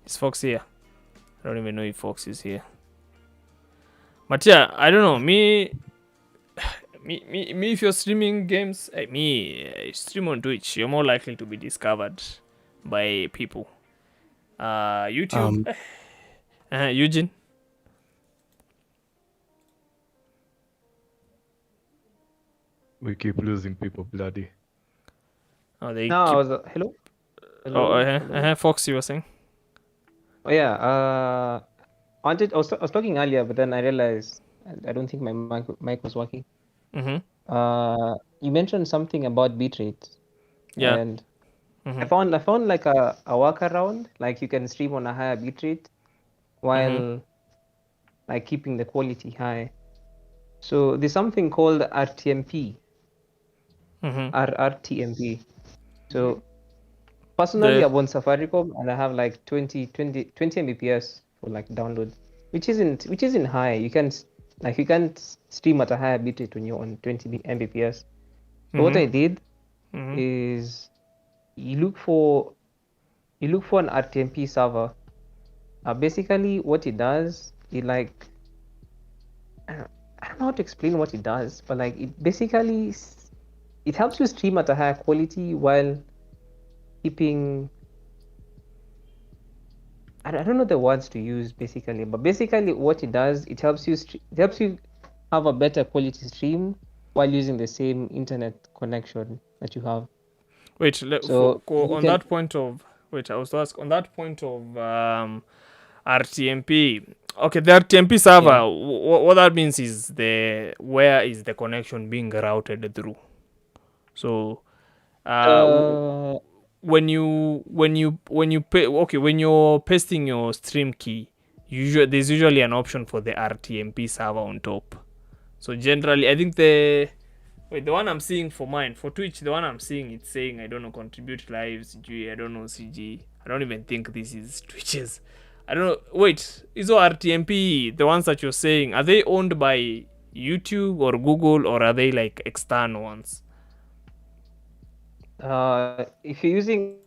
Is Fox here? I don't even know if Fox is here. But yeah, I don't know. Me, if you're streaming games, stream on Twitch, you're more likely to be discovered by people. YouTube. Eugene. We keep losing people, bloody. Oh, they. No, keep... I was hello. Oh, Fox, you were saying. Oh yeah. I was talking earlier, but then I realized I don't think my mic was working. You mentioned something about bitrate. Yeah. And I found like a workaround, like you can stream on a higher bitrate while like keeping the quality high. So there's something called Rtmp. Rtmp. So personally, I'm on Safaricom and I have like 20 Mbps for like download, which isn't high. You can't stream at a higher bitrate when you're on 20 Mbps. So what I did is you look for an Rtmp server. Basically, what it does, I don't know how to explain what it does, but like it helps you stream at a higher quality while keeping. I don't know the words to use basically, but basically what it does, it helps you have a better quality stream while using the same internet connection that you have. Wait, on that point of Rtmp. Okay, the Rtmp server. What that means is where is the connection being routed through. So, when you're pasting your stream key, there's usually an option for the Rtmp server on top. So generally, I think the one I'm seeing for mine, for Twitch, the one I'm seeing, it's saying, I don't know, contribute live, CG, I don't know, CG. I don't even think this is Twitch's. I don't know. Wait, is Rtmp, the ones that you're saying, are they owned by YouTube or Google, or are they like external ones? If you're using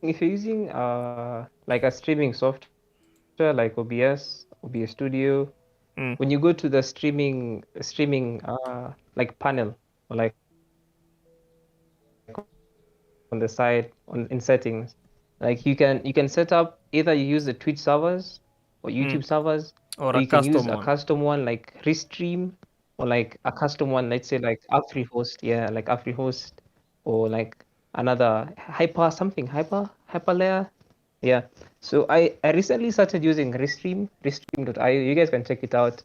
like a streaming software like OBS Studio, when you go to the streaming like panel, or like on the side in settings, like you can set up, either you use the Twitch servers or YouTube servers, or you can use a custom one like Restream, or like a custom one, let's say like AfriHost, or like another hyperlayer. Yeah. So I recently started using Restream.io. You guys can check it out.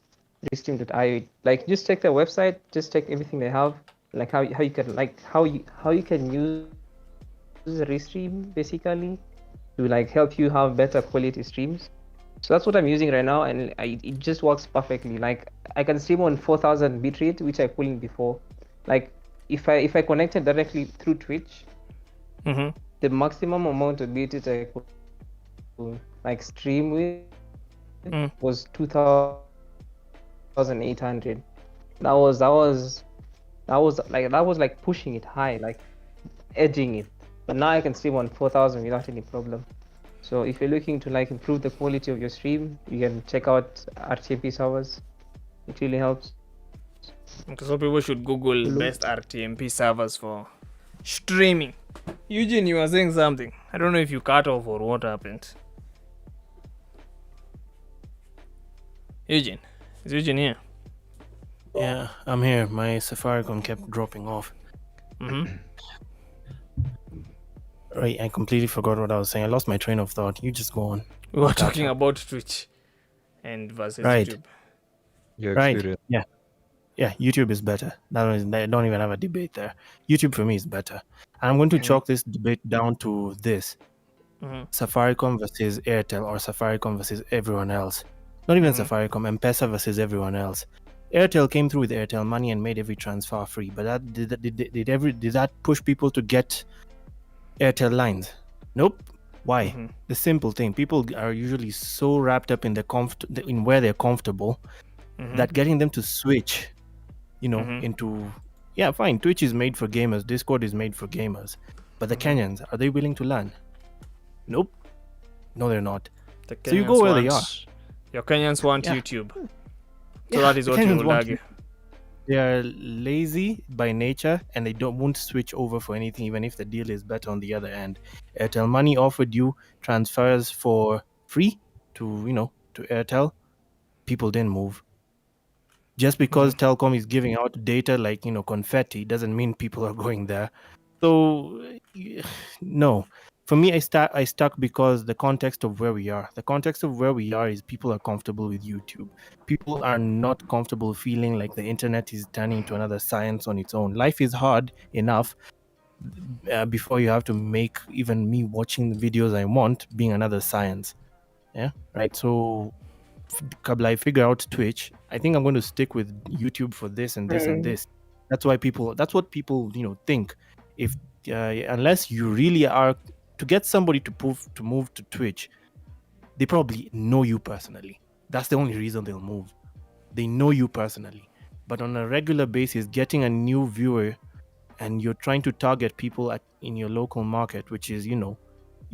Restream.io. Like, just check their website, just check everything they have, like how you can use Restream basically to like help you have better quality streams. So that's what I'm using right now, and it just works perfectly. Like, I can stream on 4000 bitrate, which I couldn't before. Like, if I connected directly through Twitch, the maximum amount of bitrate I could like stream with was 2800. That was like pushing it high, like edging it. But now I can stream on 4000 without any problem. So if you're looking to like improve the quality of your stream, you can check out Rtmp servers. It really helps. So people should Google best Rtmp servers for streaming. Eugene, you were saying something. I don't know if you cut off or what happened. Eugene, is Eugene here? Yeah, I'm here. My Safaricom kept dropping off. Right, I completely forgot what I was saying. I lost my train of thought. You just go on. We were talking about Twitch and versus YouTube. Your right. experience. Yeah. Yeah, YouTube is better. I don't even have a debate there. YouTube for me is better. And I'm going to chalk this debate down to this. Safaricom versus Airtel, or Safaricom versus everyone else. Not even Safaricom, M-Pesa versus everyone else. Airtel came through with Airtel Money and made every transfer free, but did that push people to get Airtel lines? Nope. Why? The simple thing: people are usually so wrapped up in in where they're comfortable that getting them to switch, into fine. Twitch is made for gamers. Discord is made for gamers. But the Kenyans, are they willing to learn? Nope. No, they're not. So you go where they are. Your Kenyans want YouTube. So that is what you would argue. They are lazy by nature, and they won't switch over for anything, even if the deal is better on the other end. Airtel Money offered you transfers for free to Airtel. People didn't move. Just because Telcom is giving out data like confetti doesn't mean people are going there. So no. For me, I stuck because the context of where we are. The context of where we are is people are comfortable with YouTube. People are not comfortable feeling like the internet is turning into another science on its own. Life is hard enough before you have to make even me watching the videos I want being another science. Yeah, right. So, I figure out Twitch. I think I'm going to stick with YouTube for this and this and this. That's what people think. If unless you really are to get somebody to move to Twitch, they probably know you personally. That's the only reason they'll move. They know you personally. But on a regular basis, getting a new viewer, and you're trying to target people in your local market, which is, you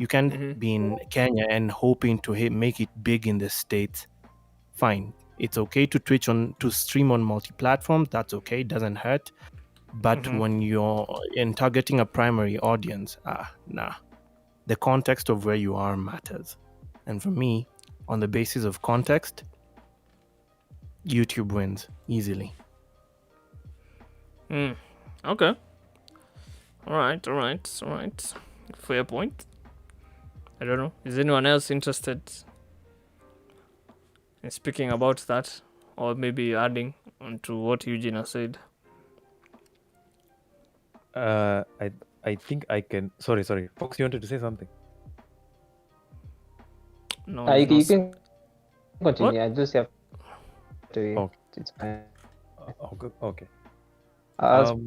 can't be in Kenya and hoping to make it big in the States. Fine. It's okay to stream on multi-platforms. That's okay. It doesn't hurt. But when you're targeting a primary audience, nah. The context of where you are matters. And for me, on the basis of context, YouTube wins easily. Okay. All right. Fair point. I don't know. Is anyone else interested in speaking about that? Or maybe adding onto what Eugene has said? I think I can. Sorry. Fox, you wanted to say something? No, you can continue. I just have to. Okay. It's fine. Okay. I'll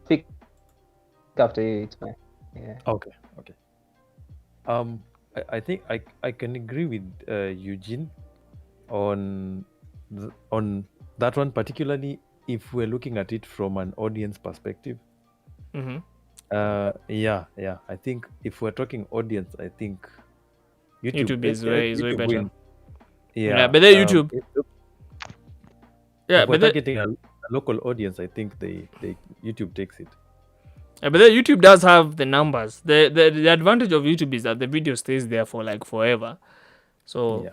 speak after you. It's fine. Yeah. Okay. I think I can agree with Eugene on that one, particularly if we're looking at it from an audience perspective. I think if we're talking audience, I think YouTube is way better. Wins. But then YouTube. If we're targeting a local audience, I think YouTube takes it. But then YouTube does have the numbers. The advantage of YouTube is that the video stays there for like forever. So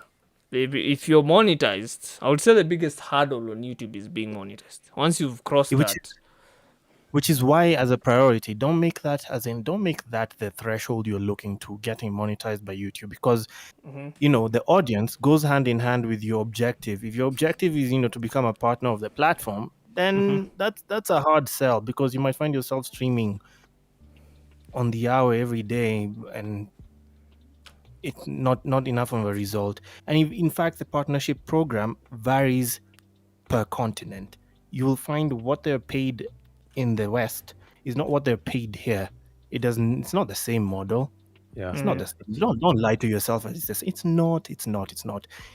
if you're monetized, I would say the biggest hurdle on YouTube is being monetized. Once you've crossed that. Which is why, as a priority, don't make that the threshold you're looking to getting monetized by YouTube, because the audience goes hand in hand with your objective. If your objective is to become a partner of the platform, then that's a hard sell, because you might find yourself streaming on the hour every day, and it's not enough of a result. And in fact, the partnership program varies per continent. You will find what they're paid in the West is not what they're paid here. It's not the same model. Yeah. It's not the same. Don't lie to yourself. It's not.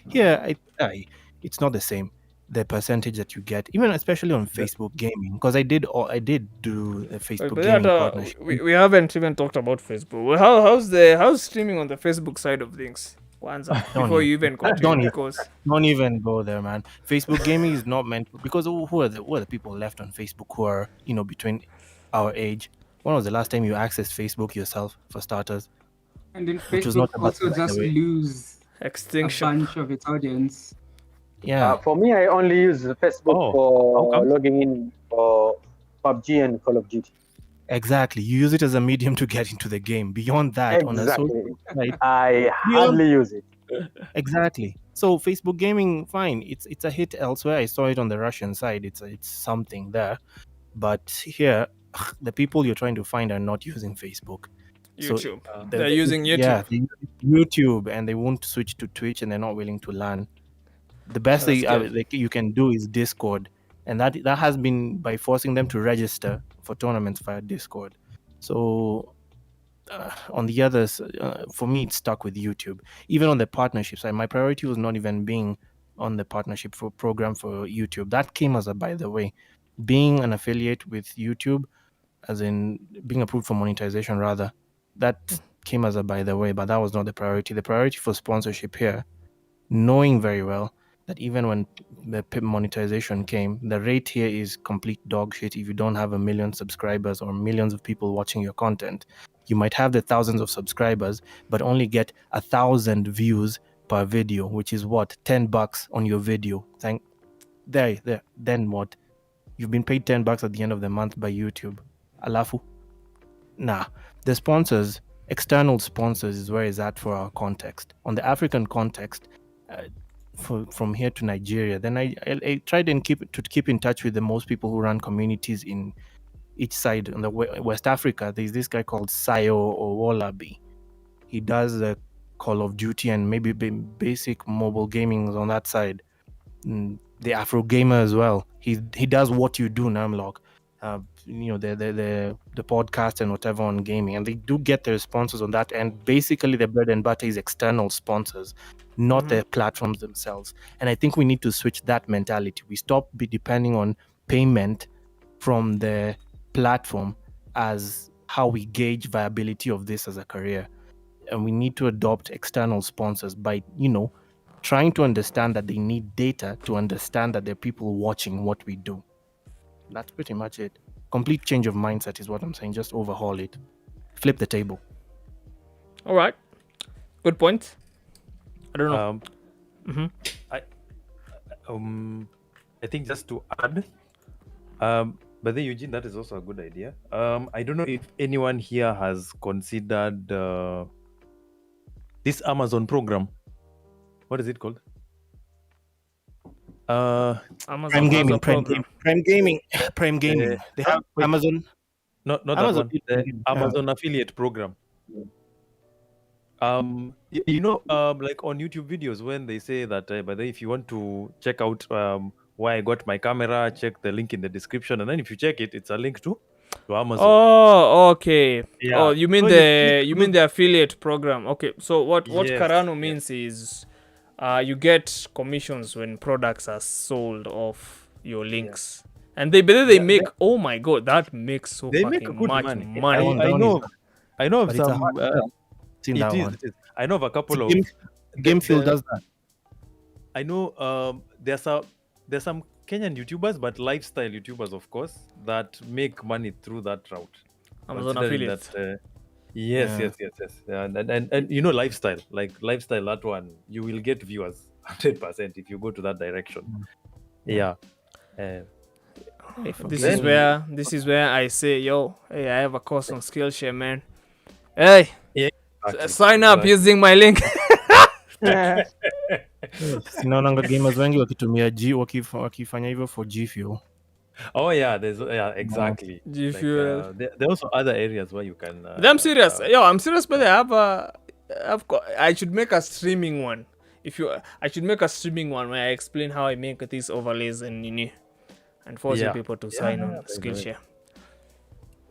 Here, it's not the same. The percentage that you get, even especially on Facebook gaming, because I did do a Facebook gaming partnership. We haven't even talked about Facebook. How's streaming on the Facebook side of things? Before you even continue, don't even go there, man. Facebook gaming is not meant, because who are the people left on Facebook who are between our age? When was the last time you accessed Facebook yourself, for starters? And then Facebook also just lose extinction a bunch of its audience. Yeah. For me, I only use Facebook for logging in for PUBG and Call of Duty. Exactly. You use it as a medium to get into the game. Beyond that, on a social site, I hardly use it. Exactly. So Facebook gaming, fine. It's a hit elsewhere. I saw it on the Russian side. It's something there, but here, the people you're trying to find are not using Facebook. YouTube. So They're using YouTube. Yeah, they use YouTube, and they won't switch to Twitch, and they're not willing to learn. The best That's thing good. like you can do is Discord, and that has been by forcing them to register for tournaments via Discord. So on the others, for me, it's stuck with YouTube. Even on the partnership side, my priority was not even being on the partnership for program for YouTube. That came as a by the way. Being an affiliate with YouTube, as in being approved for monetization rather, that came as a by the way, but that was not the priority. The priority for sponsorship here, knowing very well that even when the monetization came, the rate here is complete dog shit. If you don't have 1 million subscribers or millions of people watching your content, you might have the thousands of subscribers, but only get 1,000 views per video, which is what, $10 on your video. There. Then what? You've been paid $10 at the end of the month by YouTube. Alafu. Nah. The sponsors, external sponsors, is where it's at for our context. On the African context, from here to Nigeria, then I tried and keep in touch with the most people who run communities in each side. On the West Africa, there's this guy called Sayo Owolabi. He does the Call of Duty and maybe basic mobile gaming on that side. The Afro gamer as well. He does What You Do, Namlock. The podcast and whatever on gaming, and they do get their sponsors on that. And basically, the bread and butter is external sponsors, not the platforms themselves. And I think we need to switch that mentality. We stop depending on payment from the platform as how we gauge viability of this as a career, and we need to adopt external sponsors by trying to understand that they need data to understand that there are people watching what we do. That's pretty much it. Complete change of mindset is what I'm saying. Just overhaul it. Flip the table. All right. Good point. I don't know. I think just to add, but then Eugene, that is also a good idea. I don't know if anyone here has considered this Amazon program. What is it called? Prime Gaming. They have Amazon. Not Amazon. that one. The Amazon affiliate program. Like on YouTube videos when they say that, by the way, if you want to check out where I got my camera, check the link in the description, and then if you check it, it's a link to Amazon. Oh, okay. Yeah. Oh, you mean So the affiliate program? Okay. So what Yes, Karano means is, you get commissions when products are sold off your links, and they make. Oh my god, that makes so they fucking make a good much money. money. I know of But it's a some. hard sell. Seen that one. It is. I know of a couple of. Gamefield does that. I know there's some Kenyan YouTubers, but lifestyle YouTubers, of course, that make money through that route. Amazon Considering affiliates. that, yes. And lifestyle, that one, you will get viewers 100% if you go to that direction. Yeah. This is where I say, hey, I have a course on Skillshare, man. Hey, sign up using my link. Sinaonanga gamers wengi wakitumia wakifanya hivyo for G Fuel. Oh yeah, exactly. G Fuel. There are also other areas where you can. I'm serious. I'm serious, but I should make a streaming one. I should make a streaming one where I explain how I make these overlays and forcing people to sign on Skillshare.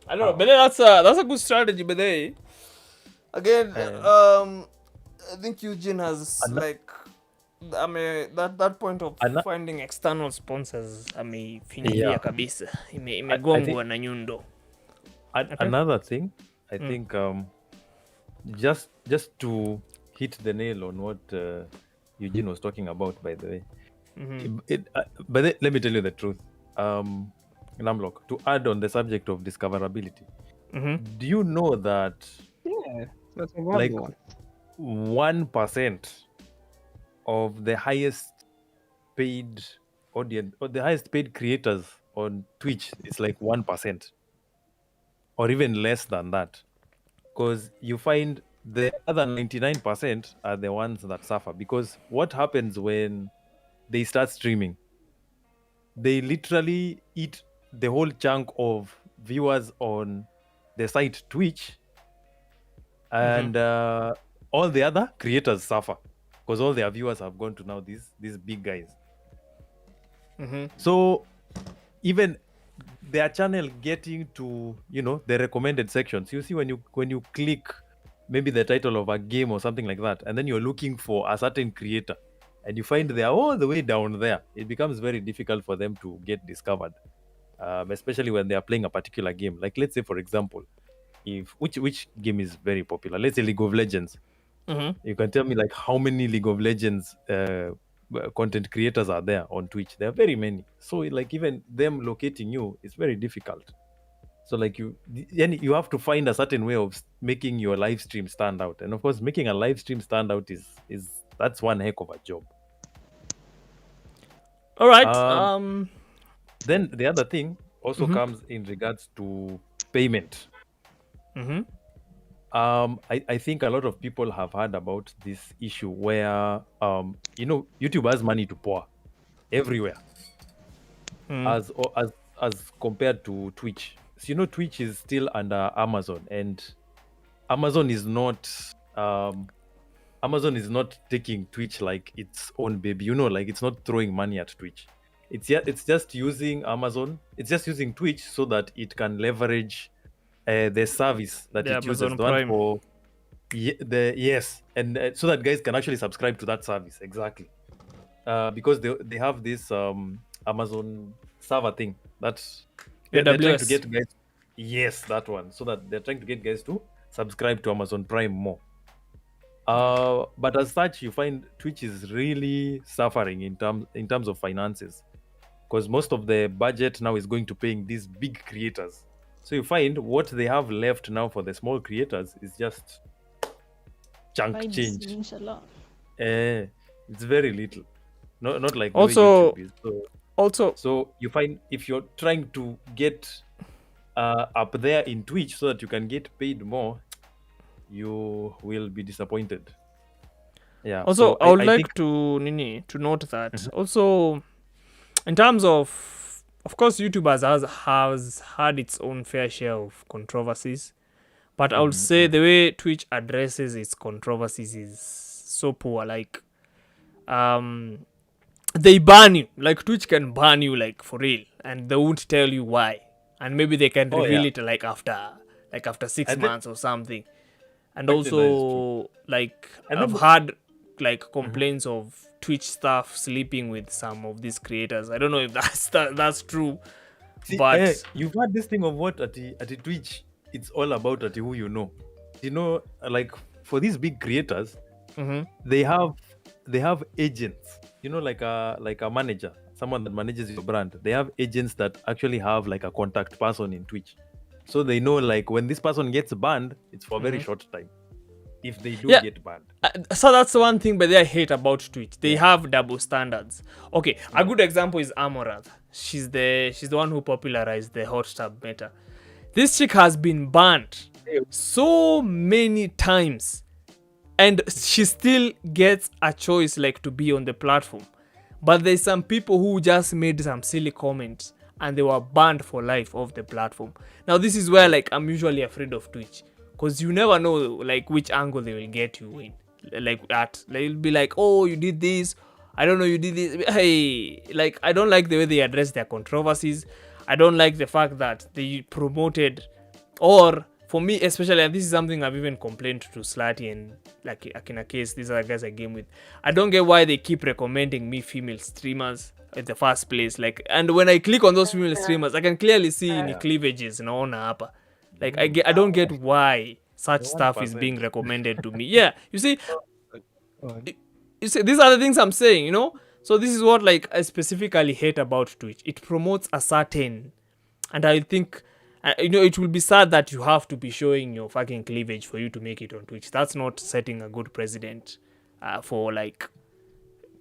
I don't know, but that's a good strategy. But again, I think Eugene has that point of finding external sponsors. Amefinyilia kabisa. Imegongwa na nyundo. Another thing, I think, just to hit the nail on what Eugene was talking about, by the way. But let me tell you the truth. Namlock, to add on the subject of discoverability, do you know that that's a valid one. 1% of the highest paid audience or the highest paid creators on Twitch is 1%, or even less than that? Because you find the other 99% are the ones that suffer, because what happens when they start streaming? They literally eat the whole chunk of viewers on the site Twitch, and all the other creators suffer because all their viewers have gone to now these big guys. So even their channel getting to, you know, the recommended sections, you see when you click maybe the title of a game or something like that, and then you're looking for a certain creator and you find they are all the way down there, it becomes very difficult for them to get discovered, especially when they are playing a particular game. Like, let's say, for example, if which game is very popular, let's say League of Legends. You can tell me like how many League of Legends content creators are there on Twitch. There are very many. So like even them locating you is very difficult. So like you have to find a certain way of making your live stream stand out. And of course, making a live stream stand out is that's one heck of a job. All right. Then the other thing also comes in regards to payment. I think a lot of people have heard about this issue where you know, YouTube has money to pour everywhere as compared to Twitch. So, you know, Twitch is still under Amazon, and Amazon is not taking Twitch like its own baby. You know, like it's not throwing money at Twitch. It's just using Amazon. It's just using Twitch so that it can leverage the service that it uses. Amazon Prime. And so that guys can actually subscribe to that service. Exactly. Because they have this Amazon server thing that's they're trying to get guys. Yes, that one. So that they're trying to get guys to subscribe to Amazon Prime more. But as such, you find Twitch is really suffering in terms of finances, because most of the budget now is going to paying these big creators. So you find what they have left now for the small creators is just chunk change. It's very little. Not like also the way YouTube is. So you find if you're trying to get up there in Twitch so that you can get paid more, you will be disappointed. Yeah. Also, so I would I like think... to note that also in terms of course, YouTube has had its own fair share of controversies, but I would say the way Twitch addresses its controversies is so poor. Like, they ban you. Like, Twitch can ban you, like, for real, and they won't tell you why. And maybe they can reveal it like after 6 months or something. And also, like, I've had like complaints of Twitch staff sleeping with some of these creators. I don't know if that's true. See, but you've had this thing of what at the Twitch, it's all about who you know. You know, like for these big creators, they have agents. You know, like a manager, someone that manages your brand. They have agents that actually have like a contact person in Twitch, so they know like when this person gets banned, it's for a very short time. If they do get banned. So that's one thing, but I hate about Twitch. They have double standards. Okay, a good example is Amorath. She's the one who popularized the hot tub meta. This chick has been banned so many times, and she still gets a choice like to be on the platform. But there's some people who just made some silly comments and they were banned for life off the platform. Now this is where like I'm usually afraid of Twitch, because you never know like which angle they will get you in. Like that, they'll be like, oh, you did this, I don't know, you did this. Hey, like I don't like the way they address their controversies. I don't like the fact that they promoted, or for me especially, and this is something I've even complained to Slutty and like in a case these other guys I game with, I don't get why they keep recommending me female streamers in the first place. Like, and when I click on those female streamers, I can clearly see any cleavages on upper. Like I don't get why such stuff is being recommended to me. Yeah, you see, these are the things I'm saying, you know. So this is what like I specifically hate about Twitch. It promotes a certain, and I think it will be sad that you have to be showing your fucking cleavage for you to make it on Twitch. That's not setting a good precedent for like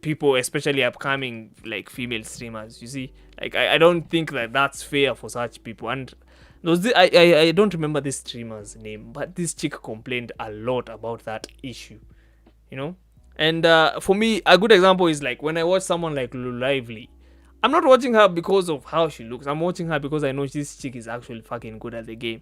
people, especially upcoming like female streamers. You see, like I don't think that that's fair for such people. And I don't remember this streamer's name, but this chick complained a lot about that issue, you know. And for me, a good example is like when I watch someone like Lulu Lively. I'm not watching her because of how she looks. I'm watching her because I know this chick is actually fucking good at the game.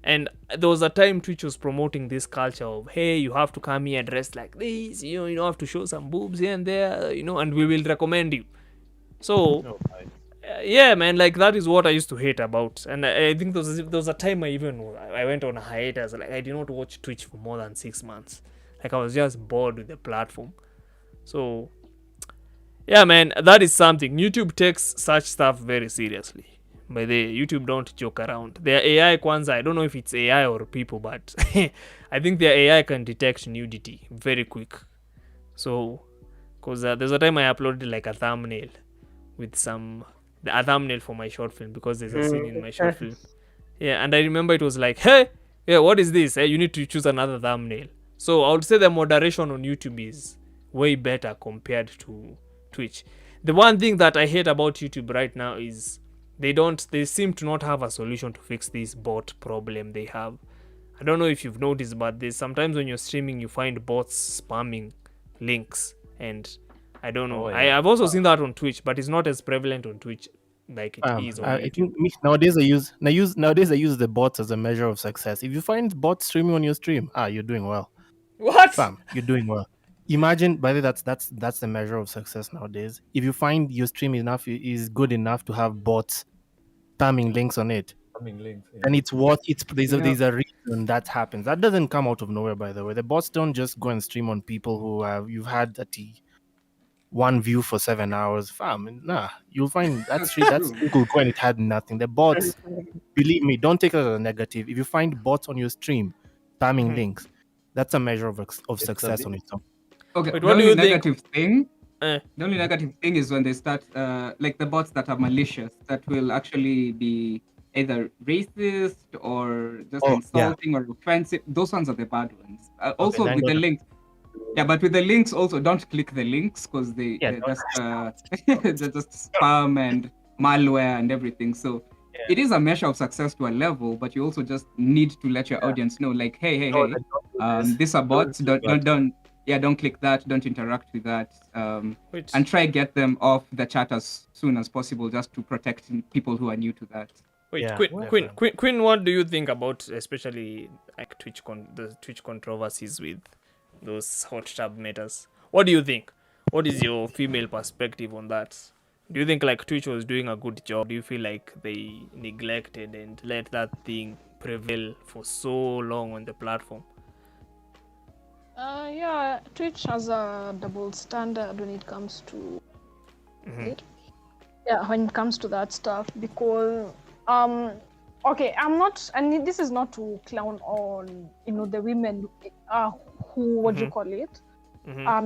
And there was a time Twitch was promoting this culture of, hey, you have to come here dressed like this, you know, you have to show some boobs here and there, you know, and we will recommend you. So, yeah, man, like that is what I used to hate about. And I think there was a time I went on a hiatus. Like I did not watch Twitch for more than 6 months. Like I was just bored with the platform. So, yeah, man, that is something. YouTube takes such stuff very seriously. By the way, YouTube don't joke around. Their AI Kwanzaa, I don't know if it's AI or people, but I think their AI can detect nudity very quick. So, because there's a time I uploaded like a thumbnail with a thumbnail for my short film because there's a scene in my short film. Yeah, and I remember it was like, hey, yeah, what is this? Hey, you need to choose another thumbnail. So I would say the moderation on YouTube is way better compared to Twitch. The one thing that I hate about YouTube right now is they seem to not have a solution to fix this bot problem they have. I don't know if you've noticed, but there's sometimes when you're streaming you find bots spamming links, and I don't know. I've also seen that on Twitch, but it's not as prevalent on Twitch like it is on YouTube. I think nowadays I use the bots as a measure of success. If you find bots streaming on your stream, you're doing well. What? Fam, you're doing well. Imagine, by the way, that's the measure of success nowadays. If you find your stream is good enough to have bots spamming links on it, and it's there's a reason that happens. That doesn't come out of nowhere, by the way. The bots don't just go and stream on people who you've had one view for 7 hours. Fam, nah, you'll find that's Google when it had nothing. The bots, believe me, don't take it as a negative. If you find bots on your stream spamming links, that's a measure of success on its own. Okay, Wait, the what do only you negative think? The only negative thing is when they start, like the bots that are malicious, that will actually be either racist or just insulting or offensive. Those ones are the bad ones. Also with the links. Yeah, but with the links also, don't click the links because they're just they're just spam and malware and everything. So it is a measure of success to a level, but you also just need to let your audience know, like, hey, these are bots. Don't click that. Don't interact with that. And try get them off the chat as soon as possible, just to protect people who are new to that. Wait, Quinn, what do you think about especially like the Twitch controversies with those hot tub matters? What do you think? What is your female perspective on that? Do you think like Twitch was doing a good job? Do you feel like they neglected and let that thing prevail for so long on the platform? Yeah, Twitch has a double standard when it comes to it. Yeah, when it comes to that stuff, because okay, I'm not, and this is not to clown on the women who what do you call it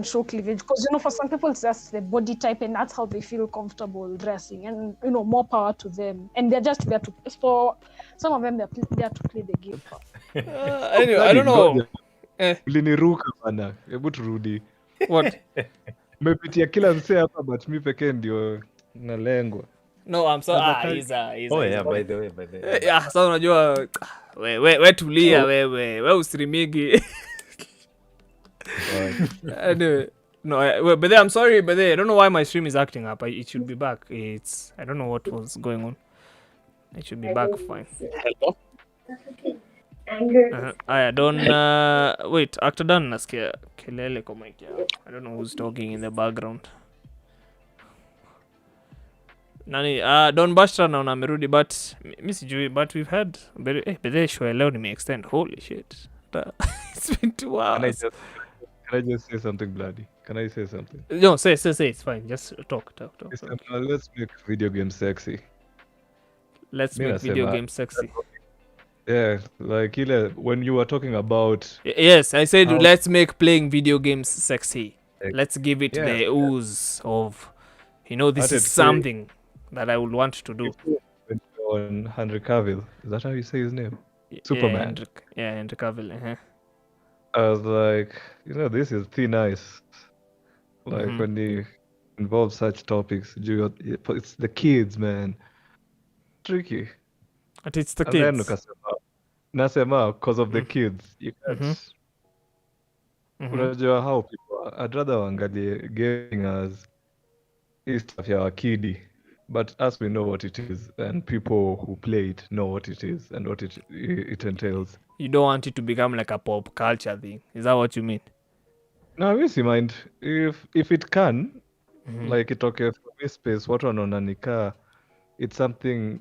show cleavage, because for some people it's just the body type and that's how they feel comfortable dressing, and more power to them, and they're just there to, for some of them they're there to play the game. Anyway, I don't know. Uliniruka bana, hebu turudi. What? Umepitia kila msee hapa, but mi pekee ndio nalengwa. No, I'm sorry. Yeah, by the way. Yeah, sasa unajua we tulia wewe usrimigi. Anyway, no, but I'm sorry, but I don't know why my stream is acting up. It should be back. I don't know what was going on. It should be back fine. Hello? Anger. Wait, actor Dan nasikia kelele kwa mic yao. I don't know who's talking in the background. Nani, Don Bashtra naona amerudi, but mi sijui, but we've had bedhe show leo nime-extend. Holy shit. It's been 2 hours. Can I just say something, bloody? Can I say something? No, say, it's fine. Just talk. Let's make video games sexy. Let's make video games sexy. Yeah, like when you were talking about... Yes, I said let's make playing video games sexy. Let's give it the ooze of, this is something that I would want to do. On Henry Cavill, is that how you say his name? Superman. Henry Cavill. I was like, this is thin ice. Like when they involve such topics, it's the kids, man. Tricky. But it's the And then kids. nasema because of the kids you can't unajua how people I'd rather waangalie gaming as hii stuff ya wakidi, but as we know what it is and people who play it know what it is and what it entails. You don't want it to become like a pop culture thing. Is that what you mean? No, I really mind if it can like itoke from this space watu wanaona nikaa it's something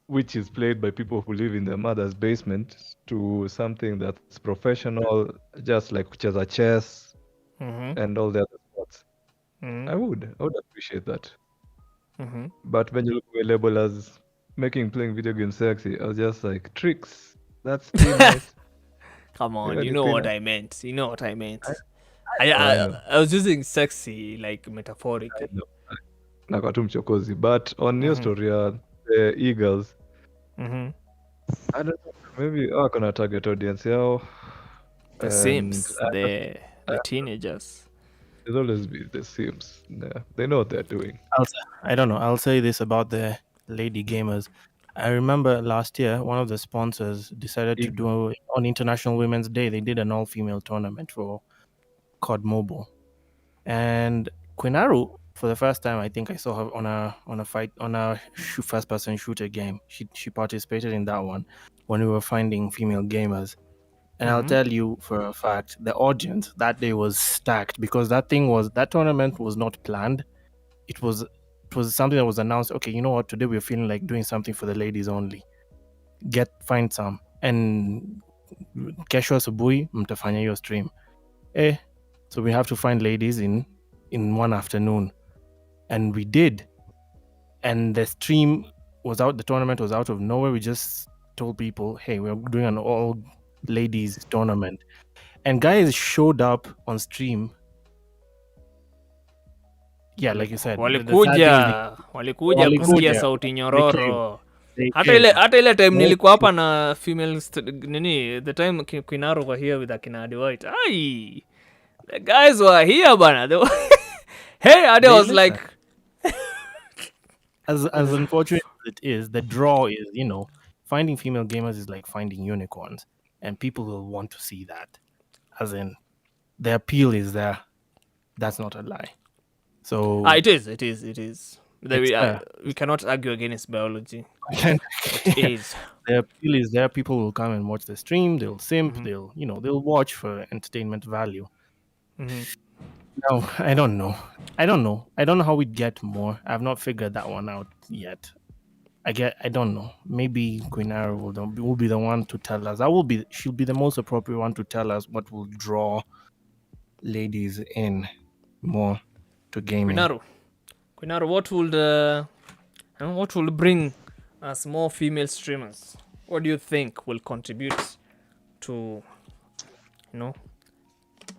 which is played by people who live in their mother's basement to something that's professional, just like kucheza chess and all the other sports. I would appreciate that. But when you look at label as making playing video games sexy, I was just like tricks. That's too nice. Come on, Really you know what nice. I meant. You know what I meant. I know. I was using sexy like metaphorically. Nakuwa tu mchokozi, but on your story the Eagles, I don't know, maybe wako na target audience yao. The and Sims, the teenagers. There's always be the Sims. Yeah, they know what they're doing. I don't know. I'll say this about the lady gamers. I remember last year, one of the sponsors decided to do on International Women's Day. They did an all-female tournament for COD Mobile, and Quinaru, for the first time, I think I saw her on a first-person shooter game. She participated in that one when we were finding female gamers. And I'll tell you for a fact, the audience that day was stacked because that tournament was not planned. It was something that was announced. Okay, you know what? Today we're feeling like doing something for the ladies only. Find some, and kesho asubuhi mtafanya hiyo stream. So we have to find ladies in one afternoon, and we did. And the stream was out. The tournament was out of nowhere. We just told people, "Hey, we're doing an all ladies tournament," and guys showed up on stream. Yeah, like you said, walikuja kusikia sauti nyororo. Hata ile time nilikuwa hapa na female the time Quinaro were here with Akina White. Ai, the guys were here bana. Hey, I was like, as unfortunate as it is, the draw is, finding female gamers is like finding unicorns, and people will want to see that. As in, the appeal is there. That's not a lie. So it is. We cannot argue against biology. It is. The appeal is there. People will come and watch the stream. They'll simp. They'll watch for entertainment value. No, I don't know. I don't know how we'd get more. I've not figured that one out yet. I don't know. Maybe Quinara will be the one to tell us. She'll be the most appropriate one to tell us what will draw ladies in more to gaming. Quinaro, what will bring us more female streamers? What do you think will contribute to,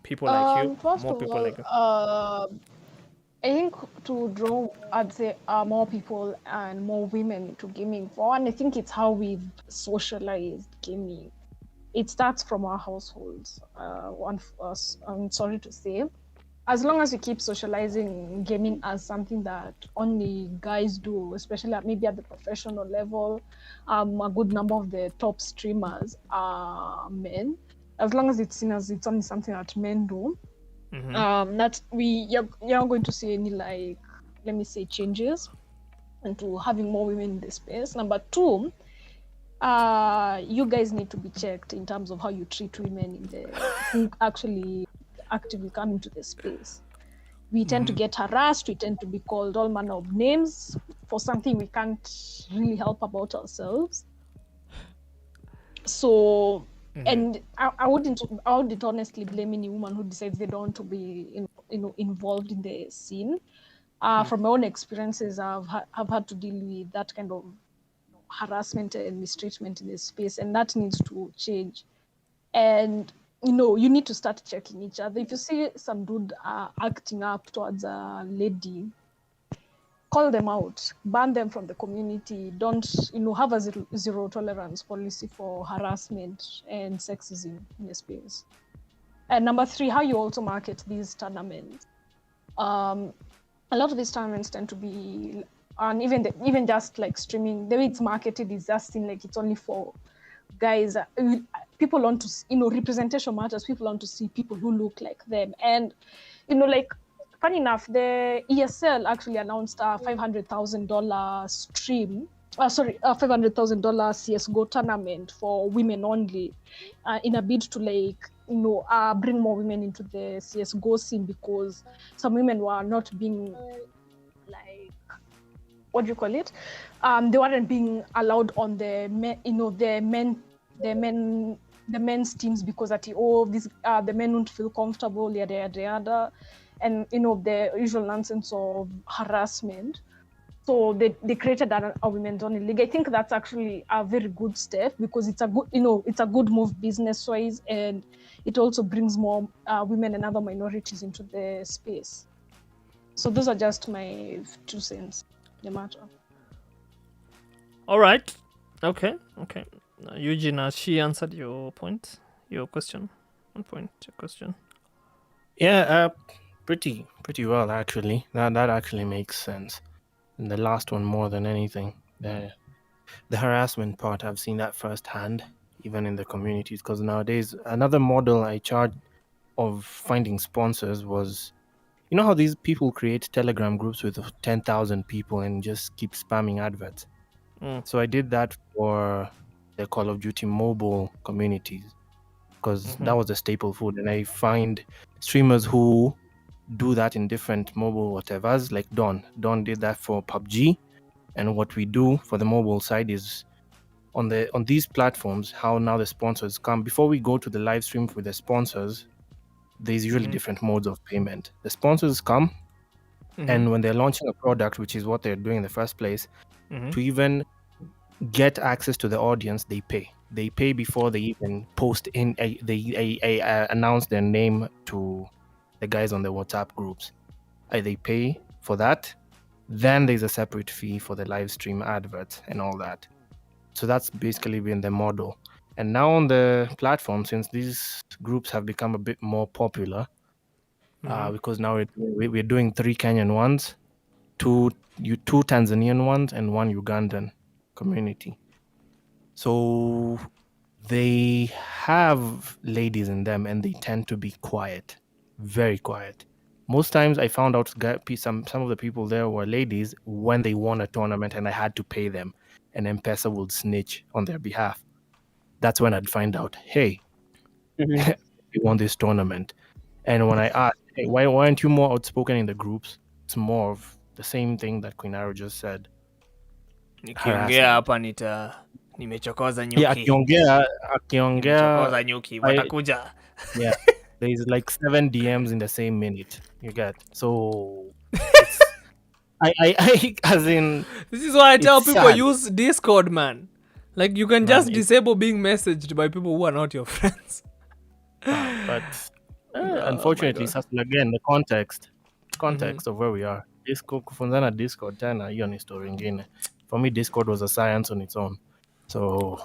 people like you, more people like you? I think to draw, I'd say, more people and more women into gaming. For one, I think it's how we've socialized gaming. It starts from our households. One for us, I'm sorry to say. As long as we keep socializing gaming as something that only guys do, especially maybe at the professional level, a good number of the top streamers are men. As long as it's seen as it's only something that men do, that you're not going to see any, like, let me say, changes into having more women in the space. Number two, you guys need to be checked in terms of how you treat women who actually actively come into the space. We tend to get harassed. We tend to be called all manner of names for something we can't really help about ourselves. So, and I wouldn't honestly blame any woman who decides they don't want to be involved in the scene. From my own experiences, I've had to deal with that kind of harassment and mistreatment in this space, and that needs to change. And you need to start checking each other. If you see some dude acting up towards a lady, call them out, ban them from the community. Don't have a zero tolerance policy for harassment and sexism in the space. And number three, how you also market these tournaments. A lot of these tournaments tend to be and even just like streaming, the way it's marketed is just seen like it's only for guys. People want to, representation matters. People want to see people who look like them, and like funny enough, the ESL actually announced a $500,000 stream. $500,000 CS:GO tournament for women only, in a bid to bring more women into the CS:GO scene, because some women were not being what do you call it? They weren't being allowed on the men's teams because the men won't feel comfortable, yada, and the usual nonsense of harassment. So they created a women's only league. I think that's actually a very good step, because it's a good move business wise, and it also brings more women and other minorities into the space. So those are just my 2 cents. The matter. All right. Okay. Eugene, has she answered your question? One point, your question. Yeah, pretty well actually. That actually makes sense. And the last one more than anything, the harassment part, I've seen that firsthand, even in the communities. Because nowadays, another model I charged of finding sponsors was, you know how these people create Telegram groups with 10,000 people and just keep spamming adverts. So I did that for the Call of Duty mobile communities, because that was a staple food, and I find streamers who do that in different mobile whatevers, like Don did that for PUBG. And what we do for the mobile side is on these platforms, how now the sponsors come. Before we go to the live stream with the sponsors, there's usually different modes of payment. The sponsors come, and when they're launching a product, which is what they're doing in the first place, to even get access to the audience, they pay. They pay before they even post in. They announce their name to the guys on the WhatsApp groups. They pay for that. Then there's a separate fee for the live stream adverts and all that. So that's basically been the model. And now on the platform, since these groups have become a bit more popular, because now we're doing 3 Kenyan ones, 2 Tanzanian ones, and 1 Ugandan community. So they have ladies in them, and they tend to be quiet, very quiet. Most times I found out some of the people there were ladies when they won a tournament and I had to pay them, and M-Pesa would snitch on their behalf. That's when I'd find out, hey, we won this tournament. And when I asked, hey, why aren't you more outspoken in the groups? It's more of the same thing that Queen Arrow just said. Nikiongea hapa nimechokoza nyuki. Yeah, akiongea Nimechokoza nyuki, watakuja. Yeah. There's like 7 DMs in the same minute. You get. So I as in, this is why I tell people sad. Use Discord, man. Like you can just disable being messaged by people who are not your friends. But unfortunately, again, the context of where we are. Discord, kufunzana Discord tena, hiyo ni story ingine. For me, Discord was a science on its own. So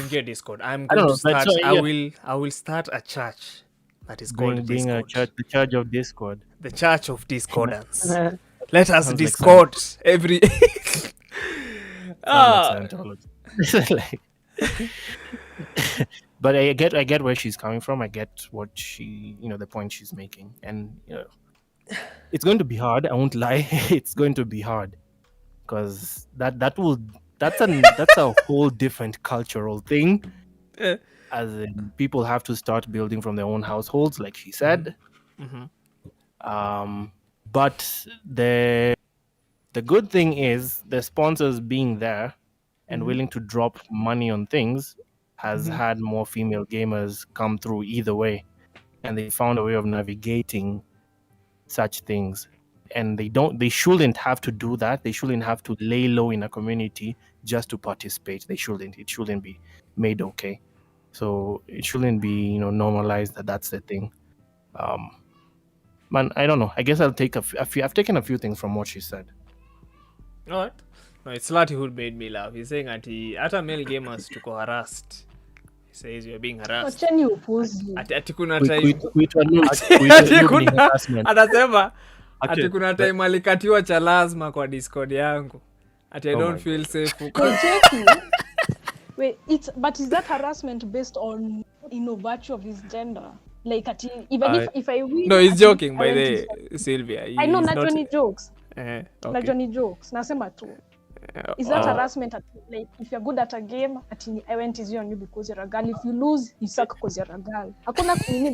Get Discord. I'm going to start. I will start a church that is called being Discord. the church of Discord. The church of discordance. Let us Discord every. But I get where she's coming from. I get what she, the point she's making, and it's going to be hard. I won't lie. It's going to be hard because that's a whole different cultural thing. As in, people have to start building from their own households, like she said. But the good thing is the sponsors being there and willing to drop money on things has had more female gamers come through either way, and they found a way of navigating such things. And they shouldn't have to do that. They shouldn't have to lay low in a community just to participate. It shouldn't be made okay. So it shouldn't be normalized that's the thing. Man, I don't know. I guess I'll take a few. I've taken a few things from what she said. All right. No, it's Lati who made me laugh. He's saying ata male gamers tuko harassed. He says you're being harassed. Wacheni upuzi. Ati kuna Anasema ati kuna time alikatiwa cha lazima kwa Discord yangu. Ati I don't feel safe. Wait, but is that harassment based on virtue of his gender? Like even if I win. No, he's joking by the Sylvia. I know Johnny jokes. Okay. Johnny jokes. Nasema tu. Is that harassment like if you're good at a game, I went easy on you because you're a girl. If you lose, you suck because you're a girl.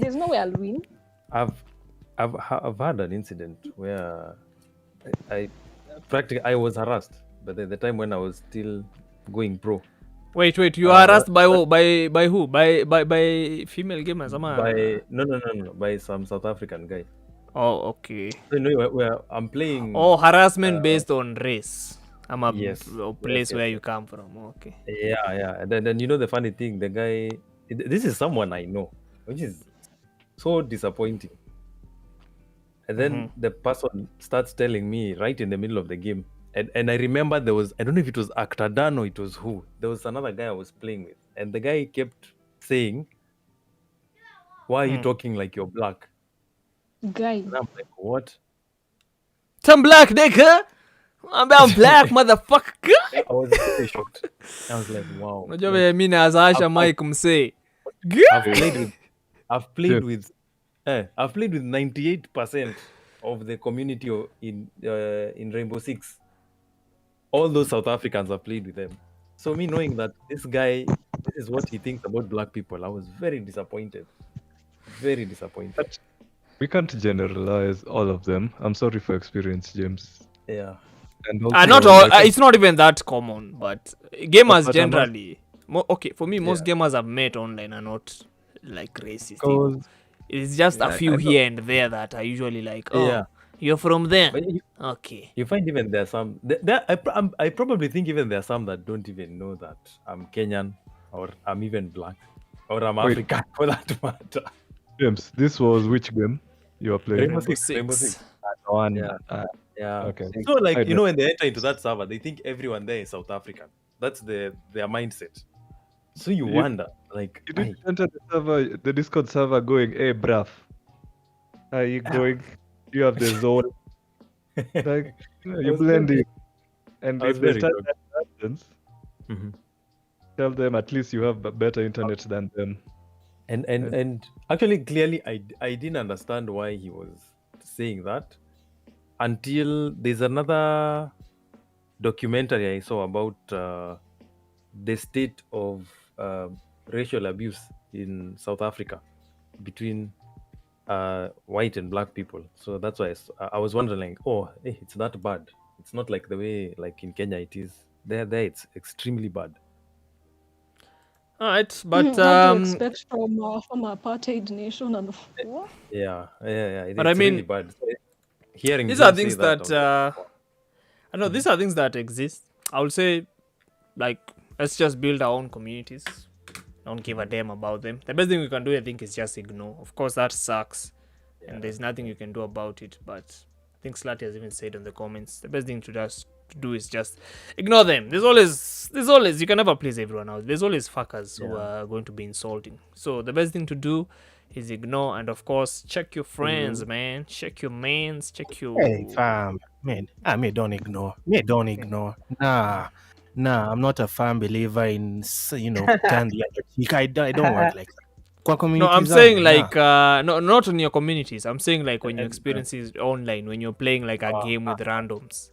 There's no way I'll win. I've had an incident where I was harassed, but at the time when I was still going pro. Wait, you are harassed by who? By who? By female gamers? No, by some South African guy. Oh, okay. So, where I'm playing. Oh, harassment based on race. Yes. Place where you come from. Okay. Yeah. And then the funny thing, the guy, this is someone I know, which is so disappointing. And then the person starts telling me right in the middle of the game. And I remember there was, I don't know if it was Actadan or it was who. There was another guy I was playing with. And the guy kept saying, why are you talking like you're black? Guy. And I'm like, what? Some black nigga? I'm black, motherfucker. I was very shocked. I was like, wow. Unajua vile mimi nazaasha mic msee. I've played with 98% of the community in Rainbow Six. All those South Africans have played with them. So me knowing that this guy, this is what he thinks about black people, I was very disappointed. Very disappointed. But we can't generalize all of them. I'm sorry for experience, James. Yeah. And also, not all. It's not even that common, but gamers generally. For me, most gamers I've met online are not like racist. It's just a few here and there that are usually like, you're from there. Okay. You find even there are some. I probably think even there are some that don't even know that I'm Kenyan or I'm even black or I'm African for that matter. James, this was which game you were playing? Rainbow Six. Yeah. Okay. So like when they enter into that server, they think everyone there is South African. That's their mindset. So you wonder, like, you didn't enter the server, the Discord server, going, "Hey, bruv, are you going? You have the zone." Like, you blend in, and if they start that nonsense, tell them at least you have better internet than them. And actually, clearly, I didn't understand why he was saying that until there's another documentary I saw about the state of racial abuse in South Africa between white and black people. So that's why I was wondering, like, it's that bad. It's not like the way, like in Kenya, it is. There, it's extremely bad. All right, but what do you expect from apartheid nation and what? Yeah. But I mean, really bad. Hearing these are things that I know these are things that exist. I would say, like, let's just build our own communities. Don't give a damn about them. The best thing we can do, I think, is just ignore. Of course, that sucks, and there's nothing you can do about it. But I think Slutty has even said in the comments, the best thing to do is just ignore them. There's always you can never please everyone else. There's always fuckers who are going to be insulting. So the best thing to do is ignore, and of course, check your friends, man. Check your mans. Check your. Hey, fam, man. Don't ignore. Nah, I'm not a firm believer in candy. I don't work like that. No, I'm saying like not on your communities. I'm saying like when you experience it online, when you're playing like a game with randoms.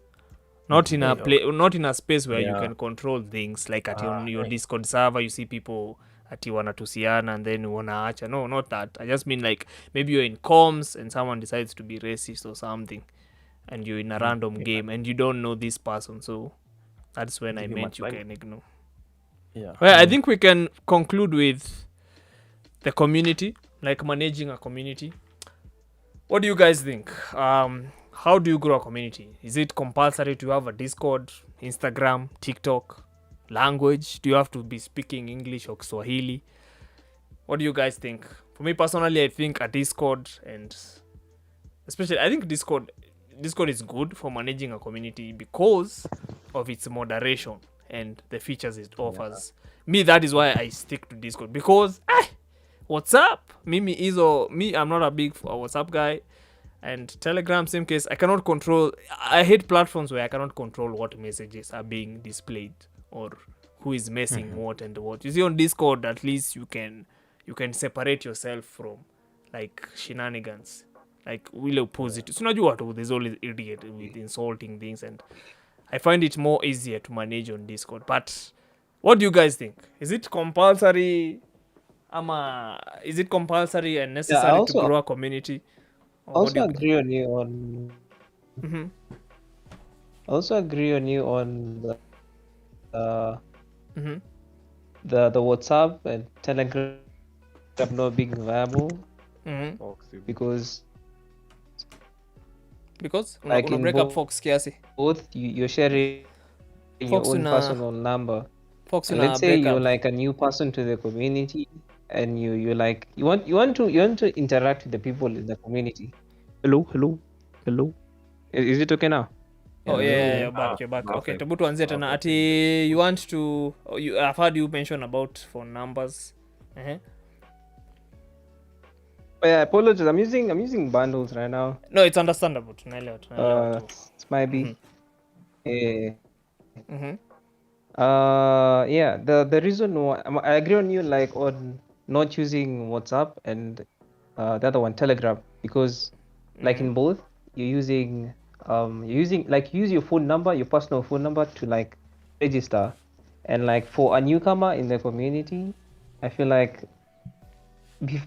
Not in a space where you can control things like on your Discord server. You see people ati wanatusiana and then wanaacha. No, not that. I just mean like maybe you're in comms and someone decides to be racist or something, and you're in a random game and you don't know this person. So that's when I meant you can ignore. Yeah. Well, I think we can conclude with the community, like managing a community. What do you guys think? How do you grow a community? Is it compulsory to have a Discord, Instagram, TikTok, language? Do you have to be speaking English or Swahili? What do you guys think? For me personally, I think a Discord, and especially I think Discord is good for managing a community because of its moderation and the features it offers. Me, that is why I stick to Discord, because WhatsApp, I'm not a big WhatsApp guy. And Telegram, same case. I cannot control. I hate platforms where I cannot control what messages are being displayed or who is messing what and what. You see, on Discord, at least you can separate yourself from like shenanigans. Like will oppose it. So not what there's always idiot with insulting things, and I find it more easier to manage on Discord. But what do you guys think? Is it compulsory? Is it compulsory and necessary to grow a community? Also agree on you on. Also agree on you on the WhatsApp and Telegram not being viable because like in break up Fox kiasi. Both you're sharing Fox your own personal number. Let's say you're like a new person to the community, and you want to interact with the people in the community. Hello. Is it okay now? Oh yeah, you're back. Okay, to tuanzie tena ati you want to I've heard you mention about phone numbers. Oh, yeah, apologies. I'm using bundles right now. No, it's understandable. It might be. Yeah, the reason why I agree on you like on not using WhatsApp and the other one Telegram, because like in both you're using use your phone number, your personal phone number to like register, and like for a newcomer in the community, I feel like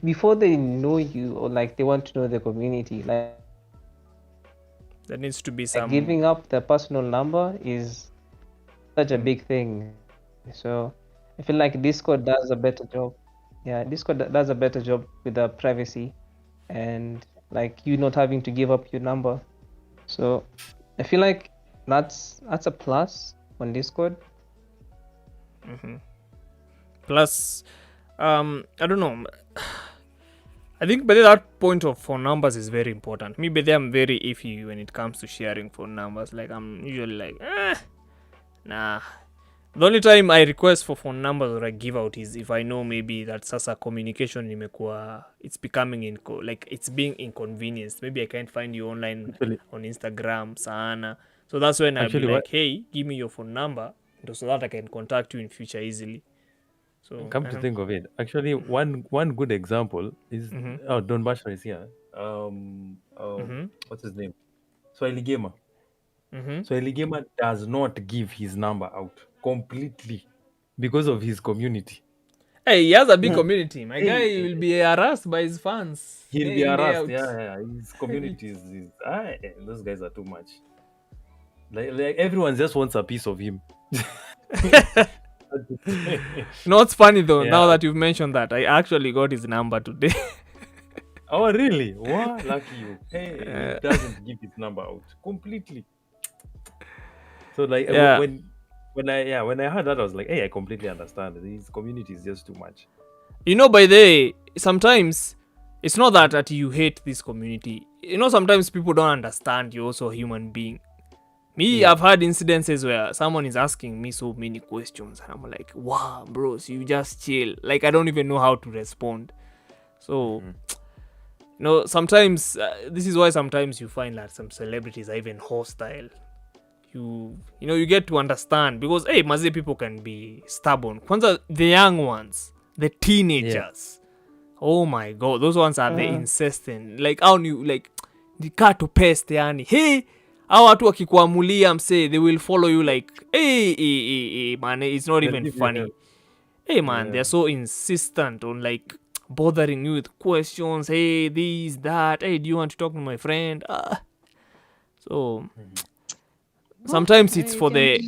before they know you or like they want to know the community, like there needs to be some giving up the personal number is such a big thing. So I feel like Discord does a better job. Yeah, Discord does a better job with the privacy and like you not having to give up your number. So I feel like that's a plus on Discord. Plus, I don't know. I think, but that point of phone numbers is very important. Me, but I'm very iffy when it comes to sharing phone numbers. Like I'm usually like, nah. The only time I request for phone numbers or I give out is if I know maybe that sasa communication it's becoming like it's being inconvenienced. Maybe I can't find you online on Instagram, sana. So that's when I'll be like, hey, give me your phone number so that I can contact you in future easily. So come to think of it, actually one good example is Don Bashar is here. What's his name? Swahili Gamer. Swahili Gamer does not give his number out completely because of his community. Hey, he has a big community. My guy will be harassed by his fans. He'll be harassed. Yeah. His community is those guys are too much. Like everyone just wants a piece of him. No, it's funny though. Yeah. Now that you've mentioned that, I actually got his number today. Oh really? What? Lucky you. Hey, he doesn't give his number out completely. So like when I heard that, I was like, hey, I completely understand. His community is just too much. You know, by the way, sometimes it's not that you hate this community. You know, sometimes people don't understand you're also a human being. Me, I've had incidences where someone is asking me so many questions and I'm like, wow, bros, you just chill. Like, I don't even know how to respond. So, you know, sometimes, this is why sometimes you find that some celebrities are even hostile. You know, you get to understand because, hey, maze people can be stubborn. Kwanza, the young ones, the teenagers. Oh my God, those ones are the insistent. Like, how you, like, the car to pest, yani, hey, hao watu wakikuamulia msee, they will follow you like, hey, man, it's not even funny. Hey man, they're so insistent on like bothering you with questions. Hey, this, that. Hey, do you want to talk to my friend? So sometimes it's for the.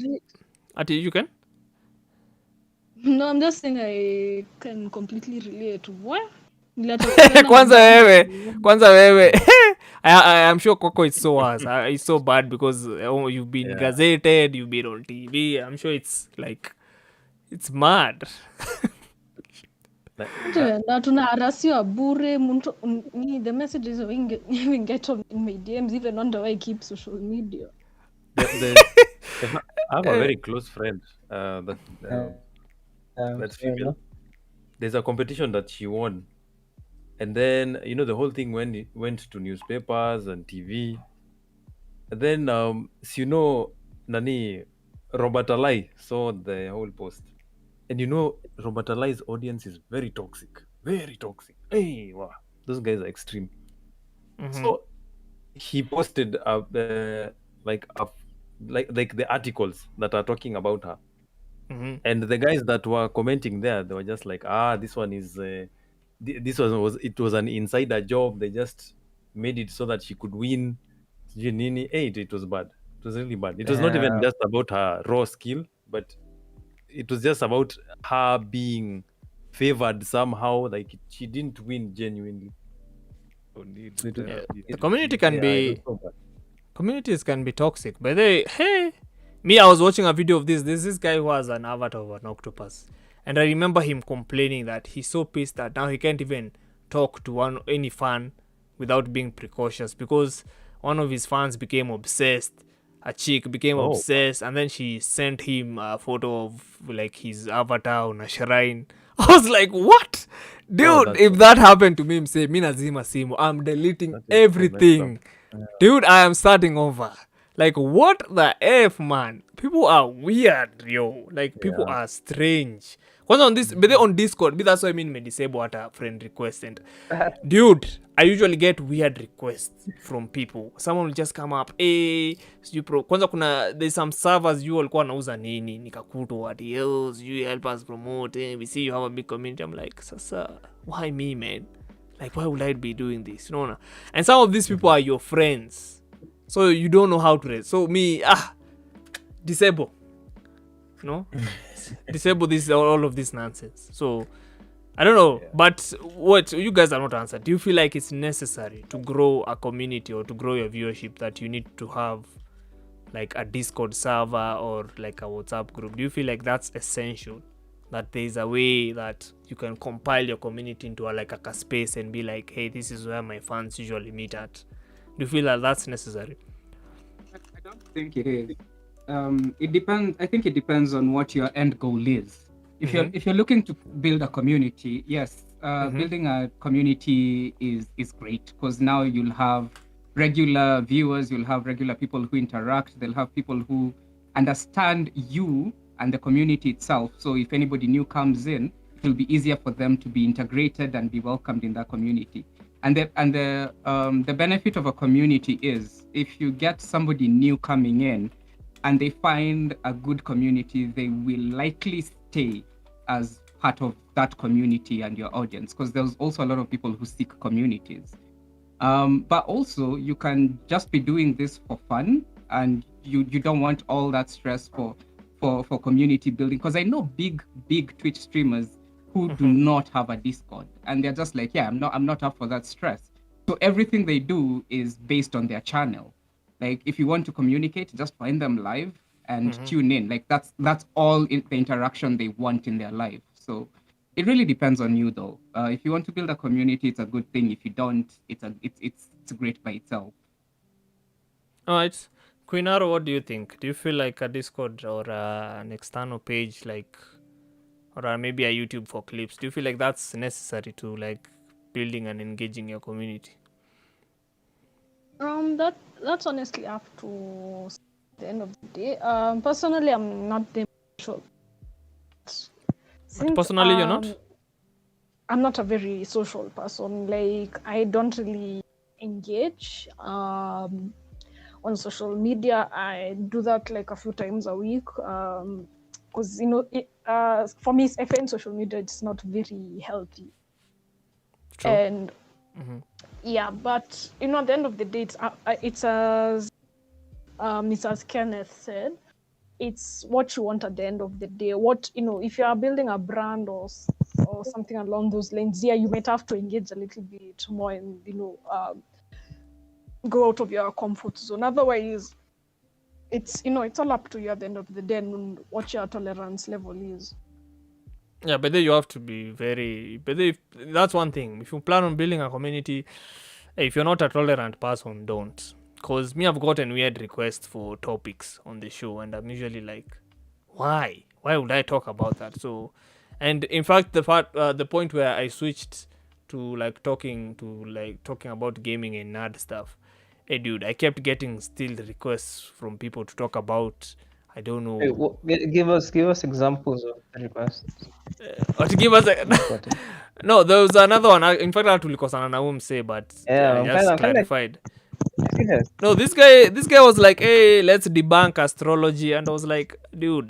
You can? No, I'm just saying I can completely relate. What? Kwanza wewe. I'm sure Coco is so worse. It's so bad because you've been gazetted, you've been on TV. I'm sure it's like, it's mad. Na tunaharasiwa bure. The messages I even get on in my DMs, even wonder why I keep social media. I have a very close friend that's female. There's a competition that she won And then the whole thing went to newspapers and TV. And then Nani Robert Alai saw the whole post. And Robert Alai's audience is very toxic. Very toxic. Hey, wow. Those guys are extreme. So he posted like the articles that are talking about her. And the guys that were commenting there, they were just like, this one is it was an insider job. They just made it so that she could win. It was bad. It was really bad. It was not even just about her raw skill, but it was just about her being favored somehow. Like she didn't win genuinely. The community can be communities can be toxic, but I was watching a video of this. There's this guy who has an avatar of an octopus, and I remember him complaining that he's so pissed that now he can't even talk to any fan without being precautious because one of his fans became obsessed. A chick became obsessed, and then she sent him a photo of like his avatar on a shrine. I was like, what? Dude, if that happened to me, say, me nazima simu, I'm deleting everything. Dude, I am starting over. Like, what the F, man? People are weird, yo. Like, people are strange. Because on this, but they on Discord, but that's what I mean, me disable at a friend request. And dude, I usually get weird requests from people. Someone will just come up, kwanza there's some servers you walikuwa nauza nini, nikakuto what else, you help us promote, we see you have a big community. I'm like, sasa, why me, man? Like, why would I be doing this? No. And some of these people are your friends. So you don't know how to rate. So me, disable. Disable this, all of this nonsense. So I don't know, but what you guys are not answered. Do you feel like it's necessary to grow a community or to grow your viewership that you need to have like a Discord server or like a WhatsApp group? Do you feel like that's essential? That there's a way that you can compile your community into a space and be like, hey, this is where my fans usually meet at. Do you feel that that's necessary? I don't think it is. It depends. I think it depends on what your end goal is. If you're looking to build a community, yes, building a community is great because now you'll have regular viewers, you'll have regular people who interact, they'll have people who understand you and the community itself. So if anybody new comes in, it will be easier for them to be integrated and be welcomed in that community. And the benefit of a community is if you get somebody new coming in and they find a good community, they will likely stay as part of that community and your audience, because there's also a lot of people who seek communities. But also you can just be doing this for fun, and you don't want all that stress for community building, because I know big Twitch streamers who do not have a Discord, and they're just like, I'm not up for that stress. So everything they do is based on their channel. Like if you want to communicate, just find them live and tune in. Like that's all the interaction they want in their life. So it really depends on you, though. If you want to build a community, it's a good thing. If you don't, it's great by itself. All right, Queen Arrow, what do you think? Do you feel like a Discord or an external page, or maybe a YouTube for clips? Do you feel like that's necessary to like building and engaging your community? That's honestly up to the end of the day. Personally, I'm not the social. Personally, you're not? I'm not a very social person. Like, I don't really engage on social media. I do that like a few times a week. Because for me, I find social media it's not very healthy. True. And but at the end of the day, it's as Kenneth said, it's what you want at the end of the day. What if you are building a brand or something along those lines, you might have to engage a little bit more and go out of your comfort zone. Otherwise, it's all up to you at the end of the day and what your tolerance level is. Yeah, but then you have to be that's one thing. If you plan on building a community, if you're not a tolerant person, don't. Because I've gotten weird requests for topics on the show, and I'm usually like, why? Why would I talk about that? So, and in fact, the point where I switched to like talking about gaming and nerd stuff. Hey, dude, I kept getting still requests from people to talk about. I don't know. Give us examples of the requests. Or to give us no, there was another one. In fact, I tulikosana na umse, but Yeah, I just clarified. Serious. No, this guy was like, hey, let's debunk astrology, and I was like, dude,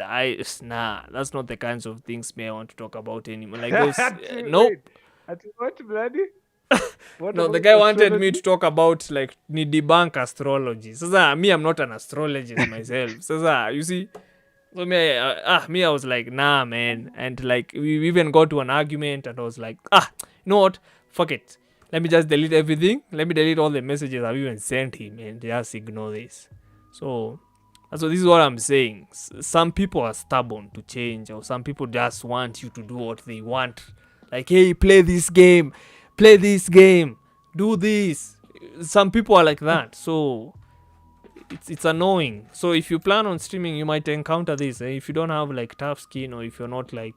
nah, that's not the kinds of things me I want to talk about anymore. Like those, nope. What bloody? What No, the about guy wanted me astrology? to talk about like ni debunk astrology. So me, I'm not an astrologist myself. So you see, so me, I was like, nah, man, and like we even got to an argument, and I was like, you know what, fuck it. Let me just delete everything. Let me delete all the messages I've even sent him and just ignore this. So this is what I'm saying. Some people are stubborn to change, or some people just want you to do what they want. Like, hey, play this game, do this. Some people are like that. So it's annoying. So if you plan on streaming, you might encounter this. If you don't have like tough skin, or if you're not like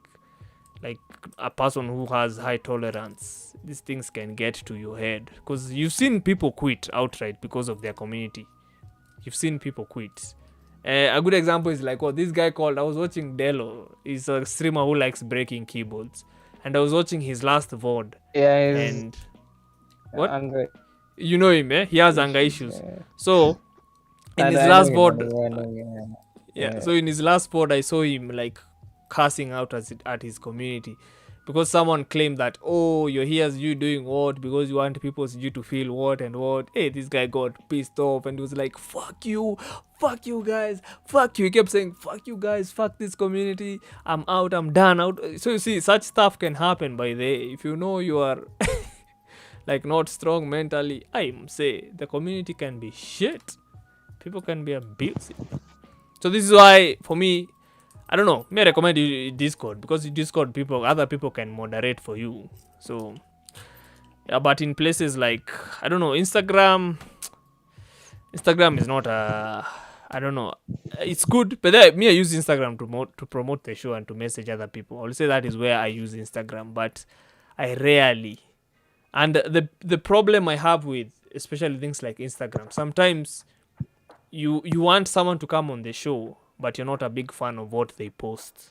a person who has high tolerance, these things can get to your head, because you've seen people quit outright because of their community. You've seen people quit. A good example is like this guy called, I was watching Delo. He's a streamer who likes breaking keyboards, and I was watching his last VOD. Yeah, and what anger. You know him, he has anger issues. Yeah. So in his I last know VOD, yeah. so in his last VOD, I saw him like cursing out at his community, because someone claimed that, oh, you're here as you doing what because you want people to feel what and what. Hey, this guy got pissed off and was like, fuck you guys, fuck you. He kept saying, fuck you guys, fuck this community, I'm out, I'm done out. So you see, such stuff can happen by the, if you know you are like not strong mentally, I say the community can be shit. People can be abusive. So this is why, for me, I don't know, may I recommend you Discord, because in Discord other people can moderate for you. So yeah, but in places like, I don't know, Instagram is not I don't know, it's good, but I use Instagram to promote the show and to message other people. I'll say that is where I use Instagram, but I rarely. And the problem I have with especially things like Instagram, sometimes you want someone to come on the show, but you're not a big fan of what they post.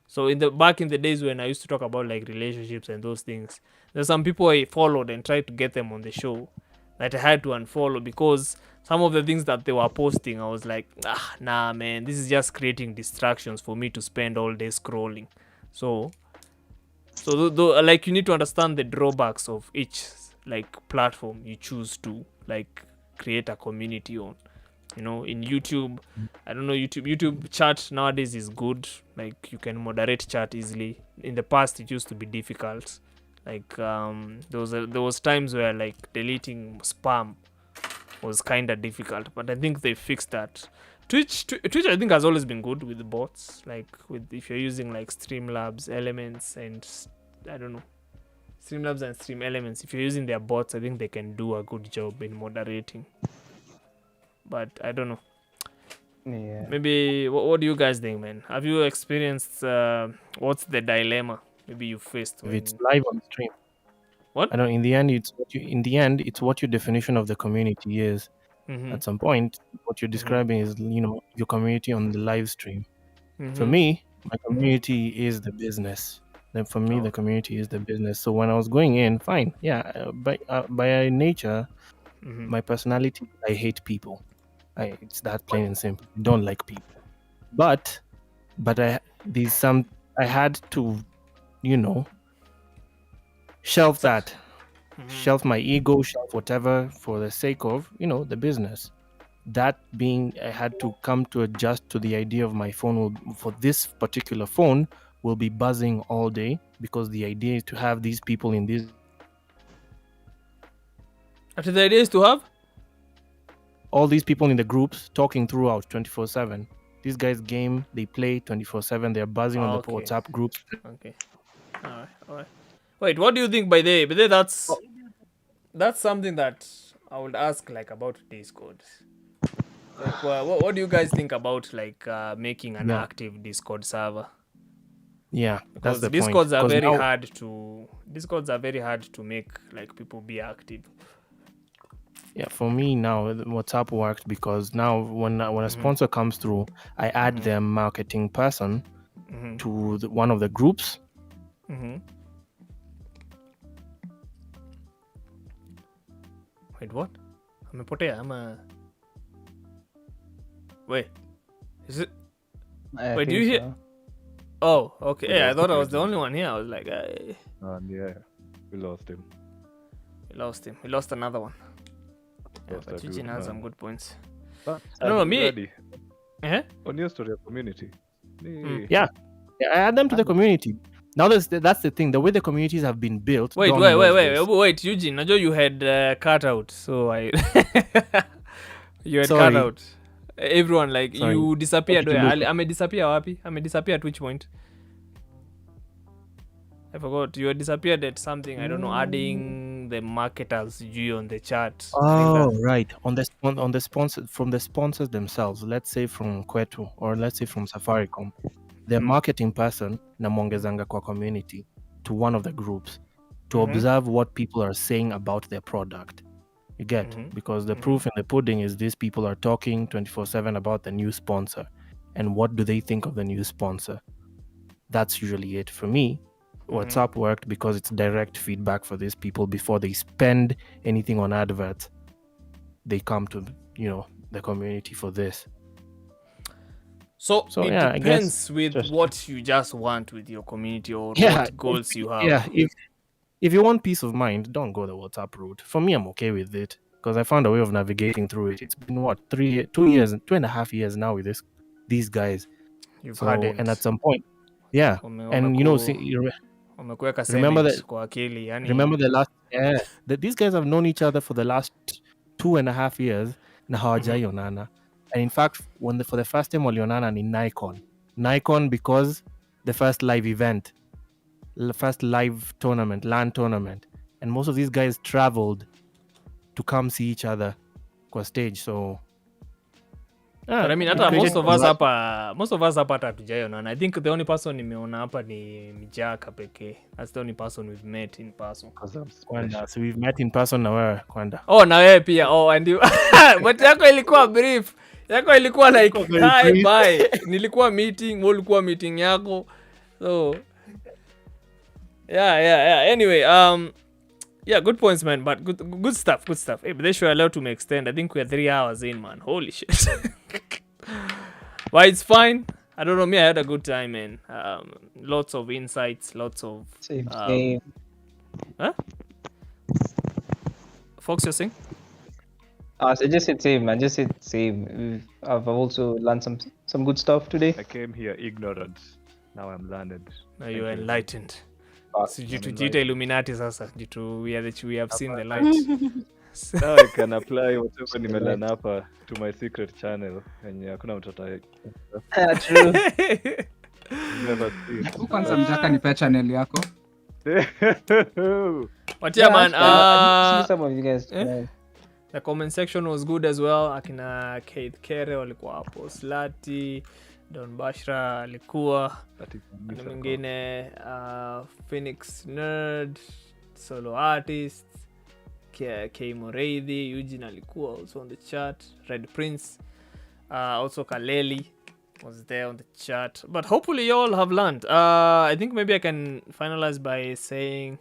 So back in the days when I used to talk about like relationships and those things, there's some people I followed and tried to get them on the show that I had to unfollow, because some of the things that they were posting, I was like, nah, man, this is just creating distractions for me to spend all day scrolling. So like, you need to understand the drawbacks of each like platform you choose to like create a community on. You know, in YouTube, I don't know, YouTube chat nowadays is good. Like, you can moderate chat easily. In the past, it used to be difficult. Like, there was times where like deleting spam was kind of difficult, but I think they fixed that. Twitch I think has always been good with the bots. Like, if you're using like Streamlabs, Elements, and I don't know, Streamlabs and Stream Elements, if you're using their bots, I think they can do a good job in moderating. But I don't know. Yeah. Maybe what do you guys think, man? Have you experienced what's the dilemma maybe you faced If it's live on stream? What? I know. In the end, it's what your definition of the community is. Mhm. At some point, what you're describing is, your community on the live stream. For Mhm. me, my community is the business. Then for me, the community is the business. So when I was going in, fine, yeah, by nature, Mhm. my personality, I hate people. It's that plain and simple. I don't like people. But I had to, shelf that, shelf my ego, shelf whatever for the sake of, the business. That being, I had to come to adjust to the idea of my phone for this particular phone will be buzzing all day, because the idea is to have these people in this. After the idea is to have all these people in the groups talking throughout 24/7. These guys game, they play 24/7. They're buzzing on the Okay. WhatsApp groups. Okay. All right. Wait, what do you think by the that's something that I would ask like about Discord. Like, what do you guys think about like making an active Discord server? Yeah, that's Because the Discords point. are 'Cause very now- hard to make like people be active. Yeah, for me now, WhatsApp worked because now when a sponsor comes through, I add their marketing person to one of the groups. Wait, what? Amepotea ama? Wait, is it? Wait, do you hear? So. Oh, okay. We Yeah, I lost thought I him. was the only one here. I was like, Yeah, we lost him. we lost him. We lost another one. Yeah, Lost but a good Eugene has some man. good points. But, I don't know, me. Ready. Eh? On your story of community. Yeah, I add them to the community. Now that's the thing. The way the communities have been built. Wait, Don wait, knows wait, this. wait, Eugene. I know you had cut out, so I. You had Sorry. cut out. Everyone, like, Sorry. you disappeared. What did you I may disappear, wapi? I may disappear at which point? I forgot. You had disappeared at something. I don't know. Adding the marketers G on the chat. Oh, right. On the sponsor from the sponsors themselves. Let's say from Kwetu or let's say from Safaricom, their marketing person namwongezanga kwa community to one of the groups to observe what people are saying about their product. You get? Because the proof in the pudding is these people are talking 24/7 about the new sponsor and what do they think of the new sponsor. That's usually it for me. WhatsApp worked because it's direct feedback for these people before they spend anything on adverts. They come to the community for this. So it yeah, I depends guess with what you just want with your community or Yeah, what goals you have. Yeah, if you want peace of mind, don't go the WhatsApp route. For me, I'm okay with it because I found a way of navigating through it. It's been what 2.5 years now with these guys. You've So, hardened. and at some point, yeah, and Umekuweka remember cement that. kwa akili, yani. Remember the last these guys have known each other for the last 2.5 years na hawajaionana. And in fact, for the first time walionana ni Nikon because the first live event, the first live tournament, LAN tournament, and most of these guys traveled to come see each other kwa stage. So But I mean, hata most of us hapa hata hatujaionana. I think the only person nimeona hapa ni Mijaka pekee. That's the only person we've met in person. Kwanda, so we've met in person na wewe Kwanda. Oh, na wewe pia. Oh, and you but yako ilikuwa brief. Yako ilikuwa like hi bye. Nilikuwa meeting, wewe ulikuwa meeting yako. So yeah. Anyway, yeah, good points, man. But good stuff. Hey, but they should allow to extend. I think we're 3 hours in, man. Holy shit. But it's fine. I don't know. Me, I had a good time, man. Lots of insights. Lots of. Same. Huh? Fox, you're saying? I just said same, man. Just said same. I've also learned some good stuff today. I came here ignorant. Now I'm learned. Now you're enlightened. Jitu Illuminati sasa. Jitu we have seen the light. Now I can apply whatever nimelearn hapa to my secret channel. Yenye hakuna mtu True. Never seen. Kwanza mjaka nipe channel yako. But yeah, man. See some of you guys. The comment section was good as well. Akina Keith Kere walikuwa hapo, Slati, Don Bashra alikuwa, na mwingine Phoenix Nerd, Solo Artist, K Moreidhi, Eugene alikuwa also on the chat, Red Prince, also Kaleli was there on the chat. But hopefully you all have learned. I think maybe I can finalize by saying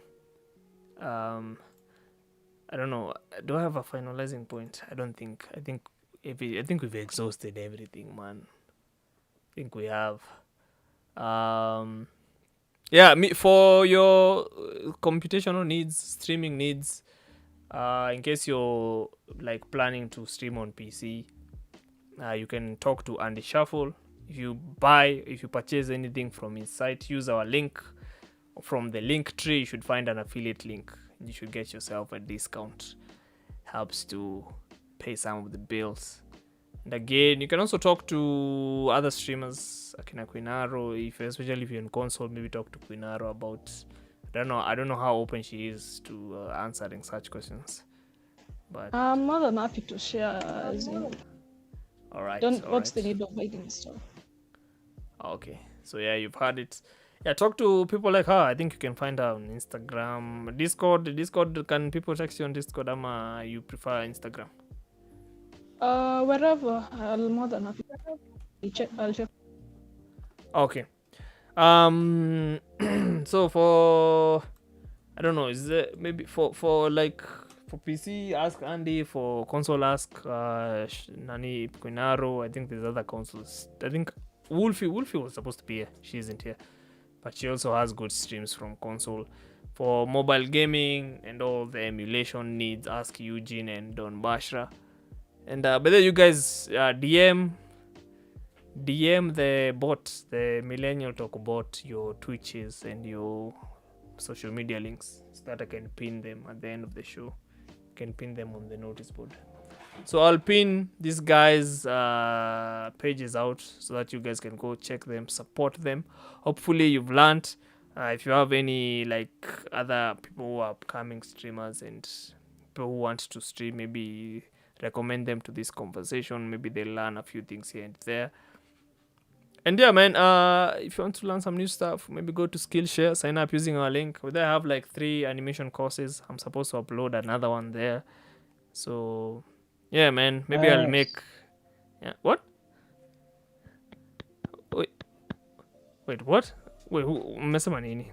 I don't know. Do I have a finalizing point? I don't think. I think we've exhausted everything, man. I think we have. Yeah, for your computational needs, streaming needs, in case you're like planning to stream on PC, you can talk to Andy Shuffle. If you purchase anything from his site, use our link. From the link tree, you should find an affiliate link. You should get yourself a discount. Helps to pay some of the bills. And again, you can also talk to other streamers, Akina Quinaro, especially if you're in console, maybe talk to Quinaro about I don't know how open she is to answering such questions. But I'm more than happy to share as in. Alright. What's the need of hiding stuff? Okay. So yeah, you've heard it. Yeah, talk to people like her. I think you can find her on Instagram, Discord. Can people text you on Discord? You prefer Instagram? Wherever, I'll more than happy. I'll check. Okay. So for I don't know, is there maybe for like for PC ask Andy, for console ask Nani Quinaro. I think there's other consoles. I think Wolfie was supposed to be here. She isn't here, but she also has good streams from console. For mobile gaming and all the emulation needs, ask Eugene and Don Bashra. And but then you guys DM the bot, the Millennial Talk bot, your Twitches and your social media links, so that I can pin them at the end of the show. You can pin them on the notice board. So I'll pin these guys' pages out so that you guys can go check them, support them. Hopefully you've learned. If you have any like other people who are upcoming streamers and people who want to stream, maybe recommend them to this conversation. Maybe they'll learn a few things here and there. And yeah, man, if you want to learn some new stuff, maybe go to Skillshare, sign up using our link. We there have like 3 animation courses. I'm supposed to upload another one there. So yeah, man, maybe I'll make... Yeah, what? Wait, what? Wait, who? Umesema nini?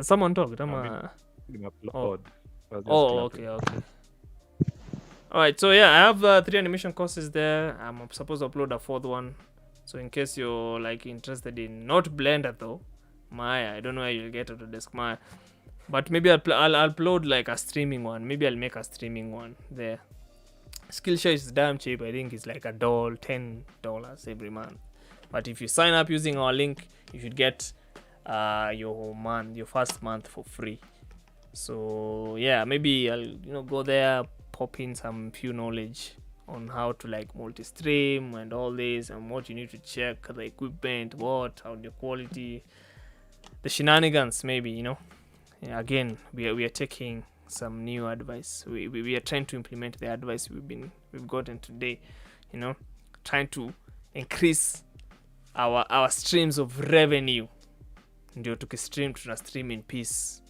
Someone talked. Okay. Alright, so yeah, I have 3 animation courses there. I'm supposed to upload a 4th one. So in case you're like interested in not Blender though, Maya, I don't know where you'll get Autodesk Maya, but maybe I'll upload like a streaming one. Maybe I'll make a streaming one there. Skillshare is damn cheap. I think it's like $10 every month. But if you sign up using our link, you should get your first month for free. So yeah, maybe I'll go there, pop in some few knowledge on how to like multi-stream and all this, and what you need to check, the equipment, audio quality, the shenanigans, maybe, Yeah, again, we are taking some new advice. We are trying to implement the advice we've gotten today, trying to increase our streams of revenue. Ndio tukistream tuna stream in peace.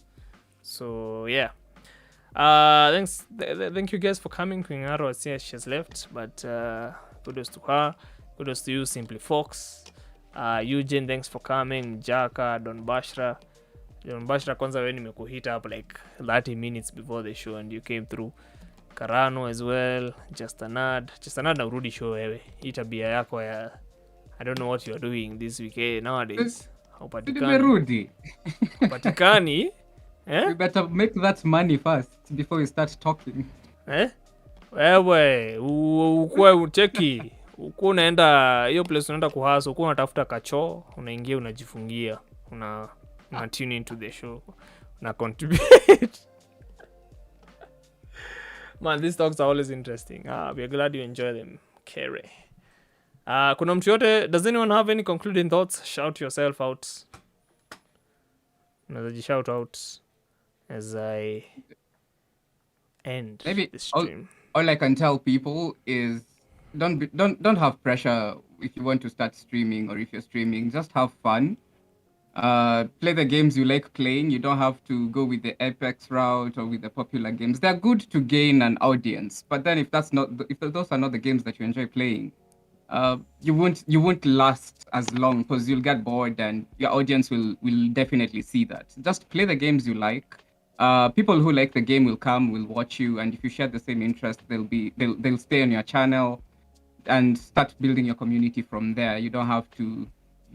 So yeah. Thank you guys for coming. Queen Arrow, she has left, but kudos to her. Kudos to you, Simply Fox. Eugene, thanks for coming. Jaka, Don Bashra, kwanza wewe nimekuhit up like 30 minutes before the show and you came through. Karano as well. Justanad na urudi show wewe. Hii tabia yako ya I don't know what you are doing this week nowadays. Haupatikani. We better make that money first before we start talking. Wewe ukwe ucheki, uko unaenda hiyo place, unaenda kuhasa, uko unatafuta kachoo, unaingia unajifungia, una tune into the show, una contribute. Man, these talks are always interesting. We are glad you enjoy them. Carry. Kuna mtu yote, does anyone have any concluding thoughts? Shout yourself out. Unaweza shout out as I end the stream. All I can tell people is don't have pressure if you want to start streaming or if you're streaming. Just have fun. Play the games you like playing. You don't have to go with the Apex route or with the popular games. They're good to gain an audience, but then if those are not the games that you enjoy playing, you won't last as long because you'll get bored and your audience will definitely see that. Just play the games you like. People who like the game will come, will watch you, and if you share the same interest, they'll stay on your channel and start building your community from there. You don't have to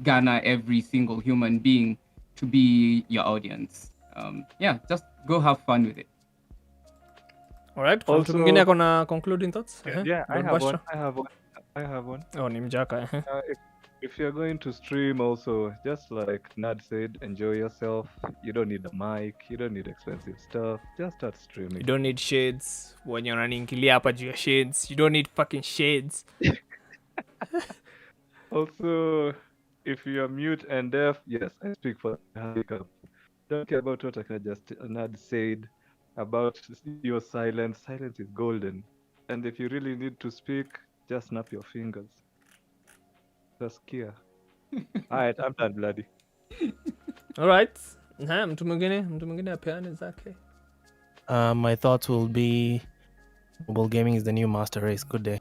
garner every single human being to be your audience. Just go have fun with it. All right. Also, mwingine akona concluding thoughts? Yeah, I have one. Oh, ni Mjaka. If you're going to stream also, just like Nad said, enjoy yourself. You don't need a mic. You don't need expensive stuff. Just start streaming. You don't need shades. When you're running hapa juu ya shades. You don't need fucking shades. Also, if you're mute and deaf, yes, I speak for handicap. Don't care about what Nad said about your silence. Silence is golden. And if you really need to speak, just snap your fingers. Just care. Alright, I'm done, bloody. Alright. Mtu mwingine apeane zake. My thoughts will be mobile gaming is the new master race. Good day.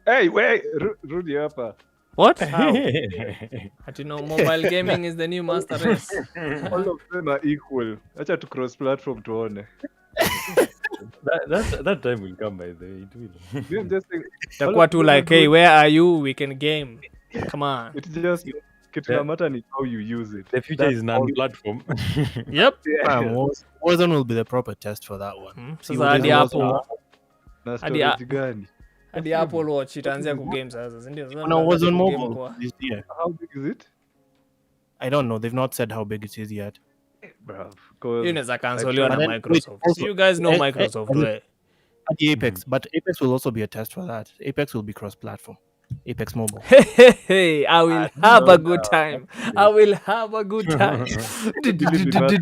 Hey, wait, rudi hapa. What? How? Ati no, mobile gaming is the new master race. All of them are equal. Acha tu cross platform tuone. that time will come, by the way. It will. I'm just saying, Takuwa tu like, hey, where are you? We can game. Come on. it's just kitu matter ni how you use it. The future is non-platform. Yep. Warzone will be the proper test for that one. Sasa hadi hapo Na storage gani? hadi Apple Watch itaanzia ku game sasa, si ndio? No, Warzone mobile this year. How big is it? I don't know. They've not said how big it is yet. Bro, Hiyo inaweza canceliwa na But then, Microsoft. also- You guys know Microsoft, right? At the Apex, but Apex will also be a test for that. Apex will be cross-platform. Apex Mobile. Hey, I will have a good time. I will have a good time.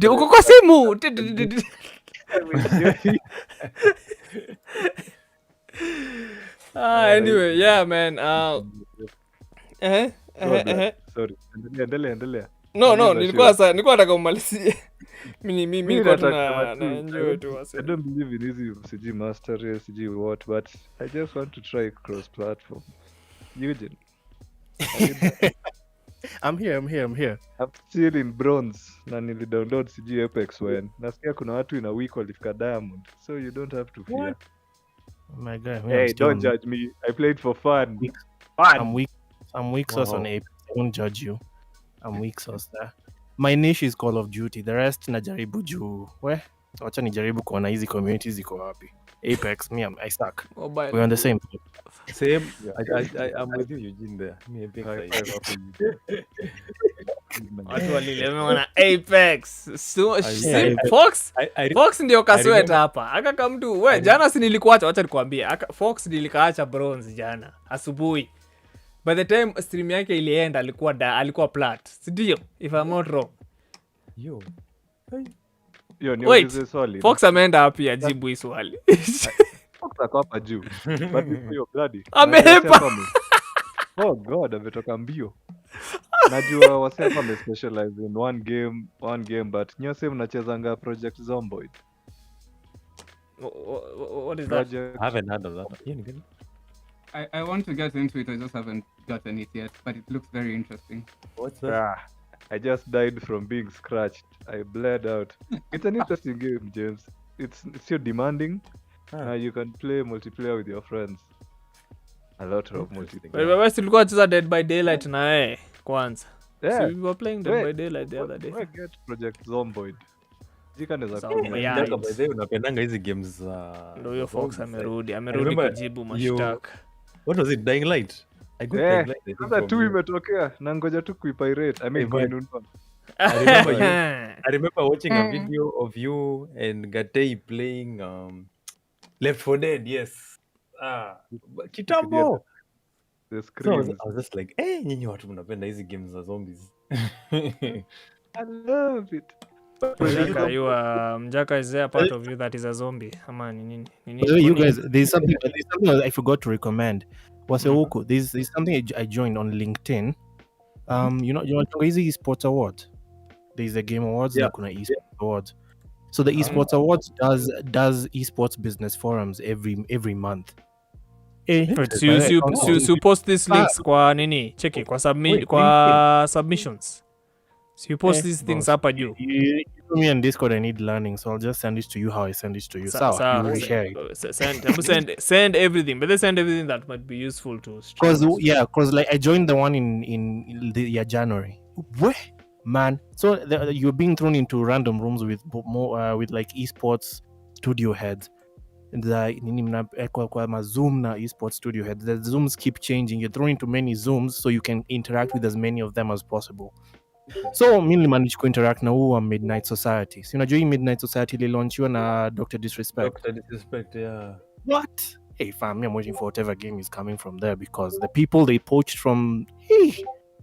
Uko kwa simu. Anyway, yeah, man. Sorry. Endelea. No, nilikuwa nataka umalizie. Mimi nilikuwa na enjoy tu I don't believe in hizi CG master race, CG what, but I just want to try cross platform. Eugene. I'm here. I'm still in bronze na nilidownload CG Apex when nasikia kuna watu in a week walifika diamond, so you don't have to fear. What? Oh my God. Hey, don't judge me. I played for fun. I'm weak sauce on Apex. I won't judge you. I'm weak sauce there. My niche is Call of Duty. The rest najaribu juu. Wacha nijaribu kuona hizi communities ziko wapi. Apex, I suck. We're on the same team. Same. I'm with you, Eugene, there. Me Apex. Watu walilemewa Apex. Fox ndio kasweta hapa. Akaka mtu, jana si nilikuacha, wacha nikwambie. Fox nilikaacha bronze jana asubuhi. By the time stream yake ilienda alikuwa plat. Si ndio? If I'm not wrong. Yo. Wait, swali. Fox ameenda wapi ajibu hii swali? Fox ako hapa juu. But hiyo bloody. Amehepa. Oh God, ametoka mbio. Najua wase hapa specialize in one game, but nyose mnachezanga Project Zomboid. What is that? I haven't heard of that. I want to get into it, I just haven't gotten it yet, but it looks very interesting. What's that? I just died from being scratched. I bled out. It's an interesting game, James. It's still demanding. You can play multiplayer with your friends. A lot of multiplayer. Wewe tulikuwa tunacheza Dead by Daylight na wewe kwanza. Yeah. So we were playing Dead by Daylight the other day. I get Project Zomboid. By the way, unapendanga hizi games ndio hiyo Fox amerudi kujibu mashtaka. What was it? Dying Light? I got Dying Light. Sasa tu imetokea na ngoja tu kuipirate. I mean, I remember watching a video of you and Gatei playing Left 4 Dead. Yes. Kitambo. The screen. So I was just like, nyinyi watu mnapenda hizi games za zombies. I love it. Mjaka, is there a part of you that is a zombie? Ama nini? You guys, there's something I forgot to recommend. Waseuku, there's something I joined on LinkedIn. You know easy esports awards. There's a game awards, kuna esports awards. So the esports awards does esports business forums every month. So post these links kwa nini? Check it kwa submissions. So you post these things up at you. You put me on Discord. I need learning, so I'll just send it to you how I send it to you. Send everything, but they send everything that might be useful to. Because like I joined the one in the year January. Where man? So you're being thrown into random rooms with more with like esports studio heads. Kwa Zoom na esports studio heads. The Zooms keep changing. You're thrown into many Zooms so you can interact with as many of them as possible. So mimi managed to interact na huwa Midnight Society. Si unajua hii Midnight Society ililaunchiwa na Dr. Disrespect. Dr. Disrespect, yeah. What? Hey fam, I'm waiting for whatever game is coming from there because the people they poached from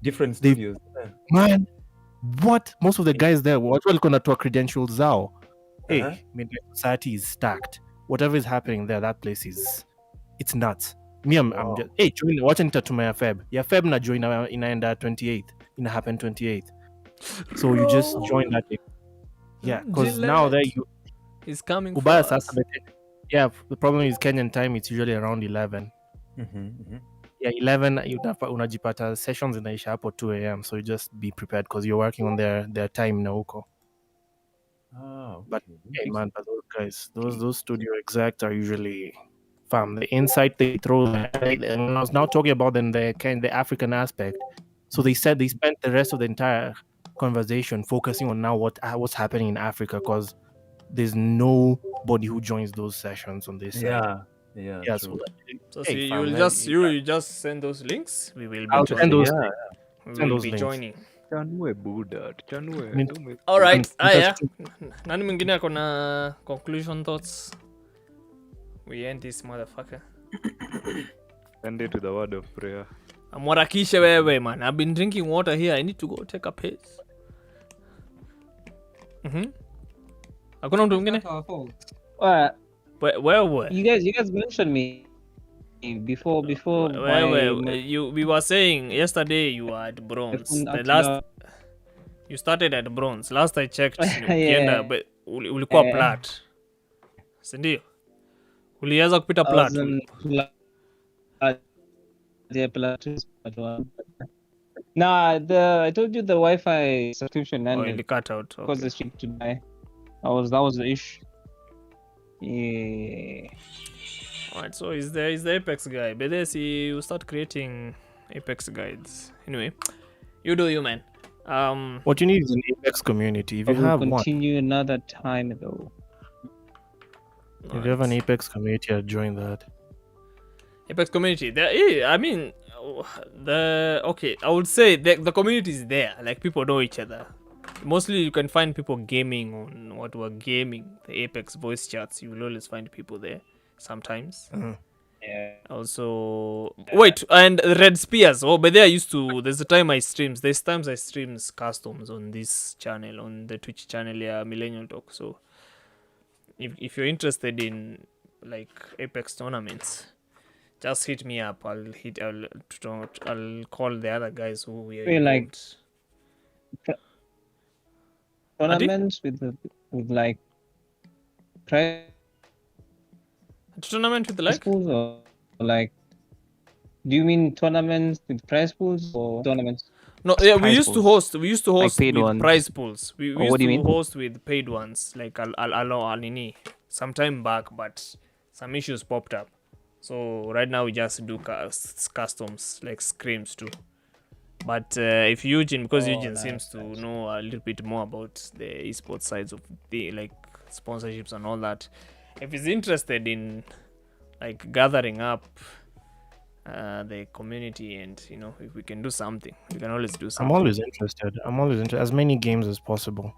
different studios. Man, what? Most of the guys there watu walikuwa natoa credentials zao. Midnight Society is stacked. Whatever is happening there, that place it's nuts. Me, I'm just join. Wacha nitatumia Feb. Ya Feb na join inaenda 28th. Ina happen 28th. So you just join that. Yeah, because now there you. Is coming Ubaya fast. sasa yeah, the problem is Kenyan time, it's usually around 11. Yeah, 11 unajipata sessions inaisha hapo 2 a.m. So you just be prepared because you're working on their time na huko. But hey man, but those guys, those studio execs are usually the insight they throw. And I was now talking about the African aspect. So they said they spent the rest of the entire conversation focusing on now what's happening in Africa because there's nobody who joins those sessions on this side. Yeah. So, So hey, see, fam, you just send those links. We will be I'll joining. send those. We Send will those be links. joining. Chanue Buddha, Chanue. I mean, don't make- All right. Interesting. Nani mwingine ako na conclusion thoughts? We end this motherfucker. Send it to the word of prayer. Amwarakishe wewe man. I've been drinking water here. I need to go take a piss. Hakuna mtu mwingine? Wewe. You guys mentioned me before We were saying yesterday you were at bronze. The last you started at bronze. Last I checked, ukienda but ulikuwa plat. Si ndio? Ulianza kupita plat. Nah, I told you the Wi-Fi subscription ended. It cut out. Because the stream to die. That was the issue. Yeah. Alright, so is the Apex guy. But then see you start creating Apex guides. Anyway, you do you, man. What you need is an Apex community. If you have one, continue another time though. if you have an Apex community, I'll join that. Apex community. I mean, I would say the community is there. Like people know each other. Mostly you can find people gaming on what we're gaming. The Apex voice chats. You will always find people there. Sometimes. Yeah. Also, wait, and Red Spears. Oh, but there's a time I streams. There's times I streams customs on this channel, on the Twitch channel, yeah, Millennial Talk. So, if you're interested in like Apex tournaments, just hit me up. I'll call the other guys who we are like tournaments with like prize tournament with like pools or like. Do you mean tournaments with prize pools or tournaments? No, yeah, we used to host like paid with ones. prize pools. We Or used what do you to mean? host with paid ones, like Al-Nini, some time back, but some issues popped up. So right now we just do customs, like scrims too. But if Eugene, because Eugene seems to know a little bit more about the esports sides of the like sponsorships and all that, if he's interested in like gathering up the community and if we can do something, we can always do something. I'm always interested. As many games as possible.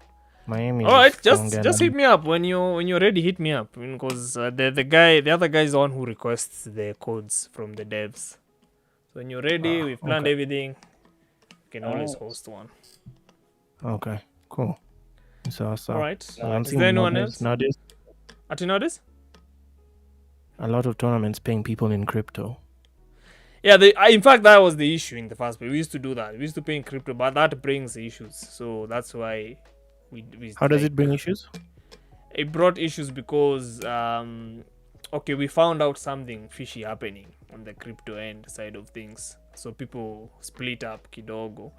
My aim is all right, just hit me up when you're ready. Hit me up because the other guy is the one who requests the codes from the devs. So when you're ready, we've planned everything. We can always host one. Okay, cool. So all right. Is there anyone else? Nowadays, a lot of tournaments paying people in crypto. Yeah, in fact, that was the issue in the first place. We used to do that. We used to pay in crypto, but that brings issues. So that's why we How does it bring issues? It brought issues because, we found out something fishy happening on the crypto end side of things. So people split up kidogo.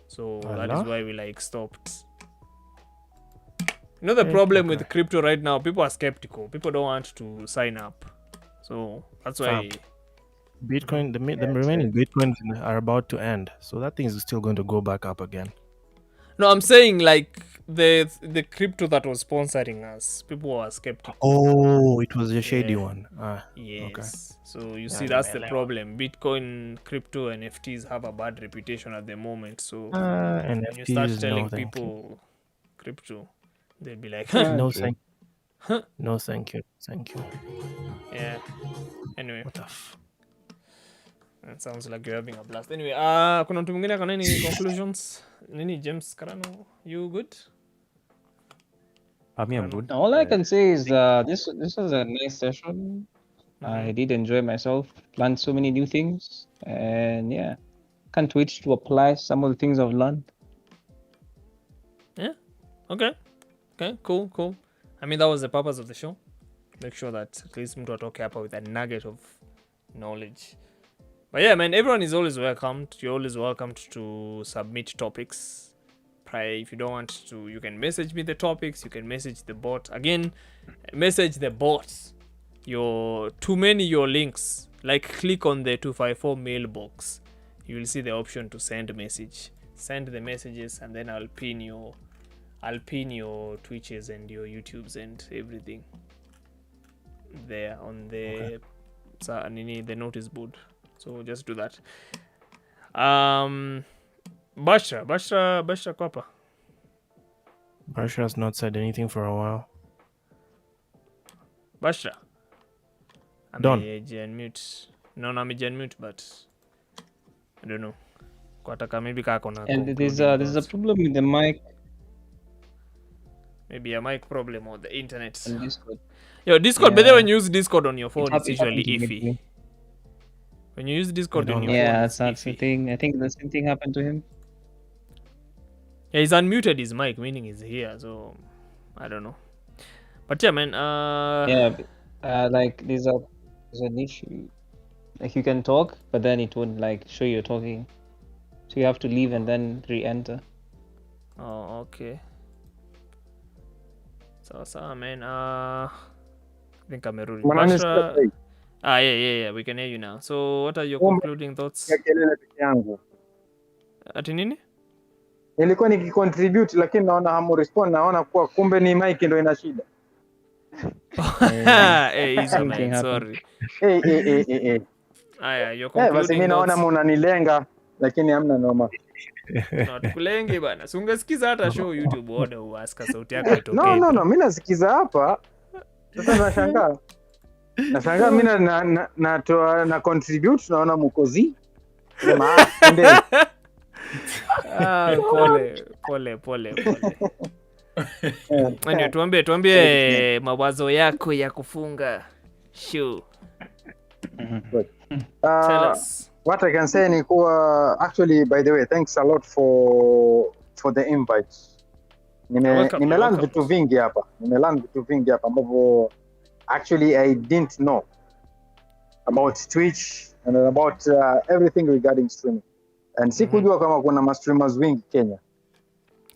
So that is why we stopped. The problem with crypto right now, people are skeptical. People don't want to sign up. So that's why... Bitcoin, the remaining Bitcoins are about to end, so that thing is still going to go back up again. No, I'm saying like the crypto that was sponsoring us, people were skeptical. Oh, it was a shady one. Yes. Okay. So you see, that's the problem. Bitcoin, crypto, NFTs have a bad reputation at the moment. So when you start telling people crypto, they'll be like, no thank you. Yeah. Anyway. What the That sounds like you're having a blast. Anyway, kuna mtu mwingine kana any conclusions? Nini James Karano, you good? I'm good. All I can say is this was a nice session. I did enjoy myself, learned so many new things, and yeah, can't wait to apply some of the things I've learned. Yeah. Okay. Cool. I mean, that was the purpose of the show. Make sure that at least mtu atoke hapa with a nugget of knowledge. But yeah, man, everyone is always welcomed. You're always welcomed to submit topics. If you don't want to, you can message me the topics. You can message the bot. Again, message the bots. Your links. Like, click on the 254 mailbox. You will see the option to send message. Send the messages, and then I'll pin your Twitches and your YouTubes and everything there on the the notice board. So just do that. Bashra Kwapa. Bashra has not said anything for a while. Bashra. Don. Mute. No, I'm mute, but I don't know. Kwataka maybe kakona. And there's a problem with the mic. Maybe a mic problem or the internet. And Discord. Yo, Discord, Yeah. but then when you use Discord on your phone, it's usually happened to iffy. me. When you use Discord on your Yeah, phone, that's the thing. I think the same thing happened to him. yeah, he's unmuted his mic, meaning he's here. So I don't know. But yeah, man. Like there's an issue. Like you can talk, but then it won't like show you're talking. So you have to leave and then re-enter. Oh, okay. So man. I think I'm a yeah. We can hear you now. So what are your concluding thoughts? Ati nini? Nilikuwa nikicontribute lakini naona hamurespond, naona kuwa kumbe ni mic ndio ina shida. Easy man, sorry. Aya, your Basi concluding mimi naona thoughts. mnanilenga lakini hamna noma. Tukulenge bana. Si ungesikiza hata show YouTube order uaska sauti yako itokee. No, mimi nasikiza hapa. Sasa nashangaa. Nashangaa mimi natoa na contribute, naona mkozi. Sema ndio. Pole. Anyway, tuambie mawazo yako ya kufunga show. Tell us. What I can say ni kuwa, actually, by the way, thanks a lot for the invite. Nimelearn vitu vingi hapa. Ambavyo actually I didn't know about Twitch and about everything regarding streaming. And sikujua kama kuna streamers wengi Kenya.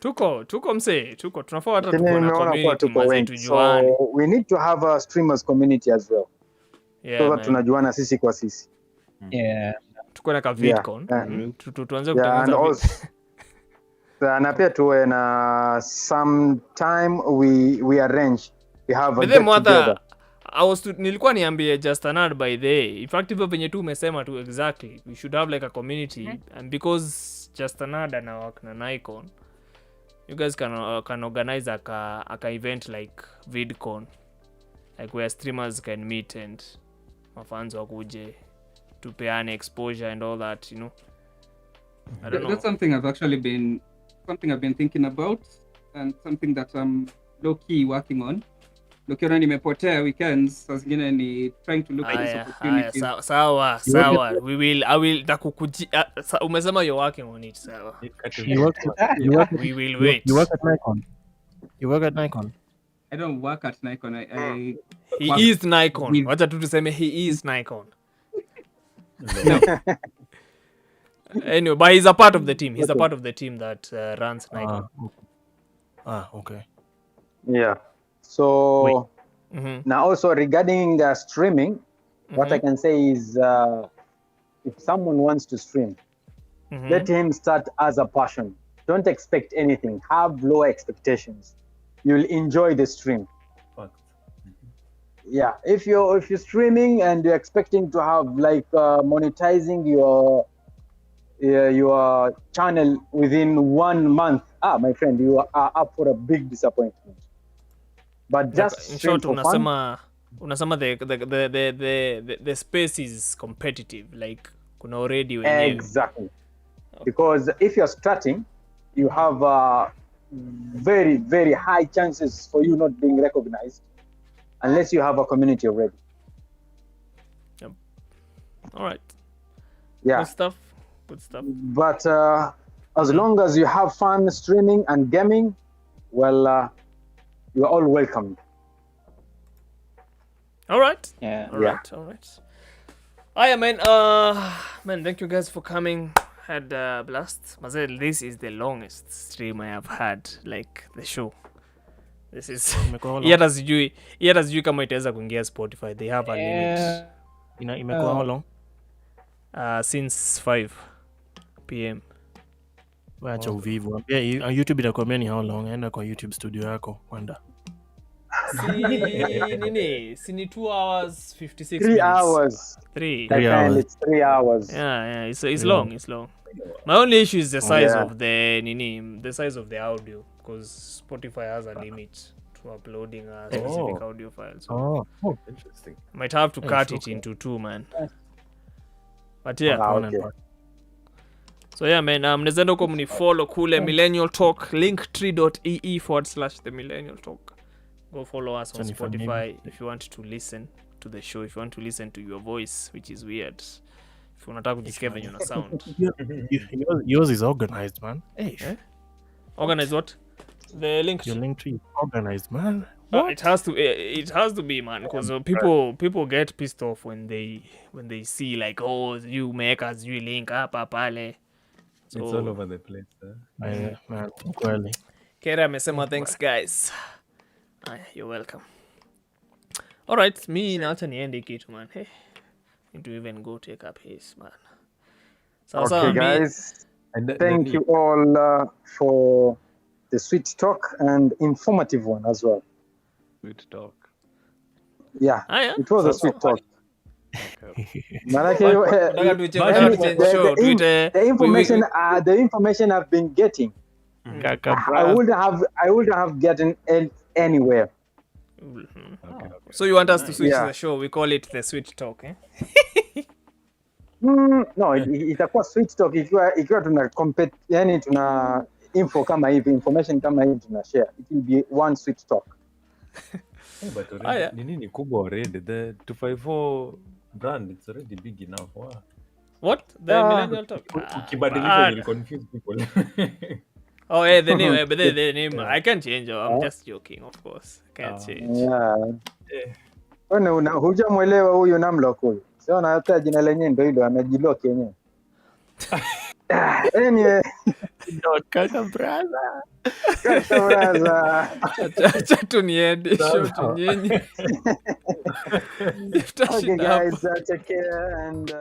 Tuko msee, tunafaa hata Lakini tuko na nimeona kuwa community tuko mazee wengi. tujuane. So we need to have a streamers community as well. Yeah, So that man. tunajuana sisi kwa sisi. Yeah. Tuko na ka VidCon. Tuanze Yeah, and kutengeneza also na pia tuwe na sometime we arrange. We have a But then get together. nilikuwa niambie just another by the way. In fact hivyo venye tu umesema tu exactly. We should have like a community and because just another na work na Nikon. You guys can organize aka event like VidCon. Like where streamers can meet and mafans wakuje tupeane exposure and all that, you know. I don't know. That's something I've been thinking about and something that I'm low key working on. Ukiona nimepotea weekends, saa zingine ni trying to look at these opportunities. Sawa. I will umesema you're working on it, sawa. We will wait. You work at Nikon? I don't work at Nikon. He is Nikon. Wacha tu tuseme he is Nikon. No. Anyway, but he's a part of the team. He's a part of the team that runs Nikon. Okay. Yeah. So now also regarding streaming, what I can say is if someone wants to stream, let him start as a passion. Don't expect anything. Have low expectations. You'll enjoy the stream. Yeah. If you're streaming and you're expecting to have like monetizing your channel within 1 month, my friend, you are up for a big disappointment. But just in short, stream for fun. unasema the space is competitive, like kuna already wenyewe. Exactly. Because if you're starting, you have very, very high chances for you not being recognized unless you have a community already. Yep. All right. Yeah. Good stuff. But as long as you have fun streaming and gaming, well, you are all welcomed. All right. Yeah. All right. Man, thank you guys for coming. Had a blast. Mazel, this is the longest stream I have had, like the show. This is hata sijui kama itaweza kuingia Spotify. They have a limit. Imekuwa how long? Since 5 p.m. Wacha uvivu. YouTube itakwambia ni how long. Enda kwa YouTube studio yako kwenda. Si ni 2 hours 56 3 minutes. hours. 3 hours. It's 3 hours. Yeah. It's long. It's long. My only issue is the size of the size of the audio, because Spotify has a limit to uploading a specific audio file. So Interesting. might have to cut it into 2, man. But yeah. Okay. So yeah, man, mnaweza ndo kwa mnifollow kule Millennial Talk, linktree.ee/the Millennial Talk. Go follow us on Spotify if you want to listen to the show, if you want to listen to your voice, which is weird. If unataka kujisikia venye una sound. Yours is organized, man. Hey. Organized what? The link. Your link tree is organized, man. It has to be, man, because people get pissed off when they see like, oh, you make us you link up pale. So, it's all over the place. Man, kweli. Kera amesema thanks guys. You're welcome. All right, me naacha niende kitu, man. Hey, need to even go take up his, man. Okay, guys. Thank you all for the sweet talk and informative one as well. Sweet talk. Yeah, it was a sweet talk. The information I've been getting, I wouldn't have gotten anywhere. So you want us to switch the show? We call it the sweet talk, eh? No, itakuwa sweet talk ikiwa tuna compete, yani tuna info kama hivi, information kama hivi tuna share. It will be one sweet talk. But already, nini kubwa already. The 254 brand, it's already big enough. Wow. What? The Millennial Talk? Ukibadilisha will confuse people. Oh, yeah, the name, but the name, I can't change. I'm just joking, of course. I can't change. Wewe hujamwelewa huyu namlock huyu. Sio na hata jina lenyewe ndio hilo amejilock yenyewe. Anyway, kaka brother. Acha tuniende show tunyenye. Okay guys, take care and